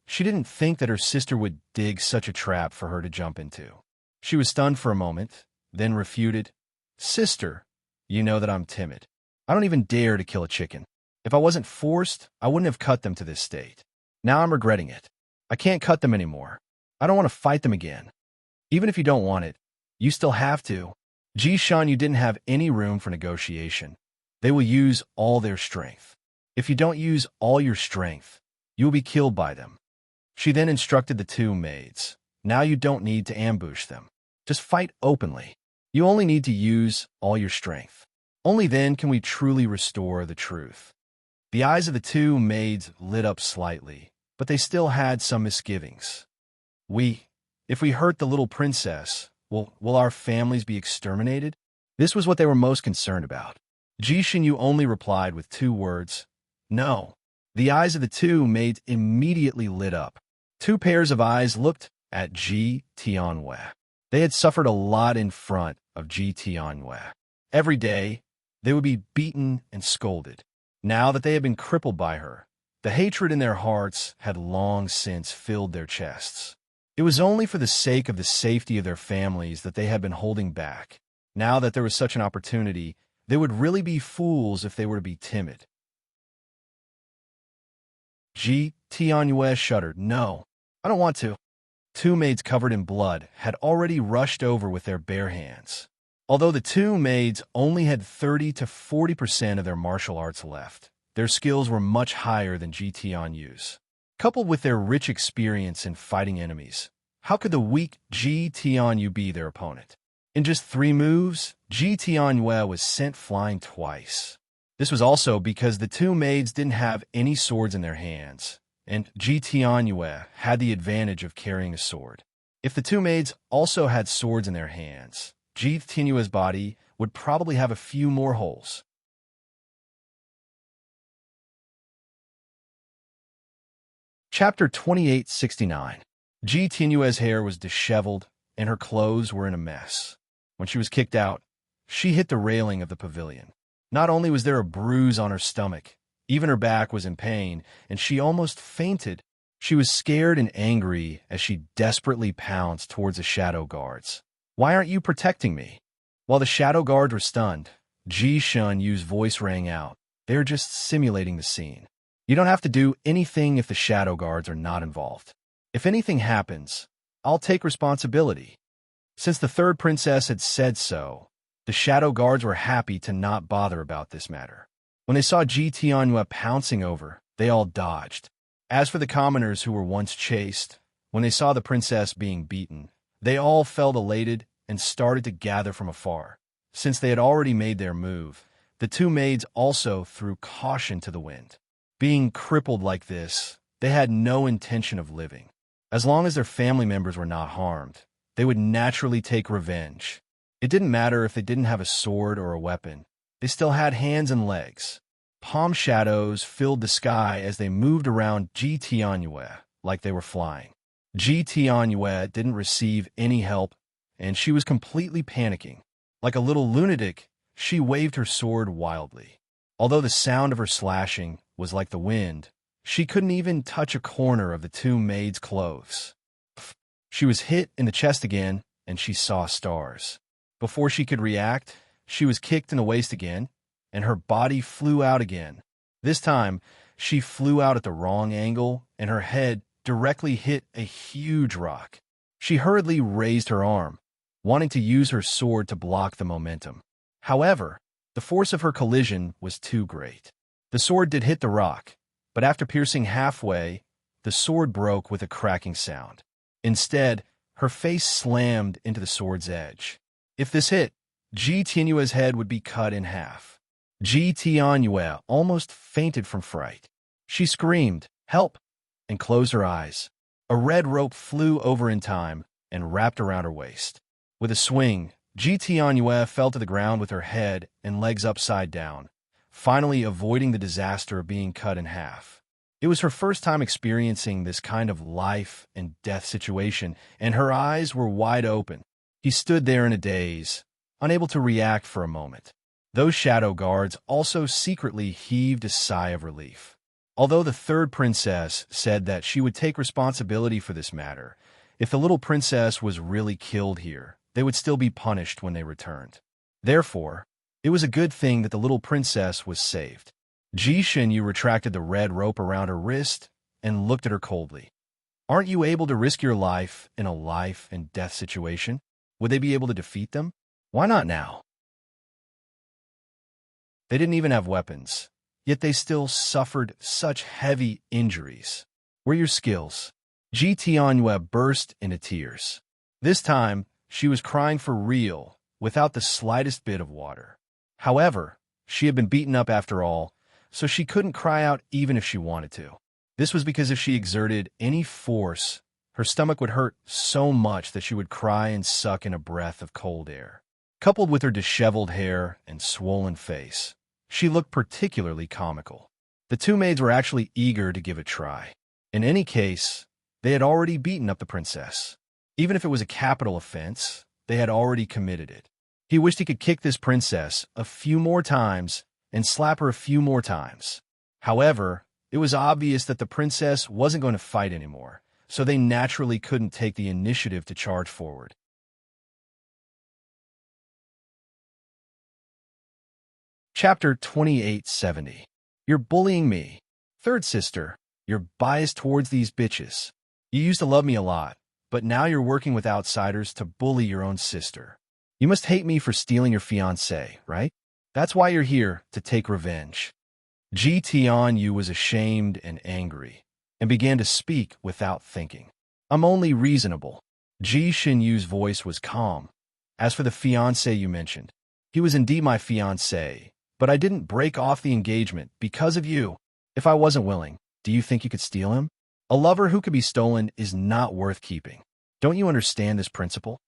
She didn't think that her sister would dig such a trap for her to jump into. She was stunned for a moment, then refuted. Sister, you know that I'm timid. I don't even dare to kill a chicken. If I wasn't forced, I wouldn't have cut them to this state. Now I'm regretting it. I can't cut them anymore. I don't want to fight them again. Even if you don't want it, you still have to. Ji Shunyu didn't have any room for negotiation. They will use all their strength. If you don't use all your strength, you will be killed by them. She then instructed the 2 maids. Now you don't need to ambush them. Just fight openly. You only need to use all your strength. Only then can we truly restore the truth. The eyes of the 2 maids lit up slightly, but they still had some misgivings. If we hurt the little princess, will our families be exterminated? This was what they were most concerned about. Ji Shunyu only replied with 2 words, no. The eyes of the 2 maids immediately lit up. 2 pairs of eyes looked at Ji Tianyue. They had suffered a lot in front of Ji Tianyue. Every day, they would be beaten and scolded. Now that they had been crippled by her, the hatred in their hearts had long since filled their chests. It was only for the sake of the safety of their families that they had been holding back. Now that there was such an opportunity, they would really be fools if they were to be timid. Ji Tianyue shuddered. No, I don't want to. 2 maids covered in blood had already rushed over with their bare hands. Although the 2 maids only had 30 to 40% of their martial arts left, their skills were much higher than Ji Tianyue's. Coupled with their rich experience in fighting enemies, how could the weak Ji Tianyue be their opponent? In just 3 moves, Ji Tianyue was sent flying twice. This was also because the 2 maids didn't have any swords in their hands, and Ji Tianyue had the advantage of carrying a sword. If the 2 maids also had swords in their hands, Ji Tianyue's body would probably have a few more holes. Chapter 28:69. Ji Tianyue's hair was disheveled, and her clothes were in a mess. When she was kicked out, she hit the railing of the pavilion. Not only was there a bruise on her stomach, even her back was in pain, and she almost fainted. She was scared and angry as she desperately pounced towards the shadow guards. Why aren't you protecting me? While the shadow guards were stunned, Ji Shunyu's voice rang out. They're just simulating the scene. You don't have to do anything if the shadow guards are not involved. If anything happens, I'll take responsibility. Since the 3rd princess had said so, the shadow guards were happy to not bother about this matter. When they saw Ji Tianyu pouncing over, they all dodged. As for the commoners who were once chased, when they saw the princess being beaten, they all felt elated and started to gather from afar. Since they had already made their move, the two maids also threw caution to the wind. Being crippled like this, they had no intention of living. As long as their family members were not harmed, they would naturally take revenge. It didn't matter if they didn't have a sword or a weapon. They still had hands and legs. Palm shadows filled the sky as they moved around Ji Tianyu like they were flying. Ji Tianyu didn't receive any help, and she was completely panicking. Like a little lunatic, she waved her sword wildly. Although the sound of her slashing was like the wind, she couldn't even touch a corner of the two maids' clothes. She was hit in the chest again, and she saw stars. Before she could react, she was kicked in the waist again, and her body flew out again. This time, she flew out at the wrong angle, and her head directly hit a huge rock. She hurriedly raised her arm, wanting to use her sword to block the momentum. However, the force of her collision was too great. The sword did hit the rock, but after piercing halfway, the sword broke with a cracking sound. Instead, her face slammed into the sword's edge. If this hit, Ji Tianyue's head would be cut in half. Ji Tianyue almost fainted from fright. She screamed, "Help!" and closed her eyes. A red rope flew over in time and wrapped around her waist. With a swing, Ji Tianyue fell to the ground with her head and legs upside down, finally avoiding the disaster of being cut in half. It was her first time experiencing this kind of life and death situation, and her eyes were wide open. He stood there in a daze, unable to react for a moment. Those shadow guards also secretly heaved a sigh of relief. Although the third princess said that she would take responsibility for this matter, if the little princess was really killed here, they would still be punished when they returned. Therefore, it was a good thing that the little princess was saved. Ji Shinyu retracted the red rope around her wrist and looked at her coldly. "Aren't you able to risk your life in a life and death situation? Would they be able to defeat them? Why not now?" They didn't even have weapons, yet they still suffered such heavy injuries. Were your skills? Ji Tianyue burst into tears. This time, she was crying for real, without the slightest bit of water. However, she had been beaten up after all, so she couldn't cry out even if she wanted to. This was because if she exerted any force, her stomach would hurt so much that she would cry and suck in a breath of cold air. Coupled with her disheveled hair and swollen face, she looked particularly comical. The two maids were actually eager to give it a try. In any case, they had already beaten up the princess. Even if it was a capital offense, they had already committed it. He wished he could kick this princess a few more times and slap her a few more times. However, it was obvious that the princess wasn't going to fight anymore, so they naturally couldn't take the initiative to charge forward. Chapter 2870. You're bullying me. Third sister, you're biased towards these bitches. You used to love me a lot, but now you're working with outsiders to bully your own sister. You must hate me for stealing your fiancé, right? That's why you're here, to take revenge. Ji Tianyu was ashamed and angry, and began to speak without thinking. I'm only reasonable. Ji Shinyu's voice was calm. As for the fiancé you mentioned, he was indeed my fiancé, but I didn't break off the engagement because of you. If I wasn't willing, do you think you could steal him? A lover who could be stolen is not worth keeping. Don't you understand this principle?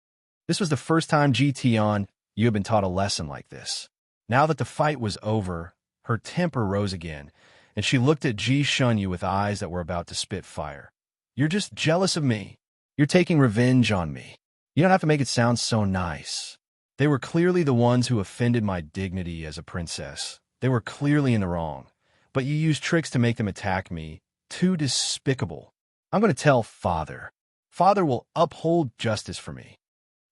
This was the first time Ji Tian, you had been taught a lesson like this. Now that the fight was over, her temper rose again, and she looked at Ji Shunyu with eyes that were about to spit fire. You're just jealous of me. You're taking revenge on me. You don't have to make it sound so nice. They were clearly the ones who offended my dignity as a princess. They were clearly in the wrong. But you used tricks to make them attack me. Too despicable. I'm going to tell Father. Father will uphold justice for me.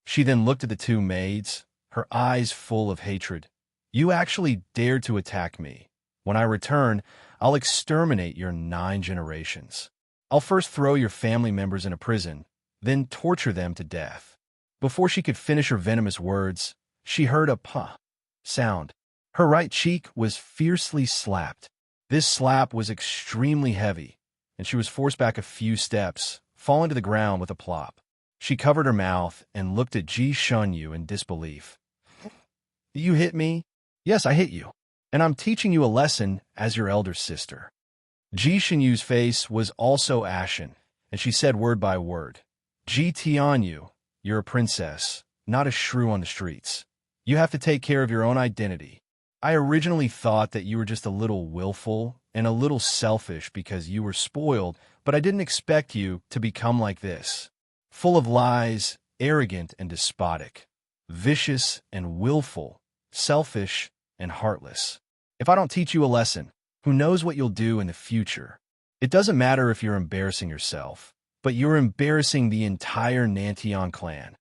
She then looked at the two maids, her eyes full of hatred. You actually dared to attack me. When I return, I'll exterminate your 9 generations. I'll first throw your family members in a prison, then torture them to death. Before she could finish her venomous words, she heard a "puh" sound. Her right cheek was fiercely slapped. This slap was extremely heavy, and she was forced back a few steps, falling to the ground with a plop. She covered her mouth and looked at Ji Shunyu in disbelief. You hit me? Yes, I hit you. And I'm teaching you a lesson as your elder sister. Ji Shunyu's face was also ashen, and she said word by word, Ji Tianyu, you're a princess, not a shrew on the streets. You have to take care of your own identity. I originally thought that you were just a little willful and a little selfish because you were spoiled, but I didn't expect you to become like this. Full of lies, arrogant and despotic, vicious and willful, selfish and heartless. If I don't teach you a lesson, who knows what you'll do in the future? It doesn't matter if you're embarrassing yourself, but you're embarrassing the entire Nantian clan.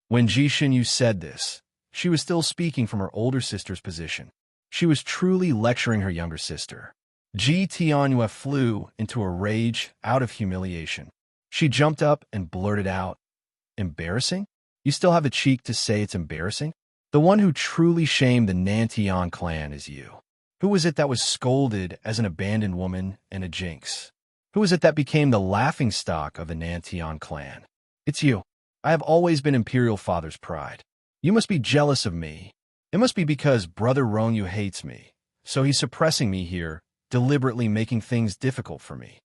When Ji Shunyu said this, she was still speaking from her older sister's position. She was truly lecturing her younger sister. Ji Tianyu flew into a rage out of humiliation. She jumped up and blurted out, Embarrassing? You still have the cheek to say it's embarrassing? The one who truly shamed the Nantian clan is you. Who was it that was scolded as an abandoned woman and a jinx? Who was it that became the laughingstock of the Nantian clan? It's you. I have always been Imperial Father's pride. You must be jealous of me. It must be because Brother Rongyu hates me, so he's suppressing me here, deliberately making things difficult for me.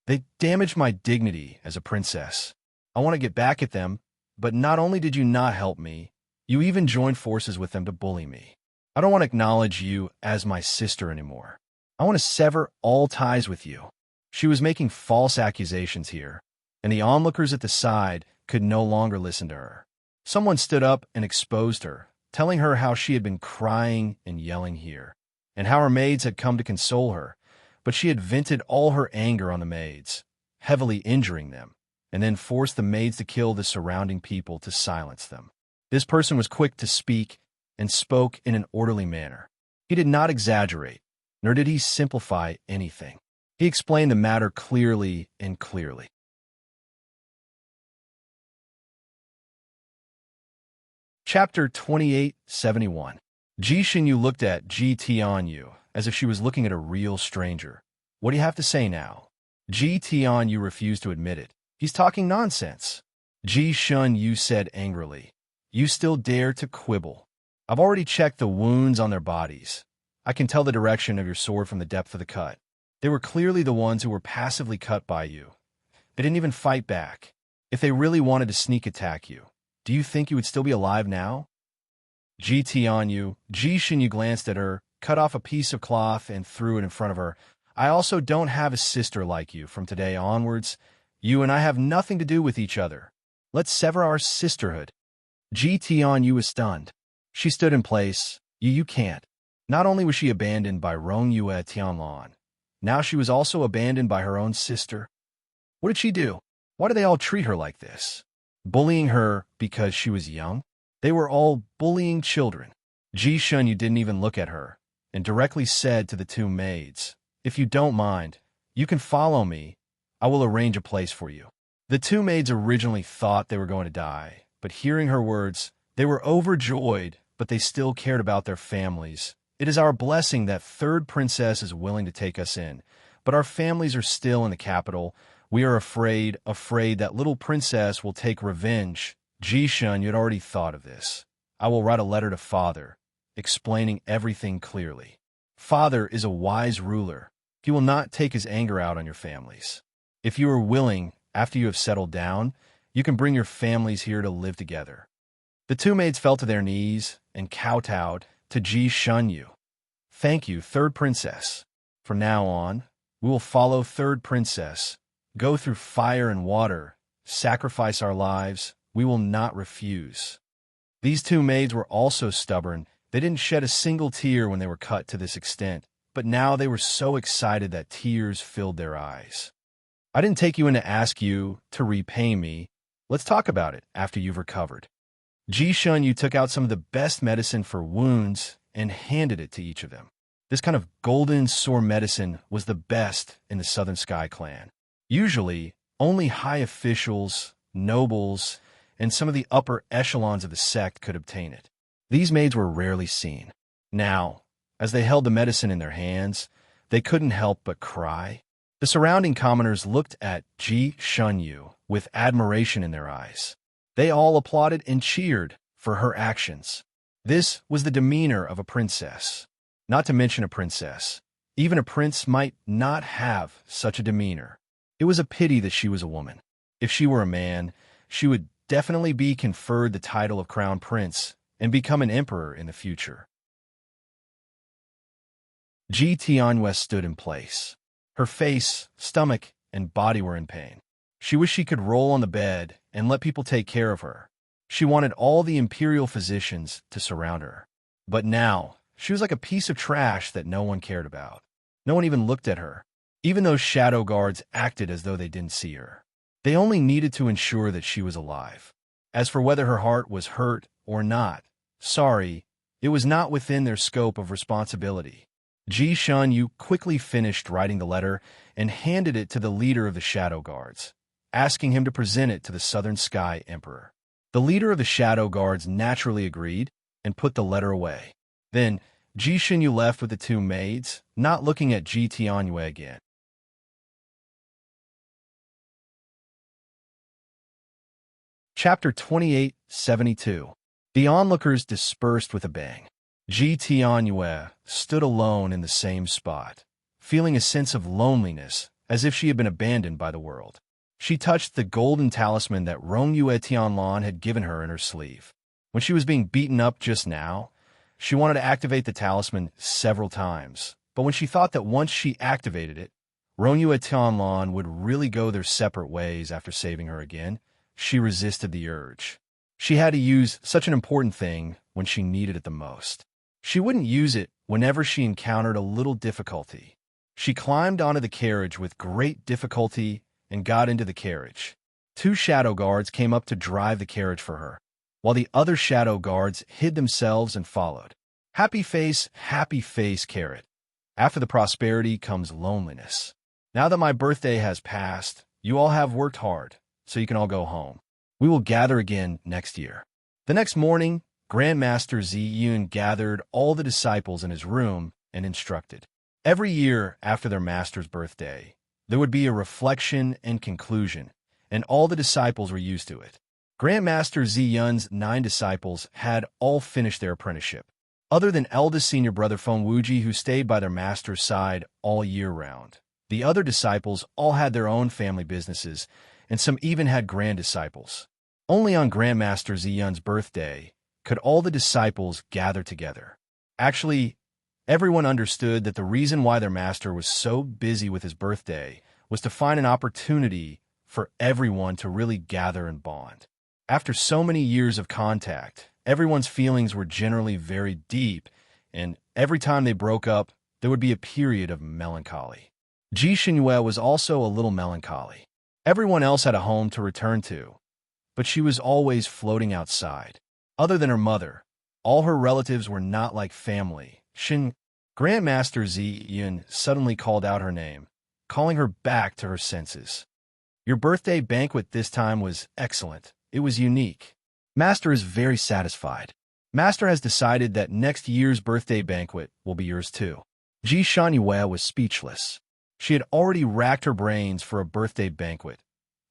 They damaged my dignity as a princess. I want to get back at them, but not only did you not help me, you even joined forces with them to bully me. I don't want to acknowledge you as my sister anymore. I want to sever all ties with you. She was making false accusations here, and the onlookers at the side could no longer listen to her. Someone stood up and exposed her, telling her how she had been crying and yelling here, and how her maids had come to console her, but she had vented all her anger on the maids, heavily injuring them, and then forced the maids to kill the surrounding people to silence them. This person was quick to speak and spoke in an orderly manner. He did not exaggerate, nor did he simplify anything. He explained the matter clearly and clearly. Chapter 2871. Ji Shunyu looked at Ji Tianyu as if she was looking at a real stranger. What do you have to say now? Ji Tianyu refused to admit it. He's talking nonsense. Ji Shunyu said angrily, You still dare to quibble. I've already checked the wounds on their bodies. I can tell the direction of your sword from the depth of the cut. They were clearly the ones who were passively cut by you. They didn't even fight back. If they really wanted to sneak attack you, do you think you would still be alive now? Ji Shunyu glanced at her, cut off a piece of cloth, and threw it in front of her. I also don't have a sister like you from today onwards. You and I have nothing to do with each other. Let's sever our sisterhood. Ji Tianyu was stunned. She stood in place. You can't. Not only was she abandoned by Rongyu at Tianlan, now she was also abandoned by her own sister. What did she do? Why do they all treat her like this? Bullying her because she was young? They were all bullying children. Ji Shunyu didn't even look at her, and directly said to the two maids, If you don't mind, you can follow me. I will arrange a place for you. The two maids originally thought they were going to die, but hearing her words, they were overjoyed, but they still cared about their families. It is our blessing that third princess is willing to take us in, but our families are still in the capital. We are afraid that little princess will take revenge. Ji Shunyu had already thought of this. I will write a letter to Father, explaining everything clearly. Father is a wise ruler. He will not take his anger out on your families. If you are willing, after you have settled down, you can bring your families here to live together. The two maids fell to their knees and kowtowed to Ji Shunyu. Thank you, third princess. From now on, we will follow third princess. Go through fire and water, sacrifice our lives, we will not refuse. These two maids were also stubborn. They didn't shed a single tear when they were cut to this extent, but now they were so excited that tears filled their eyes. I didn't take you in to ask you to repay me. Let's talk about it after you've recovered. Ji Shunyu took out some of the best medicine for wounds and handed it to each of them. This kind of golden sore medicine was the best in the Southern Sky clan. Usually, only high officials, nobles, and some of the upper echelons of the sect could obtain it. These maids were rarely seen. Now, as they held the medicine in their hands, they couldn't help but cry. The surrounding commoners looked at Ji Shunyu with admiration in their eyes. They all applauded and cheered for her actions. This was the demeanor of a princess. Not to mention a princess. Even a prince might not have such a demeanor. It was a pity that she was a woman. If she were a man, she would definitely be conferred the title of crown prince and become an emperor in the future. Ji Tianhua stood in place. Her face, stomach, and body were in pain. She wished she could roll on the bed and let people take care of her. She wanted all the imperial physicians to surround her. But now, she was like a piece of trash that no one cared about. No one even looked at her, even those shadow guards acted as though they didn't see her. They only needed to ensure that she was alive. As for whether her heart was hurt or not, sorry, it was not within their scope of responsibility. Ji Shunyu quickly finished writing the letter and handed it to the leader of the Shadow Guards, asking him to present it to the Southern Sky Emperor. The leader of the Shadow Guards naturally agreed and put the letter away. Then, Ji Shunyu left with the two maids, not looking at Ji Tianhua again. Chapter 2872. The onlookers dispersed with a bang. Ji Tianhua stood alone in the same spot, feeling a sense of loneliness as if she had been abandoned by the world. She touched the golden talisman that Rongyue Tianlan had given her in her sleeve. When she was being beaten up just now, she wanted to activate the talisman several times, but when she thought that once she activated it, Rongyue Tianlan would really go their separate ways after saving her again, she resisted the urge. She had to use such an important thing when she needed it the most. She wouldn't use it whenever she encountered a little difficulty. She climbed onto the carriage with great difficulty and got into the carriage. Two shadow guards came up to drive the carriage for her, while the other shadow guards hid themselves and followed. Happy face, carrot. After the prosperity comes loneliness. Now that my birthday has passed, you all have worked hard, so you can all go home. We will gather again next year. The next morning, Grandmaster Ziyun gathered all the disciples in his room and instructed. Every year after their master's birthday, there would be a reflection and conclusion, and all the disciples were used to it. Grandmaster Ziyun's 9 disciples had all finished their apprenticeship, other than eldest senior brother Feng Wuji, who stayed by their master's side all year round. The other disciples all had their own family businesses, and some even had grand-disciples. Only on Grandmaster Ziyun's birthday could all the disciples gather together. Actually, everyone understood that the reason why their master was so busy with his birthday was to find an opportunity for everyone to really gather and bond. After so many years of contact, everyone's feelings were generally very deep, and every time they broke up, there would be a period of melancholy. Ji Xinhua was also a little melancholy. Everyone else had a home to return to, but she was always floating outside. Other than her mother, all her relatives were not like family. Grandmaster Ziyun suddenly called out her name, calling her back to her senses. Your birthday banquet this time was excellent. It was unique. Master is very satisfied. Master has decided that next year's birthday banquet will be yours too. Ji Shanyue was speechless. She had already racked her brains for a birthday banquet.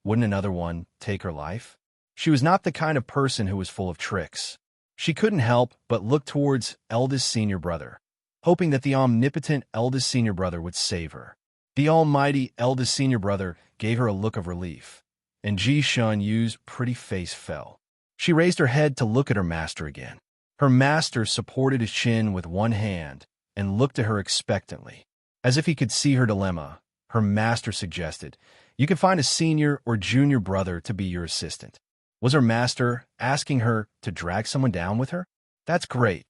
Wouldn't another one take her life? She was not the kind of person who was full of tricks. She couldn't help but look towards eldest senior brother, hoping that the omnipotent eldest senior brother would save her. The almighty eldest senior brother gave her a look of relief, and Ji Shanyu's pretty face fell. She raised her head to look at her master again. Her master supported his chin with one hand and looked at her expectantly. As if he could see her dilemma, her master suggested, "You can find a senior or junior brother to be your assistant." Was her master asking her to drag someone down with her? That's great.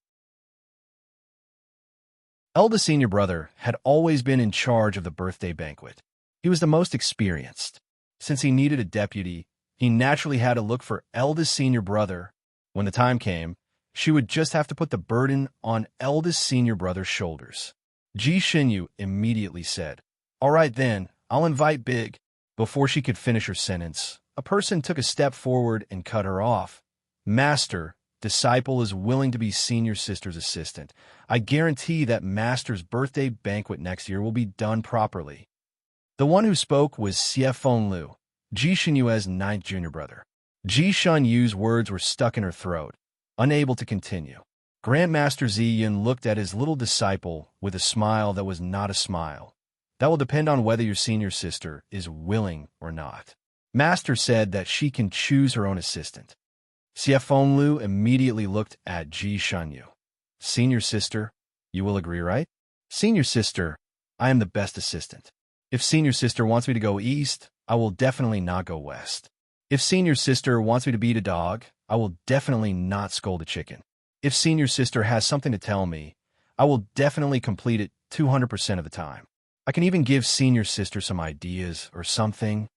Eldest senior brother had always been in charge of the birthday banquet. He was the most experienced. Since he needed a deputy, he naturally had to look for eldest senior brother. When the time came, she would just have to put the burden on eldest senior brother's shoulders. Ji Xinyu immediately said, "All right then, I'll invite Big." Before she could finish her sentence, a person took a step forward and cut her off. "Master, disciple is willing to be senior sister's assistant. I guarantee that master's birthday banquet next year will be done properly. The one who spoke was Xie Fenglu, Ji Xunyue's ninth junior brother. Ji Xunyu's words were stuck in her throat, unable to continue. Grandmaster Ziyun looked at his little disciple with a smile that was not a smile. That will depend on whether your senior sister is willing or not. Master said that she can choose her own assistant. Xie Fenglu immediately looked at Ji Xuanyu. Senior sister, you will agree, right? Senior sister, I am the best assistant. If senior sister wants me to go east, I will definitely not go west. If senior sister wants me to beat a dog, I will definitely not scold a chicken. If senior sister has something to tell me, I will definitely complete it 200% of the time. I can even give senior sister some ideas or something.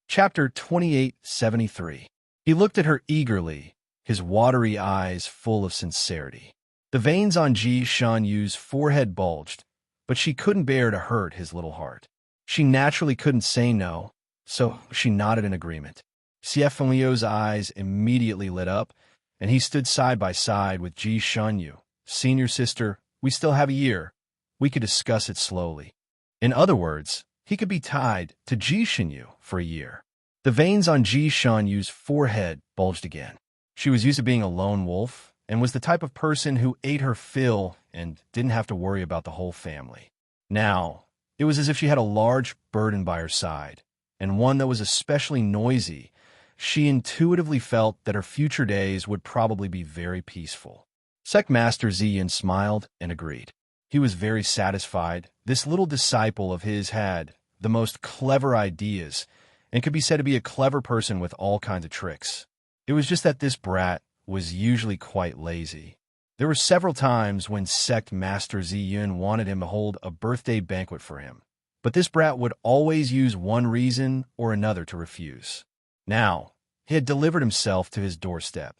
Chapter 2873. He looked at her eagerly, his watery eyes full of sincerity. The veins on Ji Xuanyu's forehead bulged, but she couldn't bear to hurt his little heart. She naturally couldn't say no, so she nodded in agreement. Xie Fenglu's eyes immediately lit up, and he stood side by side with Ji Xuanyu. Senior sister, we still have a year. We could discuss it slowly. In other words, he could be tied to Ji Xuanyu for a year. The veins on Ji Xuanyu's forehead bulged again. She was used to being a lone wolf, and was the type of person who ate her fill and didn't have to worry about the whole family. Now, it was as if she had a large burden by her side, and one that was especially noisy. She intuitively felt that her future days would probably be very peaceful. Sect Master Ziyun smiled and agreed. He was very satisfied. This little disciple of his had the most clever ideas and could be said to be a clever person with all kinds of tricks. It was just that this brat was usually quite lazy. There were several times when Sect Master Ziyun wanted him to hold a birthday banquet for him, but this brat would always use one reason or another to refuse. Now, he had delivered himself to his doorstep.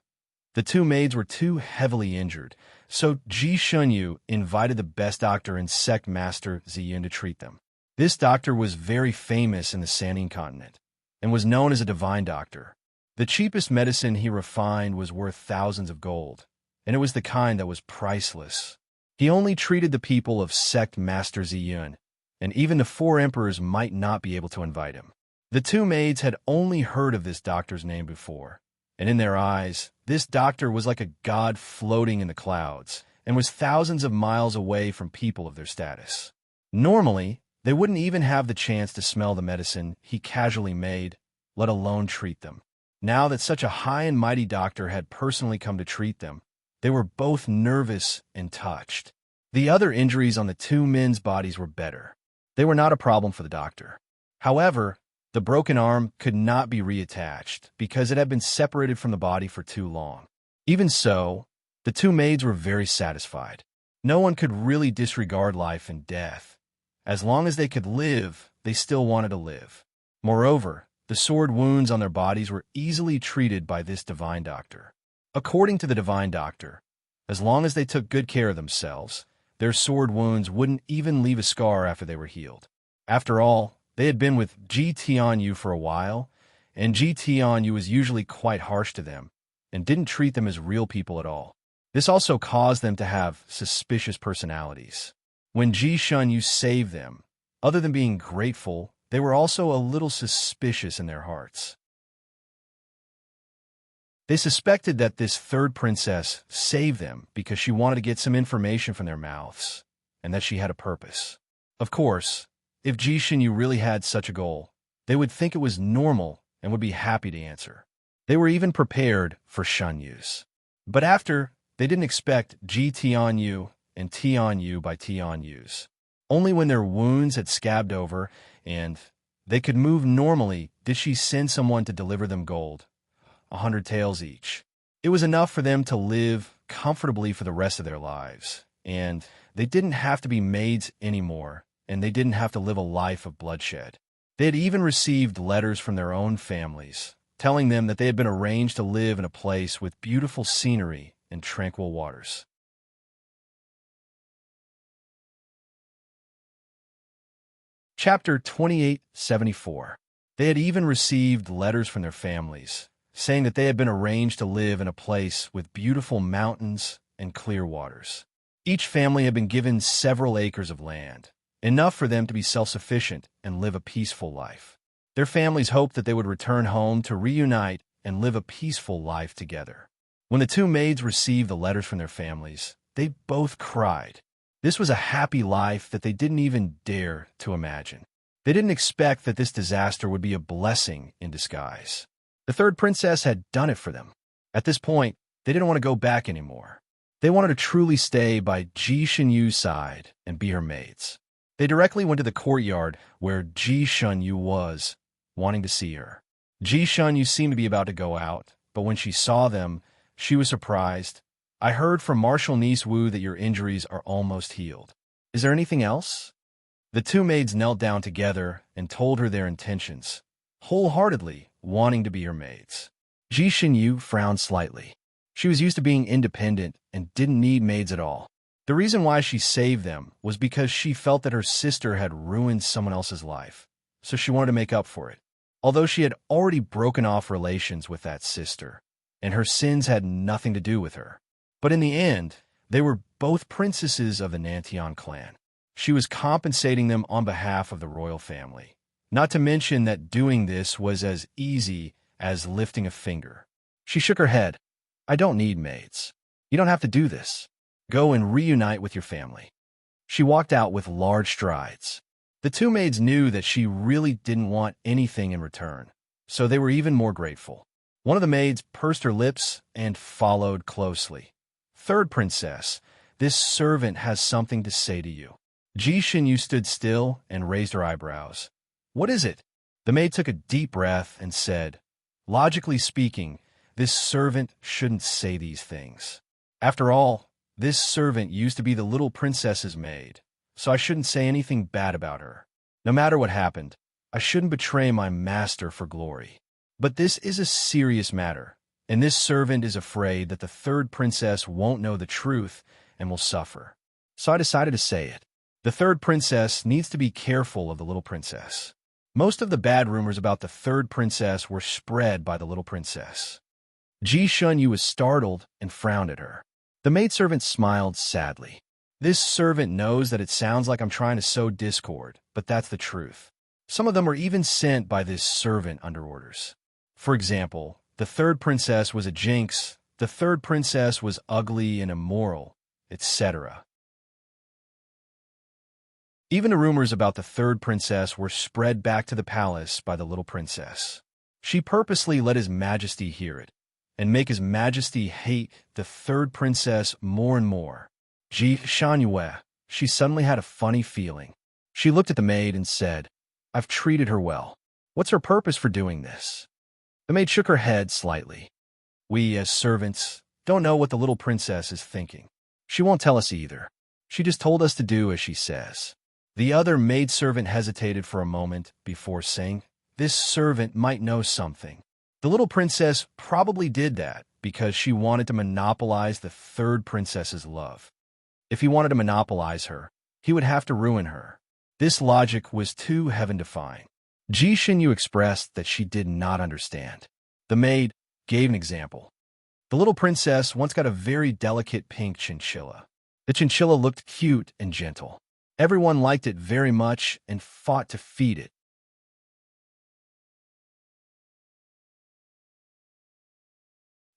The two maids were too heavily injured, so Ji Xuanyu invited the best doctor in Sect Master Ziyun to treat them. This doctor was very famous in the Sanning continent, and was known as a divine doctor. The cheapest medicine he refined was worth thousands of gold, and it was the kind that was priceless. He only treated the people of Sect Master Ziyun, and even the 4 emperors might not be able to invite him. The two maids had only heard of this doctor's name before, and in their eyes, this doctor was like a god floating in the clouds, and was thousands of miles away from people of their status. Normally, they wouldn't even have the chance to smell the medicine he casually made, let alone treat them. Now that such a high and mighty doctor had personally come to treat them, they were both nervous and touched. The other injuries on the two men's bodies were better. They were not a problem for the doctor. However, the broken arm could not be reattached because it had been separated from the body for too long. Even so, the two maids were very satisfied. No one could really disregard life and death. As long as they could live, they still wanted to live. Moreover, the sword wounds on their bodies were easily treated by this divine doctor. According to the divine doctor, as long as they took good care of themselves, their sword wounds wouldn't even leave a scar after they were healed. After all, they had been with Ji Tianyu for a while, and Ji Tianyu was usually quite harsh to them, and didn't treat them as real people at all. This also caused them to have suspicious personalities. When Ji Xuanyu saved them, other than being grateful, they were also a little suspicious in their hearts. They suspected that this third princess saved them because she wanted to get some information from their mouths, and that she had a purpose. Of course, if Ji Xuanyu really had such a goal, they would think it was normal and would be happy to answer. They were even prepared for Xuanyu's. But after, they didn't expect Ji Tianyu and Tianyu by Tianyu's. Only when their wounds had scabbed over and they could move normally did she send someone to deliver them gold, 100 taels each. It was enough for them to live comfortably for the rest of their lives, and they didn't have to be maids anymore, and they didn't have to live a life of bloodshed. They had even received letters from their own families, telling them that they had been arranged to live in a place with beautiful scenery and tranquil waters. Chapter 2874. They had even received letters from their families, saying that they had been arranged to live in a place with beautiful mountains and clear waters. Each family had been given several acres of land, enough for them to be self-sufficient and live a peaceful life. Their families hoped that they would return home to reunite and live a peaceful life together. When the two maids received the letters from their families, they both cried. This was a happy life that they didn't even dare to imagine. They didn't expect that this disaster would be a blessing in disguise. The third princess had done it for them. At this point, they didn't want to go back anymore. They wanted to truly stay by Ji Shunyu's side and be her maids. They directly went to the courtyard where Ji Shunyu was, wanting to see her. Ji Shunyu seemed to be about to go out, but when she saw them, she was surprised. "I heard from Marshal Niece Wu that your injuries are almost healed. Is there anything else?" The two maids knelt down together and told her their intentions, wholeheartedly wanting to be her maids. Ji Shinyu frowned slightly. She was used to being independent and didn't need maids at all. The reason why she saved them was because she felt that her sister had ruined someone else's life, so she wanted to make up for it. Although she had already broken off relations with that sister, and her sins had nothing to do with her. But in the end, they were both princesses of the Nantian clan. She was compensating them on behalf of the royal family. Not to mention that doing this was as easy as lifting a finger. She shook her head. "I don't need maids. You don't have to do this. Go and reunite with your family." She walked out with large strides. The two maids knew that she really didn't want anything in return, so they were even more grateful. One of the maids pursed her lips and followed closely. "Third princess, this servant has something to say to you." Ji Shinyu stood still and raised her eyebrows. "What is it?" The maid took a deep breath and said, "Logically speaking, this servant shouldn't say these things. After all, this servant used to be the little princess's maid, so I shouldn't say anything bad about her. No matter what happened, I shouldn't betray my master for glory. But this is a serious matter, and this servant is afraid that the third princess won't know the truth and will suffer. So I decided to say it. The third princess needs to be careful of the little princess." Most of the bad rumors about the third princess were spread by the little princess. Ji Shunyu was startled and frowned at her. The maidservant smiled sadly. "This servant knows that it sounds like I'm trying to sow discord, but that's the truth. Some of them were even sent by this servant under orders. For example, the third princess was a jinx, the third princess was ugly and immoral, etc. Even the rumors about the third princess were spread back to the palace by the little princess. She purposely let His Majesty hear it, and make His Majesty hate the third princess more and more. Ji Shanyue, she suddenly had a funny feeling. She looked at the maid and said, "I've treated her well. What's her purpose for doing this?" The maid shook her head slightly. "We, as servants, don't know what the little princess is thinking. She won't tell us either. She just told us to do as she says." The other maidservant hesitated for a moment before saying, "This servant might know something. The little princess probably did that because she wanted to monopolize the third princess's love. If he wanted to monopolize her, he would have to ruin her. This logic was too heaven-defying." Ji Shinyu expressed that she did not understand. The maid gave an example. The little princess once got a very delicate pink chinchilla. The chinchilla looked cute and gentle. Everyone liked it very much and fought to feed it.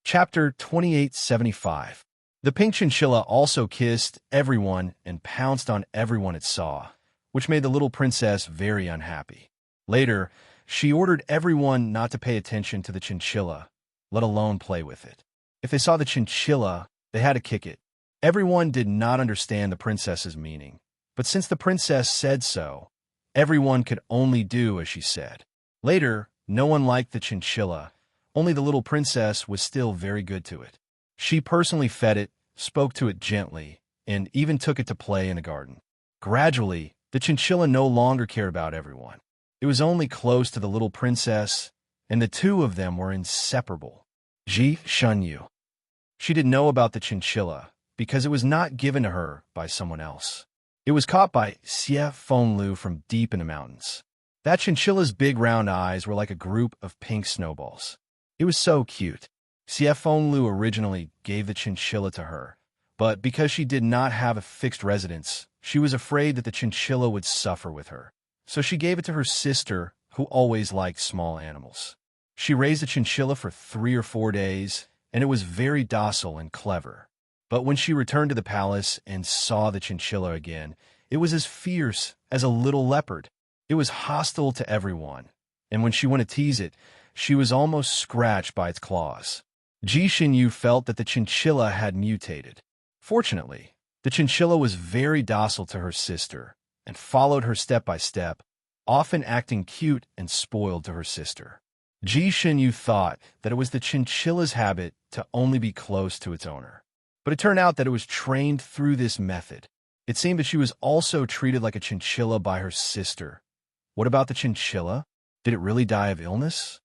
Chapter 2875. The pink chinchilla also kissed everyone and pounced on everyone it saw, which made the little princess very unhappy. Later, she ordered everyone not to pay attention to the chinchilla, let alone play with it. If they saw the chinchilla, they had to kick it. Everyone did not understand the princess's meaning, but since the princess said so, everyone could only do as she said. Later, no one liked the chinchilla. Only the little princess was still very good to it. She personally fed it, spoke to it gently, and even took it to play in the garden. Gradually, the chinchilla no longer cared about everyone. It was only close to the little princess, and the two of them were inseparable. Ji Shunyu. She didn't know about the chinchilla because it was not given to her by someone else. It was caught by Xie Fenglu from deep in the mountains. That chinchilla's big round eyes were like a group of pink snowballs. It was so cute. Lu originally gave the chinchilla to her, but because she did not have a fixed residence, she was afraid that the chinchilla would suffer with her. So she gave it to her sister, who always liked small animals. She raised the chinchilla for 3 or 4 days, and it was very docile and clever. But when she returned to the palace and saw the chinchilla again, it was as fierce as a little leopard. It was hostile to everyone, and when she went to tease it, she was almost scratched by its claws. Yu felt that the chinchilla had mutated. Fortunately, the chinchilla was very docile to her sister and followed her step by step, often acting cute and spoiled to her sister. Yu thought that it was the chinchilla's habit to only be close to its owner. But it turned out that it was trained through this method. It seemed that she was also treated like a chinchilla by her sister. What about the chinchilla? Did it really die of illness?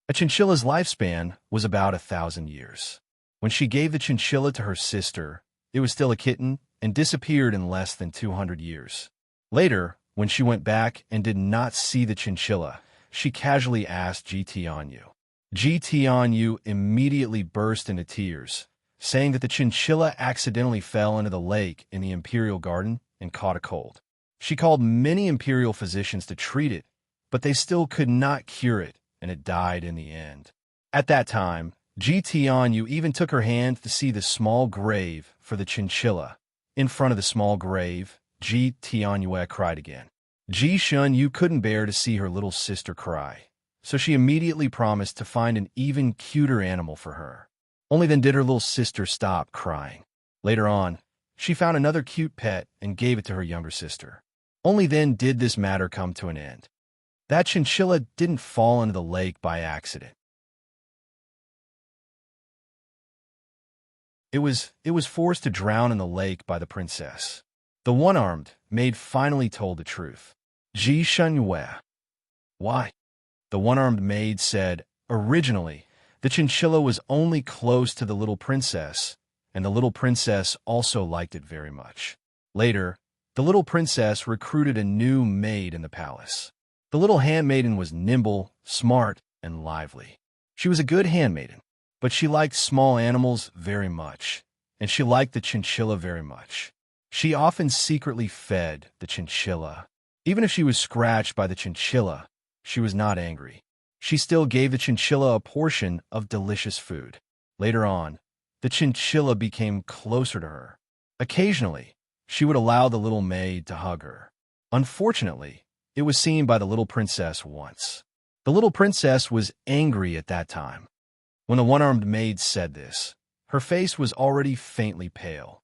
A chinchilla's lifespan was about 1,000 years. When she gave the chinchilla to her sister, it was still a kitten and disappeared in less than 200 years. Later, when she went back and did not see the chinchilla, she casually asked Tianyu. Tianyu immediately burst into tears, saying that the chinchilla accidentally fell into the lake in the imperial garden and caught a cold. She called many imperial physicians to treat it, but they still could not cure it, and it died in the end. At that time, Tianyu even took her hand to see the small grave for the chinchilla. In front of the small grave, Tianyu cried again. Yu couldn't bear to see her little sister cry, so she immediately promised to find an even cuter animal for her. Only then did her little sister stop crying. Later on, she found another cute pet and gave it to her younger sister. Only then did this matter come to an end. That chinchilla didn't fall into the lake by accident. It was forced to drown in the lake by the princess. The one-armed maid finally told the truth. Why? The one-armed maid said, originally, the chinchilla was only close to the little princess, and the little princess also liked it very much. Later, the little princess recruited a new maid in the palace. The little handmaiden was nimble, smart, and lively. She was a good handmaiden, but she liked small animals very much, and she liked the chinchilla very much. She often secretly fed the chinchilla. Even if she was scratched by the chinchilla, she was not angry. She still gave the chinchilla a portion of delicious food. Later on, the chinchilla became closer to her. Occasionally, she would allow the little maid to hug her. Unfortunately, it was seen by the little princess once. The little princess was angry at that time. When the one-armed maid said this, her face was already faintly pale.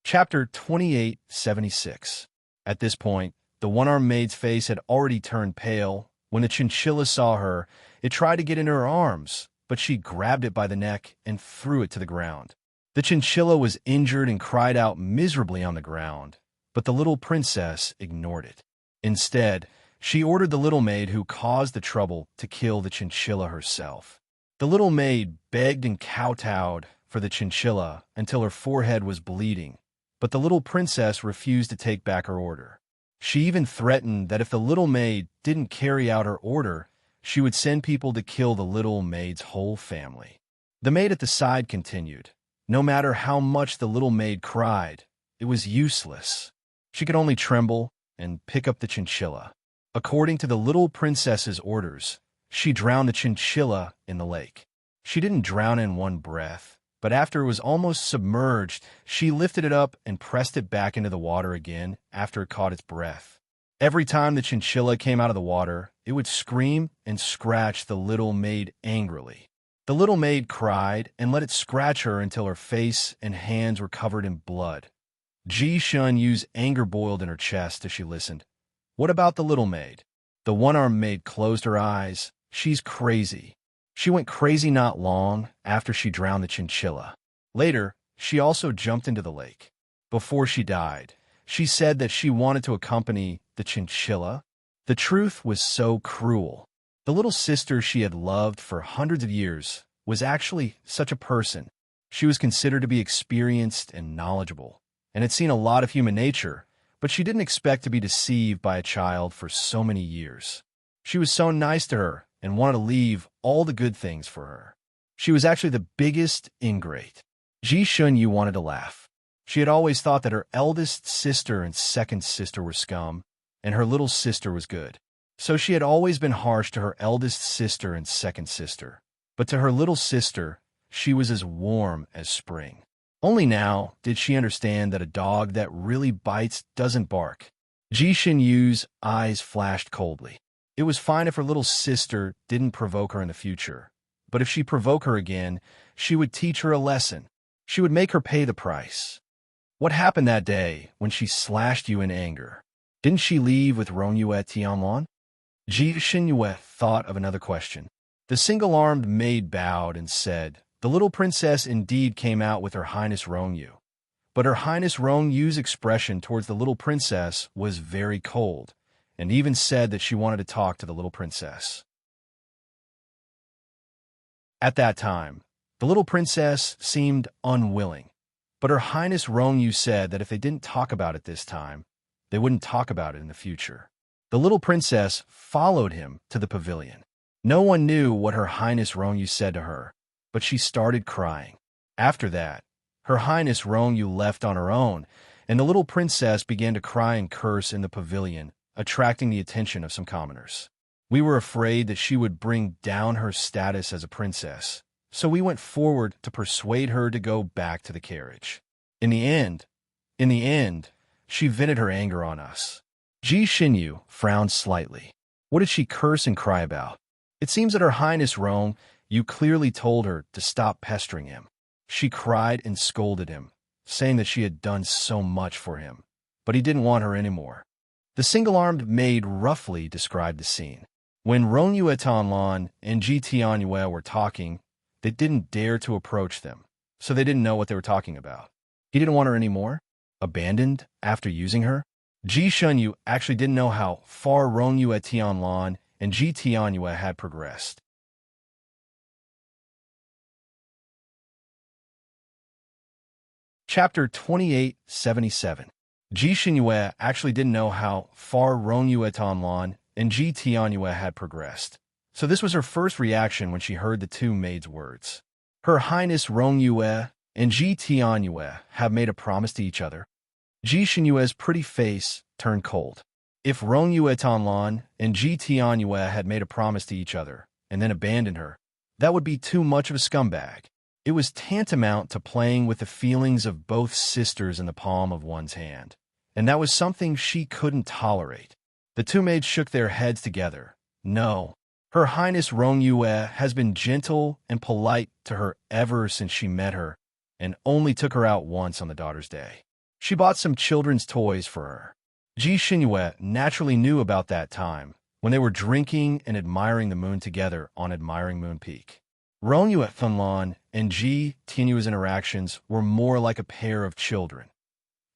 Chapter 2876. At this point, the one-armed maid's face had already turned pale. When the chinchilla saw her, it tried to get into her arms, but she grabbed it by the neck and threw it to the ground. The chinchilla was injured and cried out miserably on the ground, but the little princess ignored it. Instead, she ordered the little maid who caused the trouble to kill the chinchilla herself. The little maid begged and kowtowed for the chinchilla until her forehead was bleeding, but the little princess refused to take back her order. She even threatened that if the little maid didn't carry out her order, she would send people to kill the little maid's whole family. The maid at the side continued. No matter how much the little maid cried, it was useless. She could only tremble and pick up the chinchilla. According to the little princess's orders, she drowned the chinchilla in the lake. She didn't drown in one breath, but after it was almost submerged, she lifted it up and pressed it back into the water again after it caught its breath. Every time the chinchilla came out of the water, it would scream and scratch the little maid angrily. The little maid cried and let it scratch her until her face and hands were covered in blood. Yu's anger boiled in her chest as she listened. What about the little maid? The one-armed maid closed her eyes. She's crazy. She went crazy not long after she drowned the chinchilla. Later, she also jumped into the lake. Before she died, she said that she wanted to accompany the chinchilla. The truth was so cruel. The little sister she had loved for hundreds of years was actually such a person. She was considered to be experienced and knowledgeable, and had seen a lot of human nature, but she didn't expect to be deceived by a child for so many years. She was so nice to her and wanted to leave all the good things for her. She was actually the biggest ingrate. Ji Shunyu wanted to laugh. She had always thought that her eldest sister and second sister were scum, and her little sister was good. So she had always been harsh to her eldest sister and second sister. But to her little sister, she was as warm as spring. Only now did she understand that a dog that really bites doesn't bark. Ji Shinyu's eyes flashed coldly. It was fine if her little sister didn't provoke her in the future. But if she provoked her again, she would teach her a lesson. She would make her pay the price. What happened that day when she slashed you in anger? Didn't she leave with Rongyue Tianlan? Ji Shinyue thought of another question. The single-armed maid bowed and said, "The little princess indeed came out with Her Highness Rongyu. But Her Highness Rongyu's expression towards the little princess was very cold, and even said that she wanted to talk to the little princess." At that time, the little princess seemed unwilling, but Her Highness Rongyu said that if they didn't talk about it this time, they wouldn't talk about it in the future. The little princess followed him to the pavilion. No one knew what Her Highness Rongyu said to her, but she started crying. After that, Her Highness Rongyu left on her own, and the little princess began to cry and curse in the pavilion, attracting the attention of some commoners. We were afraid that she would bring down her status as a princess, so we went forward to persuade her to go back to the carriage. In the end, she vented her anger on us. Ji Shinyu frowned slightly. What did she curse and cry about? It seems that Her Highness Rong, you clearly told her to stop pestering him. She cried and scolded him, saying that she had done so much for him, but he didn't want her anymore. The single-armed maid roughly described the scene. When Rongyue Tanlan and Ji Tianyue were talking, they didn't dare to approach them, so they didn't know what they were talking about. He didn't want her anymore? Abandoned after using her? Ji Shunyu actually didn't know how far Rongyue Tianlan and Ji Tianyue had progressed. Chapter 2877. Ji Shinyue actually didn't know how far Rongyue Tanlan and Ji Tianyue had progressed, so this was her first reaction when she heard the two maids' words. Her Highness Rongyue and Ji Tianyue have made a promise to each other. Ji Shinyue's pretty face turned cold. If Rongyue Tanlan and Ji Tianyue had made a promise to each other and then abandoned her, that would be too much of a scumbag. It was tantamount to playing with the feelings of both sisters in the palm of one's hand, and that was something she couldn't tolerate. The two maids shook their heads together. No, Her Highness Rongyue has been gentle and polite to her ever since she met her, and only took her out once on the Daughter's Day. She bought some children's toys for her. Ji Shinyue naturally knew about that time, when they were drinking and admiring the moon together on Admiring Moon Peak. Rongyue Fanlan and Ji Tianyue's interactions were more like a pair of children.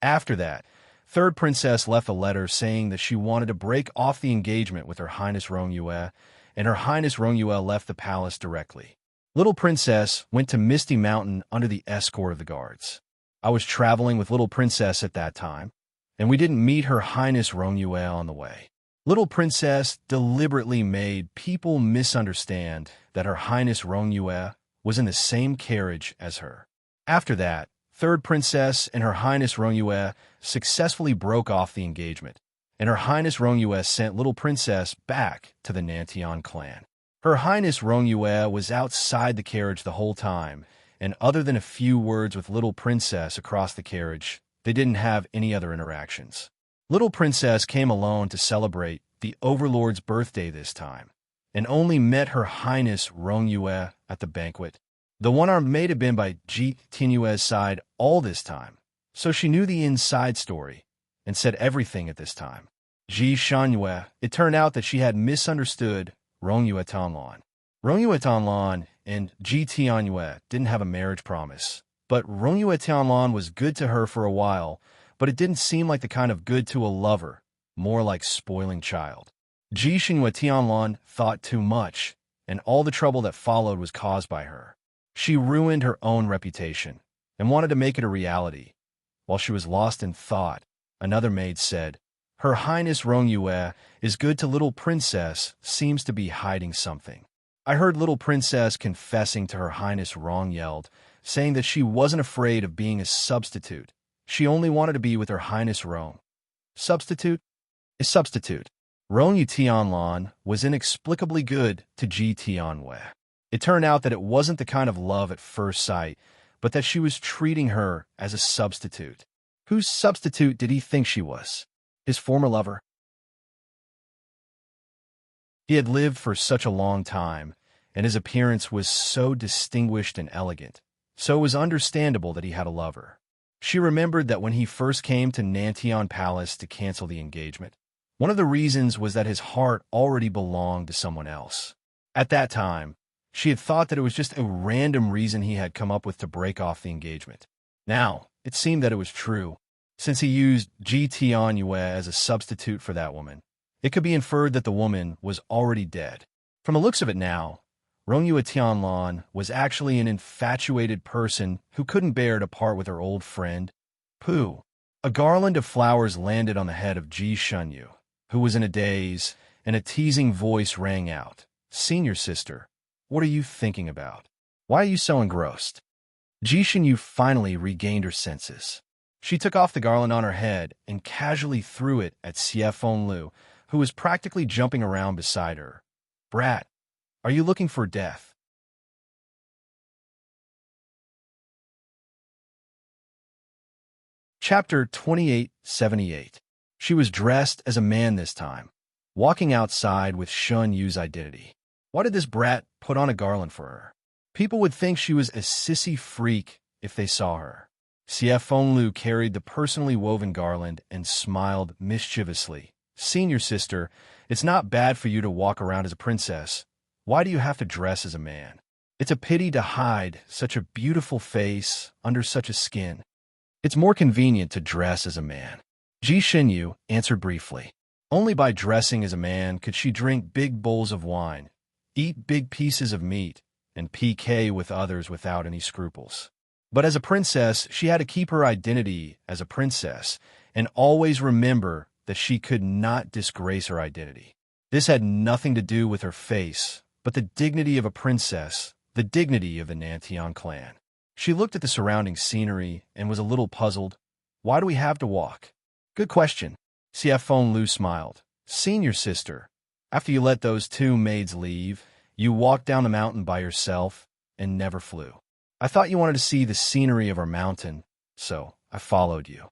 After that, Third Princess left a letter saying that she wanted to break off the engagement with Her Highness Rongyue, and Her Highness Rongyue left the palace directly. Little Princess went to Misty Mountain under the escort of the guards. I was traveling with Little Princess at that time, and we didn't meet Her Highness Rongyue on the way. Little Princess deliberately made people misunderstand that Her Highness Rongyue was in the same carriage as her. After that, Third Princess and Her Highness Rongyue successfully broke off the engagement, and Her Highness Rongyue sent Little Princess back to the Nantian clan. Her Highness Rongyue was outside the carriage the whole time, and other than a few words with Little Princess across the carriage, they didn't have any other interactions. Little Princess came alone to celebrate the Overlord's birthday this time, and only met Her Highness Rongyue at the banquet. The one-armed maid had been by Ji Tianyue's side all this time, so she knew the inside story, and said everything at this time. Ji Shanyue, it turned out that she had misunderstood Rongyue Tanlan. Rongyue Tanlan and Ji Tianyue didn't have a marriage promise, but Rongyue Tanlan was good to her for a while, but it didn't seem like the kind of good to a lover, more like spoiling child. Ji Shinyu Tianlan thought too much, and all the trouble that followed was caused by her. She ruined her own reputation, and wanted to make it a reality, While she was lost in thought, another maid said, "Her Highness Rongyue is good to little princess, seems to be hiding something." I heard little princess confessing to Her Highness Rongyeld, saying that she wasn't afraid of being a substitute. She only wanted to be with Her Highness Rong. Substitute? A substitute. Rong Yu Tianlan was inexplicably good to Ji Tianwei. It turned out that it wasn't the kind of love at first sight, but that she was treating her as a substitute. Whose substitute did he think she was? His former lover? He had lived for such a long time, and his appearance was so distinguished and elegant, so it was understandable that he had a lover. She remembered that when he first came to Nantian Palace to cancel the engagement, one of the reasons was that his heart already belonged to someone else. At that time, she had thought that it was just a random reason he had come up with to break off the engagement. Now, it seemed that it was true. Since he used Ji Tianyue as a substitute for that woman, it could be inferred that the woman was already dead. From the looks of it now, Rongyue Tianlan was actually an infatuated person who couldn't bear to part with her old friend, Pu. A garland of flowers landed on the head of Ji Shunyu, who was in a daze, and a teasing voice rang out, "Senior sister, what are you thinking about? Why are you so engrossed?" Ji Shunyu finally regained her senses. She took off the garland on her head and casually threw it at Xie Fenglu, who was practically jumping around beside her. "Brat, are you looking for death?" Chapter 2878. She was dressed as a man this time, walking outside with Shun Yu's identity. Why did this brat put on a garland for her? People would think she was a sissy freak if they saw her. Xie Fenglu carried the personally woven garland and smiled mischievously. "Senior sister, it's not bad for you to walk around as a princess. Why do you have to dress as a man? It's a pity to hide such a beautiful face under such a skin. It's more convenient to dress as a man." Ji Xinyu answered briefly. Only by dressing as a man could she drink big bowls of wine, eat big pieces of meat, and PK with others without any scruples. But as a princess, she had to keep her identity as a princess and always remember that she could not disgrace her identity. This had nothing to do with her face, but the dignity of a princess, the dignity of the Nantian clan. She looked at the surrounding scenery and was a little puzzled. "Why do we have to walk?" "Good question." Xie Fenglu smiled. "Senior sister, after you let those two maids leave, you walked down the mountain by yourself and never flew. I thought you wanted to see the scenery of our mountain, so I followed you."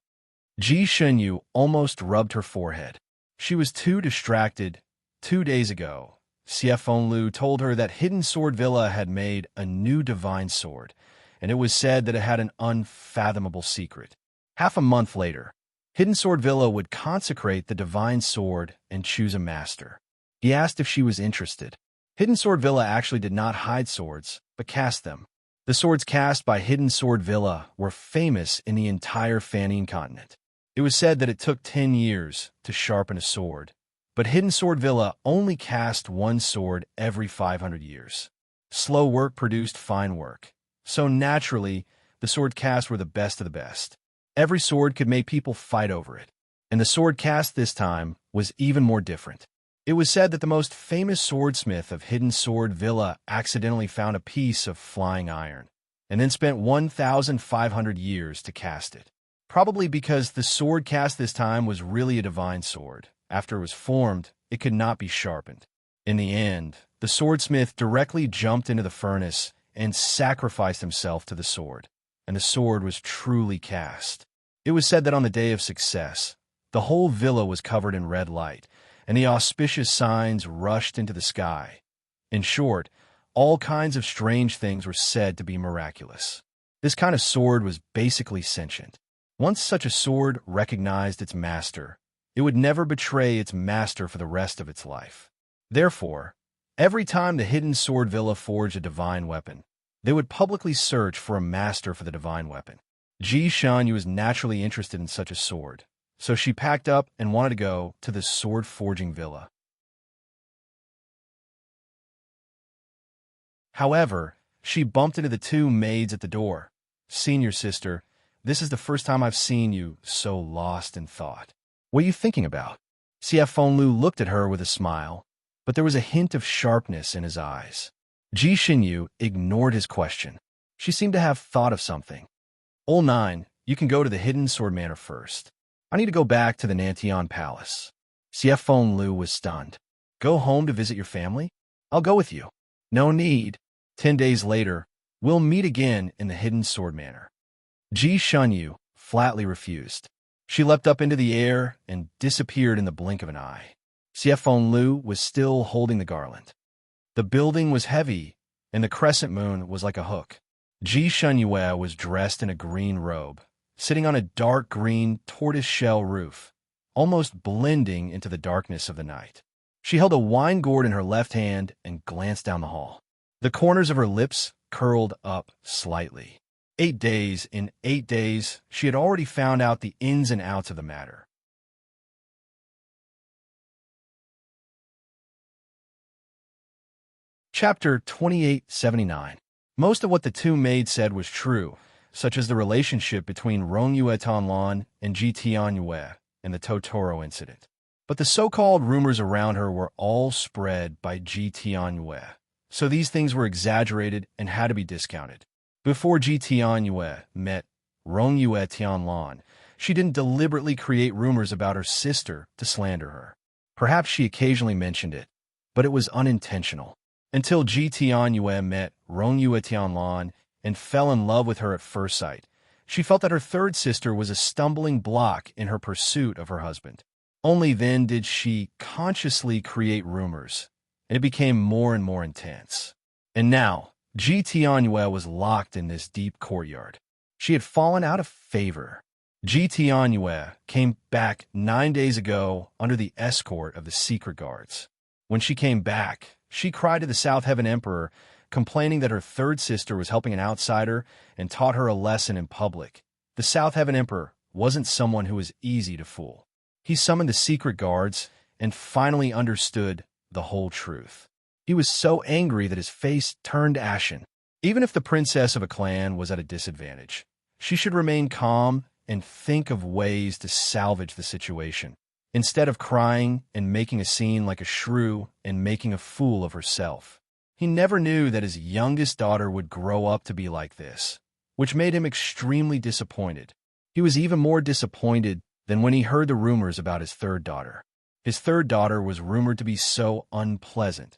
Ji Shunyu almost rubbed her forehead. She was too distracted. 2 days ago, Xie Fenglu told her that Hidden Sword Villa had made a new divine sword, and it was said that it had an unfathomable secret. Half a month later, Hidden Sword Villa would consecrate the divine sword and choose a master. He asked if she was interested. Hidden Sword Villa actually did not hide swords, but cast them. The swords cast by Hidden Sword Villa were famous in the entire Fanine continent. It was said that it took 10 years to sharpen a sword, but Hidden Sword Villa only cast one sword every 500 years. Slow work produced fine work, so naturally, the sword cast were the best of the best. Every sword could make people fight over it, and the sword cast this time was even more different. It was said that the most famous swordsmith of Hidden Sword Villa accidentally found a piece of flying iron, and then spent 1,500 years to cast it. Probably because the sword cast this time was really a divine sword. After it was formed, it could not be sharpened. In the end, the swordsmith directly jumped into the furnace and sacrificed himself to the sword, and the sword was truly cast. It was said that on the day of success, the whole villa was covered in red light, and the auspicious signs rushed into the sky. In short, all kinds of strange things were said to be miraculous. This kind of sword was basically sentient. Once such a sword recognized its master, it would never betray its master for the rest of its life. Therefore, every time the Hidden Sword Villa forged a divine weapon, they would publicly search for a master for the divine weapon. Ji Shanyu was naturally interested in such a sword, so she packed up and wanted to go to the sword-forging villa. However, she bumped into the two maids at the door. "Senior sister, this is the first time I've seen you so lost in thought. What are you thinking about? CF Fenglu looked at her with a smile, but there was a hint of sharpness in his eyes. Ji Xinyu ignored his question. She seemed to have thought of something. Ol 9, you can go to the Hidden Sword Manor first. I need to go back to the Nantian Palace. CF Fenglu was stunned. Go home to visit your family? I'll go with you. No need. 10 days later, we'll meet again in the Hidden Sword Manor. Ji Xinyu flatly refused. She leapt up into the air and disappeared in the blink of an eye. CF Fenglu was still holding the garland. The building was heavy, and the crescent moon was like a hook. Ji Xinyu was dressed in a green robe, sitting on a dark green tortoise-shell roof, almost blending into the darkness of the night. She held a wine gourd in her left hand and glanced down the hall. The corners of her lips curled up slightly. 8 days, in 8 days, she had already found out the ins and outs of the matter. Chapter 2879. Most of what the two maids said was true, such as the relationship between Rongyue Tanlan and Ji Tianyue and the Totoro incident. But the so-called rumors around her were all spread by Ji Tianyue, so these things were exaggerated and had to be discounted. Before Ji Tianyue met Rongyue Tianlan, she didn't deliberately create rumors about her sister to slander her. Perhaps she occasionally mentioned it, but it was unintentional. Until Ji Tianyue met Rongyue Tianlan and fell in love with her at first sight, she felt that her third sister was a stumbling block in her pursuit of her husband. Only then did she consciously create rumors, and it became more and more intense. And now, Ji Tianyue was locked in this deep courtyard. She had fallen out of favor. Ji Tianyue came back 9 days ago under the escort of the secret guards. When she came back, she cried to the South Heaven Emperor, complaining that her third sister was helping an outsider and taught her a lesson in public. The South Heaven Emperor wasn't someone who was easy to fool. He summoned the secret guards and finally understood the whole truth. He was so angry that his face turned ashen. Even if the princess of a clan was at a disadvantage, she should remain calm and think of ways to salvage the situation, instead of crying and making a scene like a shrew and making a fool of herself. He never knew that his youngest daughter would grow up to be like this, which made him extremely disappointed. He was even more disappointed than when he heard the rumors about his third daughter. His third daughter was rumored to be so unpleasant,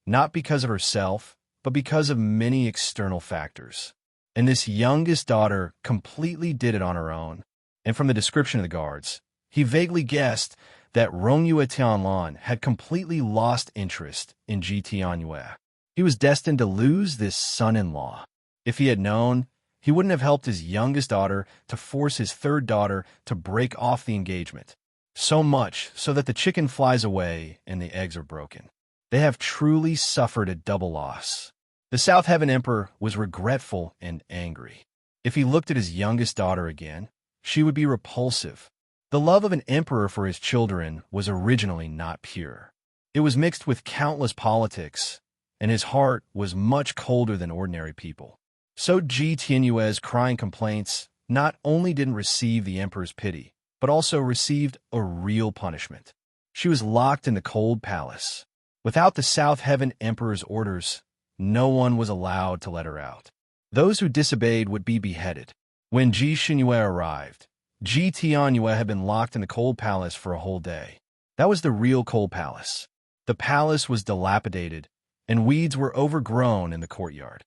not because of herself, but because of many external factors. And this youngest daughter completely did it on her own. And from the description of the guards, he vaguely guessed that Rongyue Tianlan had completely lost interest in Ji Tianyue. He was destined to lose this son-in-law. If he had known, he wouldn't have helped his youngest daughter to force his third daughter to break off the engagement. So much so that the chicken flies away and the eggs are broken. They have truly suffered a double loss. The South Heaven Emperor was regretful and angry. If he looked at his youngest daughter again, she would be repulsive. The love of an emperor for his children was originally not pure. It was mixed with countless politics, and his heart was much colder than ordinary people. So Ji Tianyue's crying complaints not only didn't receive the emperor's pity, but also received a real punishment. She was locked in the cold palace. Without the South Heaven Emperor's orders, no one was allowed to let her out. Those who disobeyed would be beheaded. When Ji Xinyu arrived, Ji Tianyue had been locked in the cold palace for a whole day. That was the real cold palace. The palace was dilapidated, and weeds were overgrown in the courtyard.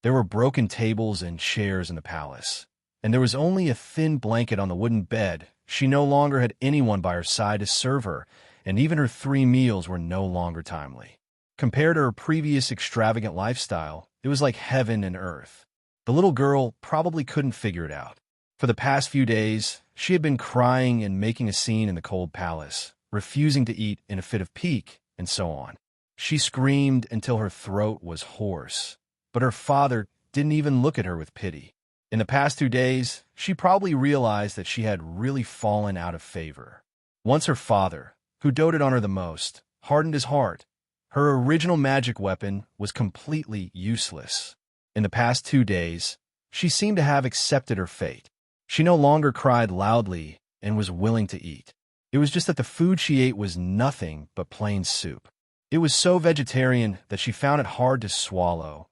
There were broken tables and chairs in the palace, and there was only a thin blanket on the wooden bed. She no longer had anyone by her side to serve her, and even her 3 meals were no longer timely. Compared to her previous extravagant lifestyle, it was like heaven and earth. The little girl probably couldn't figure it out. For the past few days, she had been crying and making a scene in the cold palace, refusing to eat in a fit of pique, and so on. She screamed until her throat was hoarse, but her father didn't even look at her with pity. In the past 2 days, she probably realized that she had really fallen out of favor. Once her father, who doted on her the most, hardened his heart, her original magic weapon was completely useless. In the past 2 days, She seemed to have accepted her fate. She no longer cried loudly and was willing to eat. It was just that the food she ate was nothing but plain soup. It was so vegetarian that she found it hard to swallow.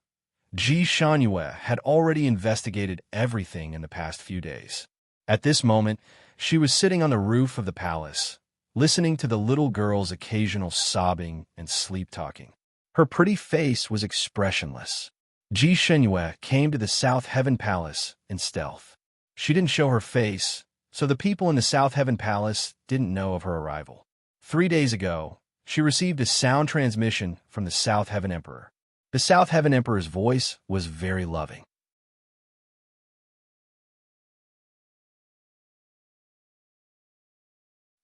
Ji Shunyue had already investigated everything in the past few days. At this moment, she was sitting on the roof of the palace, listening to the little girl's occasional sobbing and sleep-talking. Her pretty face was expressionless. Ji Shunyue came to the South Heaven Palace in stealth. She didn't show her face, so the people in the South Heaven Palace didn't know of her arrival. 3 days ago, she received a sound transmission from the South Heaven Emperor. The South Heaven Emperor's voice was very loving.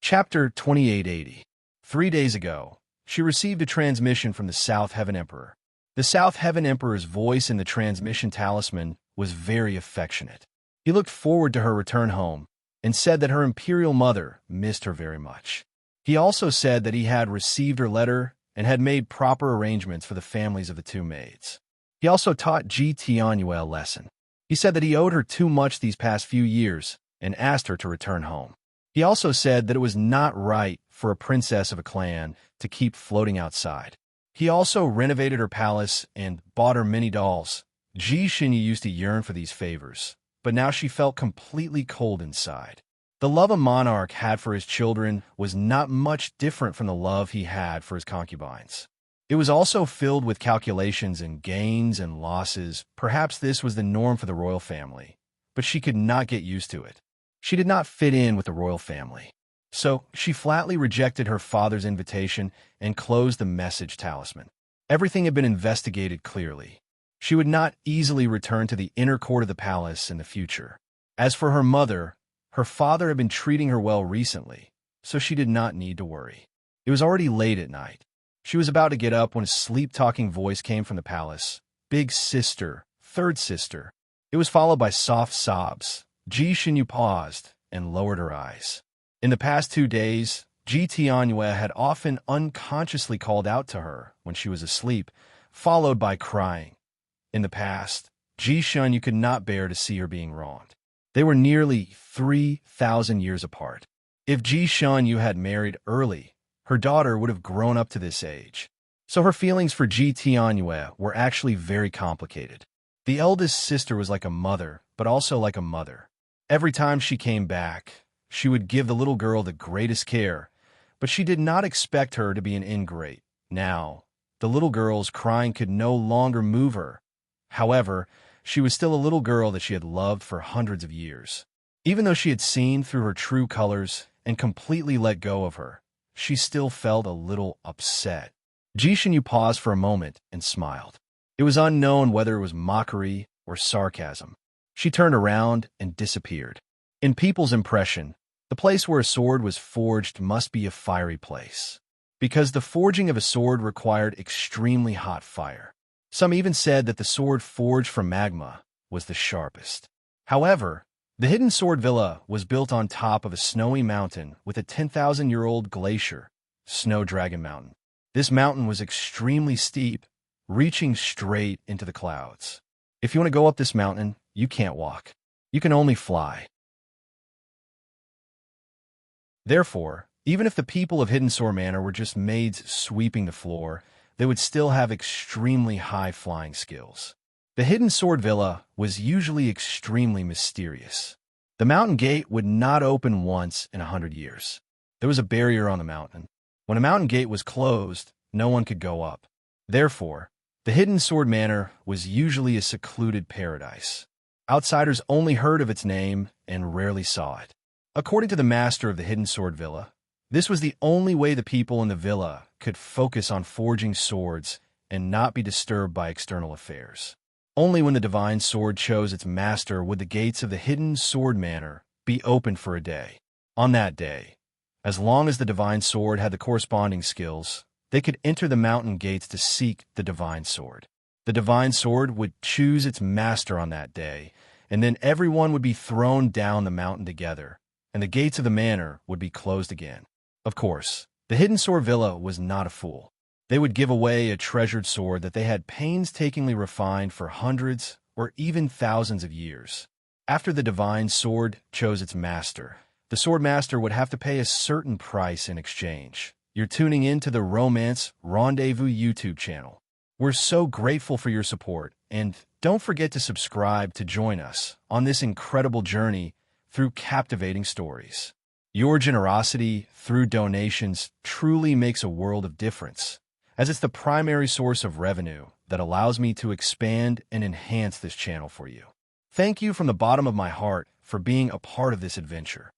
Chapter 2880. 3 days ago, she received a transmission from the South Heaven Emperor. The South Heaven Emperor's voice in the transmission talisman was very affectionate. He looked forward to her return home and said that her imperial mother missed her very much. He also said that he had received her letter and had made proper arrangements for the families of the 2 maids. He also taught Ji Tianyue a lesson. He said that he owed her too much these past few years and asked her to return home. He also said that it was not right for a princess of a clan to keep floating outside. He also renovated her palace and bought her many dolls. Ji Shunyue used to yearn for these favors, but now she felt completely cold inside. The love a monarch had for his children was not much different from the love he had for his concubines. It was also filled with calculations and gains and losses. Perhaps this was the norm for the royal family, but she could not get used to it. She did not fit in with the royal family. So she flatly rejected her father's invitation and closed the message talisman. Everything had been investigated clearly. She would not easily return to the inner court of the palace in the future. As for her mother, her father had been treating her well recently, so she did not need to worry. It was already late at night. She was about to get up when a sleep-talking voice came from the palace. "Big sister, third sister." It was followed by soft sobs. Ji Shunyue paused and lowered her eyes. In the past 2 days, Ji Tianyue had often unconsciously called out to her when she was asleep, followed by crying. In the past, Ji Shunyue could not bear to see her being wronged. They were nearly 3,000 years apart. If Ji Shunyue had married early, her daughter would have grown up to this age. So her feelings for Ji Tianyue were actually very complicated. The eldest sister was like a mother, but also like a mother. Every time she came back, she would give the little girl the greatest care, but she did not expect her to be an ingrate. Now, the little girl's crying could no longer move her. However, she was still a little girl that she had loved for hundreds of years. Even though she had seen through her true colors and completely let go of her, she still felt a little upset. Ji Shunyue paused for a moment and smiled. It was unknown whether it was mockery or sarcasm. She turned around and disappeared. In people's impression, the place where a sword was forged must be a fiery place, because the forging of a sword required extremely hot fire. Some even said that the sword forged from magma was the sharpest. However, the hidden sword villa was built on top of a snowy mountain with a 10,000-year-old glacier, Snow Dragon Mountain. This mountain was extremely steep, reaching straight into the clouds. If you want to go up this mountain, you can't walk. You can only fly. Therefore, even if the people of Hidden Sword Manor were just maids sweeping the floor, they would still have extremely high flying skills. The Hidden Sword Villa was usually extremely mysterious. The mountain gate would not open once in 100 years. There was a barrier on the mountain. When a mountain gate was closed, no one could go up. Therefore, the Hidden Sword Manor was usually a secluded paradise. Outsiders only heard of its name and rarely saw it. According to the master of the Hidden Sword Villa, this was the only way the people in the villa could focus on forging swords and not be disturbed by external affairs. Only when the divine sword chose its master would the gates of the Hidden Sword Manor be opened for a day. On that day, as long as the divine sword had the corresponding skills, they could enter the mountain gates to seek the divine sword. The divine sword would choose its master on that day, and then everyone would be thrown down the mountain together, and the gates of the manor would be closed again. Of course, the Hidden Sword Villa was not a fool. They would give away a treasured sword that they had painstakingly refined for hundreds or even thousands of years. After the divine sword chose its master, the sword master would have to pay a certain price in exchange. You're tuning in to the Romance Rendezvous YouTube channel. We're so grateful for your support, and don't forget to subscribe to join us on this incredible journey through captivating stories. Your generosity through donations truly makes a world of difference, as it's the primary source of revenue that allows me to expand and enhance this channel for you. Thank you from the bottom of my heart for being a part of this adventure.